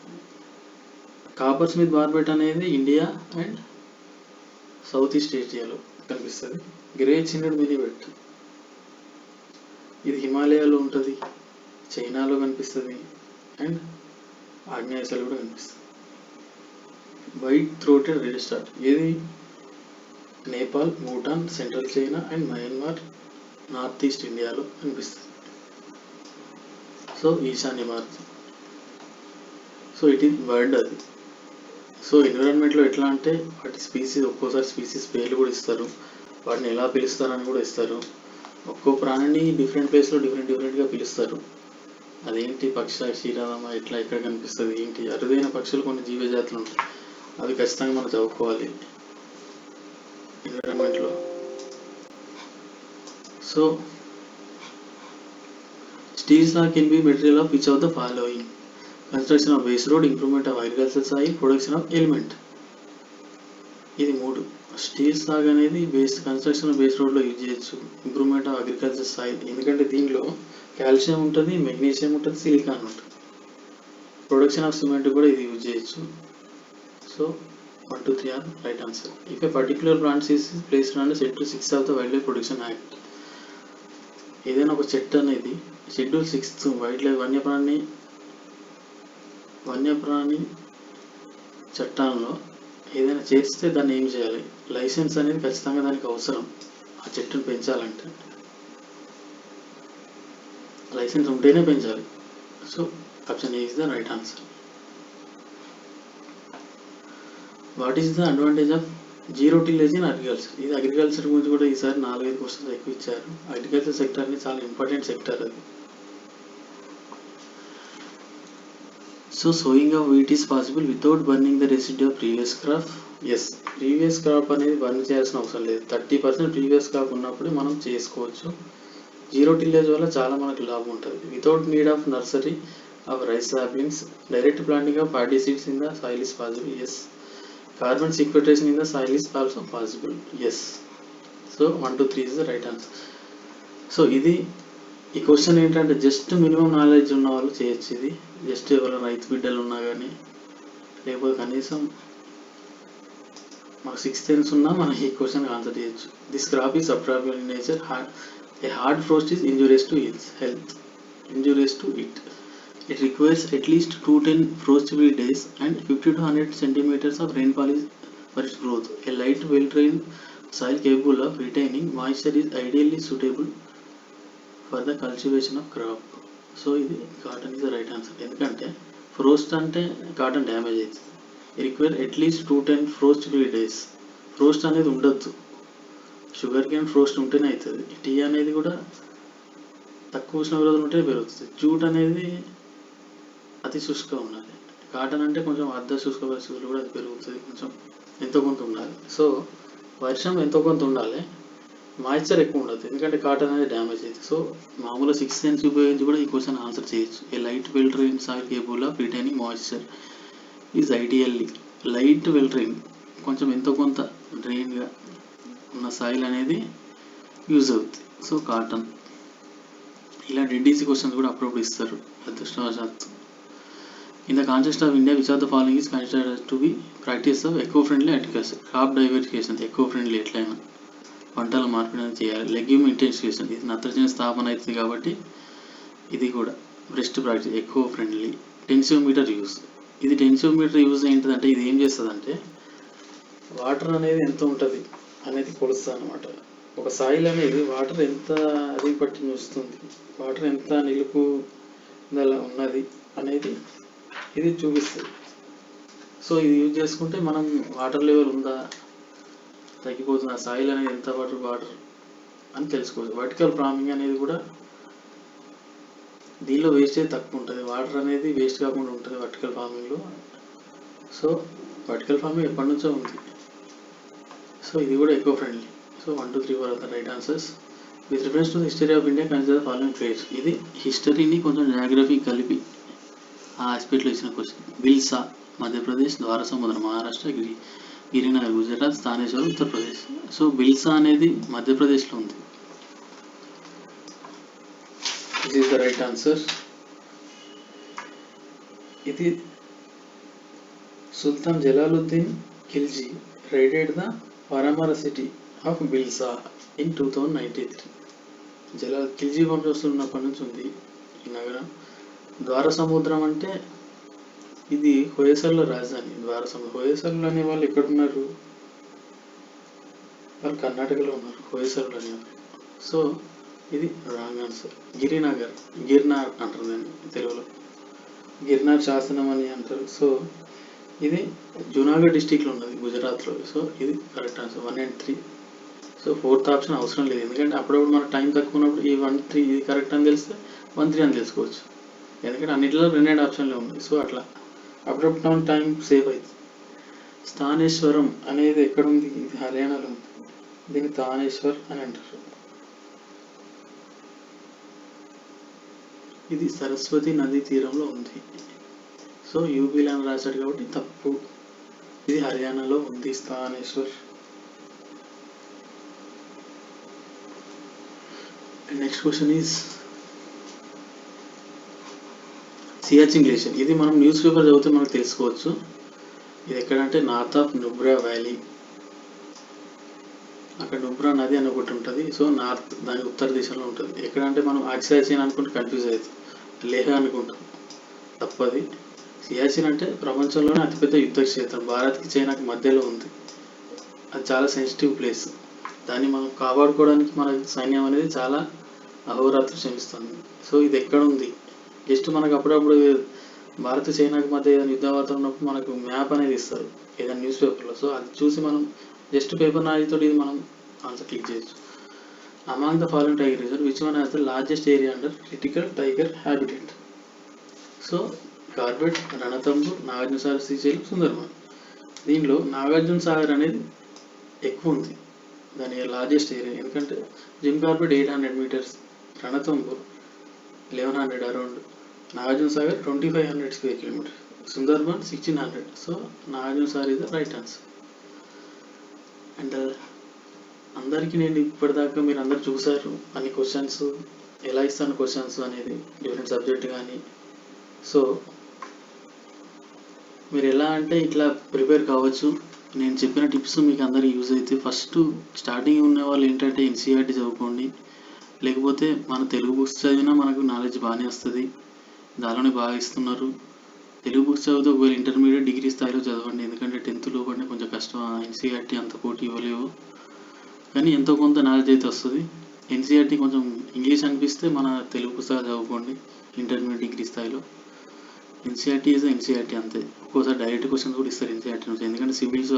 కాపర్ స్మిత్ బార్బెట్ అనేది ఇండియా అండ్ సౌత్ ఈస్ట్ ఏషియాలో కనిపిస్తుంది. గ్రే చిన్నడ్ మినీ వెట్ ఇది హిమాలయాలో ఉంటుంది, చైనాలో కనిపిస్తుంది అండ్ ఆగ్నేయాసియాలో కూడా కనిపిస్తుంది. వైట్ థ్రోటెడ్ రెడ్ స్టార్ట్ ఇది Nepal, Bhutan, central China and Myanmar, north east ఇండియాలో కనిపిస్తుంది. సో ఈశాన్య Bharat. So it is bird అది. సో ఎన్విరాన్మెంట్లో ఎట్లా అంటే వాటి స్పీసీస్, ఒక్కోసారి స్పీసీస్ పేర్లు కూడా ఇస్తారు, వాటిని ఎలా పిలుస్తారని కూడా ఇస్తారు. ఒక్కో ప్రాణిని డిఫరెంట్ ప్లేస్లో డిఫరెంట్గా పిలుస్తారు. అదేంటి పక్ష క్షీరాదమ ఎట్లా ఎక్కడ కనిపిస్తుంది ఏంటి, అరుదైన పక్షులు కొన్ని జీవజాతులు ఉంటాయి, అవి ఖచ్చితంగా మనం చదువుకోవాలి ఎన్విరాన్మెంట్లో. So steel slag can be material of which of the following? Construction of base road, improvement of agriculture soil, production of element. ఇది 3. స్టీల్ సాగ్ అనేది కన్స్ట్రక్షన్ ఆఫ్ బేస్ రోడ్లో యూజ్ చేయొచ్చు. ఇంప్రూవ్మెంట్ ఆఫ్ అగ్రికల్చర్ సాయిల్ ఎందుకంటే దీనిలో calcium ఉంటుంది, magnesium ఉంటుంది, silicon ఉంటుంది. Production of cement కూడా ఇది యూజ్ చేయొచ్చు. So 1, 2, 3 are right answer. If a particular plant is placed under schedule 6 of the wildlife protection act. ఏదైనా ఒక చెట్టు అనేది షెడ్యూల్ 6 వైల్డ్ లైఫ్ వన్యప్రాణి చట్టాల్లో ఏదైనా చేస్తే దాన్ని ఏం చేయాలి? లైసెన్స్ అనేది ఖచ్చితంగా దానికి అవసరం. ఆ చెట్టును పెంచాలంటే లైసెన్స్ ఉంటేనే పెంచాలి. So option A is the right answer. What is the advantage of zero tillage in agriculture? ఇది అగ్రికల్చర్ గురించి కూడా ఈసారి 4-5 క్వశ్చన్స్ ఎక్కువ ఇచ్చారు. అగ్రికల్చర్ సెక్టర్ అనేది చాలా ఇంపార్టెంట్ సెక్టర్ అది. So sowing of wheat is possible without burning the residue of previous crop. Yes, previous crop అనేది బర్న్ చేయాల్సిన అవసరం లేదు. 30% ప్రీవియస్ క్రాప్ ఉన్నప్పుడు మనం చేసుకోవచ్చు. జీరో టిల్లేజ్ వల్ల చాలా మనకు లాభం ఉంటుంది. Without need of nursery of rice saplings, direct planting of paddy seeds in the soil is possible. Yes, carbon sequestration in the soil is also possible. Yes. So 1, 2, 3 is the right answer. So ఈ question ఏంటంటే just minimum knowledge ఉన్న వాళ్ళు చేయొచ్చు. ఇది just ఎవరైనా రైతు బిడ్డలు ఉన్నా కానీ, లేకపోతే కనీసం మాకు 6th సెన్స్ ఉన్నా మనం ఈ క్వశ్చన్ ఆన్సర్ చేయొచ్చు. This crop is subtropical in nature. A hard frost is injurious to health. It requires at least 210 frost-free days and 50 to 100 centimeters of rainfall for its growth. A light, well-drained soil capable of retaining moisture is ideally suitable for the cultivation of crop. So ఇది cotton is the right answer. ఎందుకంటే frost అంటే cotton damage అవుతుంది. Require at least 210 frost-free days. Frost అనేది ఉండొద్దు. Sugar cane frost ఉంటేనే అవుతుంది. Tea అనేది కూడా తక్కువ ఉష్ణోగ్రతలు ఉంటే పెరుగుతుంది. జూట్ అనేది అతి శుష్క ఉండాలి. కాటన్ అంటే కొంచెం అర్ధ శుష్క పరిస్థితులు కూడా అది పెరుగుతుంది, కొంచెం ఎంతో కొంత ఉండాలి. సో వర్షం ఎంతో కొంత ఉండాలి, మాయిశ్చర్ ఎక్కువ ఉండదు, ఎందుకంటే కాటన్ అనేది డ్యామేజ్ అవుతుంది. సో మామూలుగా 6th సెన్స్ ఉపయోగించి కూడా ఈ క్వశ్చన్ ఆన్సర్ చేయొచ్చు. A light well drain soil capable of retaining moisture is ideally. Light well drain, కొంచెం ఎంతో కొంత డ్రైన్గా ఉన్న సాయిల్ అనేది యూజ్ అవుతుంది. So cotton. ఇలా డిడిసి క్వశ్చన్స్ కూడా అప్పుడప్పుడు ఇస్తారు అదృష్టవశాత్తు. In the context of India which of the following is considered to be practice of eco friendly agriculture? Crop diversification eco friendly ఎట్లయినా పంటల మార్పిడి చేయాలి. లెగ్యూమ్ ఇంటెన్సిఫికేషన్, ఇది నత్రజని స్థాపన అవుతుంది కాబట్టి ఇది కూడా best practice eco friendly. Tensiometer use, ఇది టెన్సియోమీటర్ యూజ్ ఏంటిదంటే ఇది ఏం చేస్తుంది అంటే వాటర్ అనేది ఎంత ఉంటుంది అనేది కొలుస్తుంది అనమాట. ఒక సాయిల్ అనేది వాటర్ ఎంత అది పట్టి వస్తుంది, వాటర్ ఎంత నిలుపు ఉన్నది అనేది ఇది చూపిస్తుంది. సో ఇది యూజ్ చేసుకుంటే మనం వాటర్ లెవెల్ ఉందా, తగ్గిపోతుంది, ఆ సాయిల్ అనేది ఎంత వాటర్ అని తెలుసుకోవచ్చు. వర్టికల్ ఫార్మింగ్ అనేది కూడా దీనిలో వేస్టేజ్ తక్కువ ఉంటుంది, వాటర్ అనేది వేస్ట్ కాకుండా ఉంటుంది వర్టికల్ ఫార్మింగ్లో. సో వర్టికల్ ఫార్మింగ్ ఎప్పటి నుంచో ఉంది. సో ఇది కూడా eco friendly. So 1, 2, 3, 4 are the right answers. With reference to the history of India consider following trades. ఇది హిస్టరీని కొంచెం జాగ్రఫీ కలిపి ఆ ఆస్పెక్ట్లో ఇచ్చిన క్వశ్చన్. బిల్సా మధ్యప్రదేశ్, ద్వారసముద్రం మహారాష్ట్ర, గిరినగర్ గుజరాత్, స్థానేశ్వరం ఉత్తరప్రదేశ్. సో బిల్సా అనేది మధ్యప్రదేశ్లో ఉంది. This is the right answer. ఇది Sultan Jalaluddin Khilji raided the Paramara city of Bilsa in 2093. Khilji వంశస్థులు ఉన్నప్పటి నుంచి ఉంది ఈ నగరం. ద్వారసముద్రం అంటే ఇది హొయసల రాజధాని. ద్వారసముద్రం, హొయసలు అనే వాళ్ళు ఎక్కడున్నారు? వాళ్ళు కర్ణాటకలో ఉన్నారు, హొయసలు అనేవారు. సో ఇది రాంగ్ ఆన్సర్. గిర్నార్ అంటారు దాన్ని తెలుగులో, గిర్నార్ శాసనం అని అంటారు. సో ఇది జునాగఢ్ డిస్టిక్లో ఉన్నది, గుజరాత్లో. సో ఇది correct answer 1 and 3. So 4th option అవసరం లేదు, ఎందుకంటే అప్పుడప్పుడు మనకు టైం తక్కువ ఉన్నప్పుడు ఈ 1, 3 ఇది కరెక్ట్ అని తెలిస్తే 1, 3 అని తెలుసుకోవచ్చు. ఎందుకంటే అన్నింటిలో 2 ఆప్షన్లే ఉన్నాయి. సో అట్లా అప్పుడప్పుడు మనకు టైం సేవ్ అవుతుంది. స్థానేశ్వరం అనేది ఎక్కడ ఉంది? ఇది హర్యానాలో ఉంది. దీన్ని తానేశ్వర్ అని అంటారు. ఇది సరస్వతి నదీ తీరంలో ఉంది. సో యూపీలో అని రాశాడు కాబట్టి తప్పు. ఇది హర్యానాలో ఉంది Sthaneshwar. Next question is Siachen glacier. ఇది మనం న్యూస్ పేపర్ చదివితే మనకు తెలుసుకోవచ్చు. ఇది ఎక్కడంటే నార్త్ ఆఫ్ నుబ్రా వ్యాలీ. అక్కడ నుబ్రా నది అని ఒకటి ఉంటుంది. సో నార్త్, దాని ఉత్తర దిశలో ఉంటుంది. ఎక్కడంటే మనం సియాచిన్ అనుకుంటే కన్ఫ్యూజ్ అవుతాం, లేహ్ అనుకుంటాం, తప్పది. సియాచిన్ అంటే ప్రపంచంలోనే అతిపెద్ద యుద్ధ క్షేత్రం. భారత్కి చైనాకి మధ్యలో ఉంది. అది చాలా సెన్సిటివ్ ప్లేస్. దాన్ని మనం కాపాడుకోవడానికి మన సైన్యం అనేది చాలా అహోరాత్రి శ్రమిస్తుంది. సో ఇది ఎక్కడ ఉంది? జస్ట్ మనకు అప్పుడప్పుడు భారత్ చైనాకి మధ్య ఏదైనా యుద్ధ వార్తలు ఉన్నప్పుడు మనకు మ్యాప్ అనేది ఇస్తారు ఏదైనా న్యూస్ పేపర్లో. సో అది చూసి మనం జస్ట్ పేపర్ నాలెడ్జ్ తోటి ఇది మనం ఆన్సర్ క్లిక్ చేయొచ్చు. Among the following tiger reserve which one has the largest area under critical tiger habitat? So Corbett, Ranthambore, Nagarjuna Sagar, Srisailam, Sundarban. దీనిలో నాగార్జున సాగర్ అనేది ఎక్కువ ఉంది, దాని లార్జెస్ట్ ఏరియా. ఎందుకంటే Jim Corbett 800 meters, Ranthambore 1100 around, Nagarjuna Sagar 2500 square kilometers, Sundarban 1600. So Nagarjuna Sagar is the right answer. And అందరికీ నేను ఇప్పటిదాకా మీరు అందరు చూసారు అన్ని క్వశ్చన్స్, ఎలా ఇస్తాను క్వశ్చన్స్ అనేది డిఫరెంట్ సబ్జెక్ట్ కానీ. సో మీరు ఎలా అంటే ఇట్లా ప్రిపేర్ కావచ్చు. నేను చెప్పిన టిప్స్ మీకు అందరికీ యూజ్ అయితే, ఫస్ట్ స్టార్టింగ్ ఉన్న వాళ్ళు ఏంటంటే ఎన్సీఆర్టీ చదువుకోండి, లేకపోతే మన తెలుగు బుక్స్ చదివినా మనకు నాలెడ్జ్ బాగానే వస్తుంది, దానిలోనే బాగా ఇస్తున్నారు. తెలుగు బుక్స్ చదివితే ఒకవేళ ఇంటర్మీడియట్ డిగ్రీ స్థాయిలో చదవండి, ఎందుకంటే 10th లోపలనే కొంచెం కష్టం. ఎన్సీఆర్టీ అంత పోటీ ఇవ్వలేవు, కానీ ఎంతో కొంత నాలెడ్జ్ అయితే వస్తుంది. ఎన్సీఆర్టీ కొంచెం ఇంగ్లీష్ అనిపిస్తే మన తెలుగు పుస్తకాలు చదువుకోండి ఇంటర్మీడియట్ డిగ్రీ స్థాయిలో. ఎన్సీఆర్టీ ఈజ్ ఎన్సీఆర్టీ అంతే. ఒక్కోసారి డైరెక్ట్ క్వశ్చన్స్ కూడా ఇస్తారు ఎన్సీఆర్టీ నుంచి, ఎందుకంటే సివిల్స్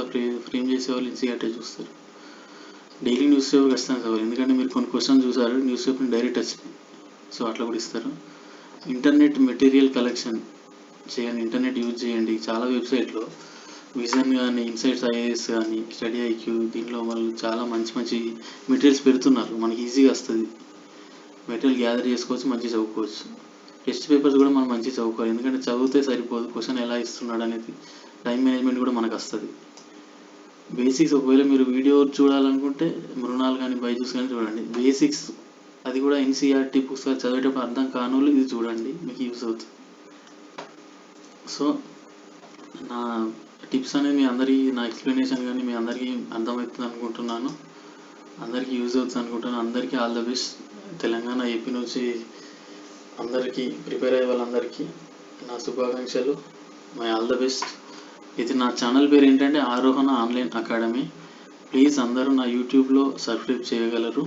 ఫ్రేమ్ చేసే వాళ్ళు ఎన్సీఆర్టీ చూస్తారు. డైలీ న్యూస్ పేపర్ ఖచ్చితంగా చదవాలి, ఎందుకంటే మీరు కొన్ని క్వశ్చన్స్ చూసారు న్యూస్ పేపర్ని డైరెక్ట్ వచ్చింది. సో అట్లా కూడా ఇస్తారు. ఇంటర్నెట్ మెటీరియల్ కలెక్షన్ చేయండి, ఇంటర్నెట్ యూజ్ చేయండి. చాలా వెబ్సైట్లో విజన్ కానీ, ఇన్సైట్స్ ఐఏఎస్ కానీ, స్టడీ ఐక్యూ, దీంట్లో వాళ్ళు చాలా మంచి మంచి మెటీరియల్స్ పెడుతున్నారు. మనకి ఈజీగా వస్తుంది, మెటీరియల్ గ్యాదర్ చేసుకోవచ్చు, మంచిగా చదువుకోవచ్చు. టెస్ట్ పేపర్స్ కూడా మనం మంచిగా చదువుకోవాలి, ఎందుకంటే చదివితే సరిపోదు, క్వశ్చన్ ఎలా ఇస్తున్నాడు అనేది టైం మేనేజ్మెంట్ కూడా మనకు వస్తుంది. బేసిక్స్ ఒకవేళ మీరు వీడియో చూడాలనుకుంటే మృణాల్ కానీ బైజూస్ కానీ చూడండి, బేసిక్స్. అది కూడా ఎన్సీఆర్టీ పుస్తకాలు చదివేటప్పుడు అర్థం కానోళ్ళు ఇది చూడండి, మీకు యూజ్ అవుతుంది. సో నా టిప్స్ అనేది మీ అందరికీ, నా ఎక్స్ప్లెనేషన్ కానీ మీ అందరికీ అర్థమవుతుంది అనుకుంటున్నాను, అందరికీ యూజ్ అవుతుంది అనుకుంటున్నాను. అందరికీ all the best. Telangana AP నుంచి అందరికీ ప్రిపేర్ అయ్యే వాళ్ళందరికీ నా శుభాకాంక్షలు. My all the best. ఇది నా ఛానల్ పేరు ఏంటంటే ఆరోహణ ఆన్లైన్ అకాడమీ. ప్లీజ్ అందరూ నా యూట్యూబ్లో సబ్స్క్రైబ్ చేయగలరు.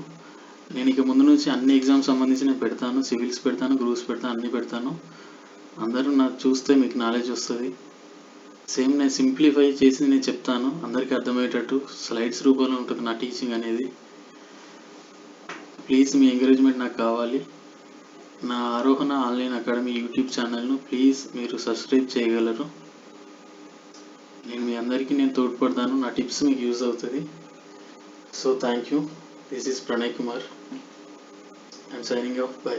నేను ఇక ముందు నుంచి అన్ని ఎగ్జామ్స్ సంబంధించి నేను పెడతాను, సివిల్స్ పెడతాను, గ్రూప్స్ పెడతాను, అన్నీ పెడతాను. అందరూ నాకు చూస్తే మీకు నాలెడ్జ్ వస్తుంది. సేమ్ నేను సింప్లిఫై చేసి నేను చెప్తాను, అందరికీ అర్థమయ్యేటట్టు స్లైడ్స్ రూపంలో ఉంటుంది నా టీచింగ్ అనేది. ప్లీజ్ మీ ఎంకరేజ్మెంట్ నాకు కావాలి. నా ఆరోహణ ఆన్లైన్ అకాడమీ యూట్యూబ్ ఛానల్ను ప్లీజ్ మీరు సబ్స్క్రైబ్ చేయగలరు. మీ అందరికీ నేను తోడ్పడతాను. నా టిప్స్ మీకు యూజ్ అవుతుంది. So thank you. This is Pranay Kumar. I'm signing off. By.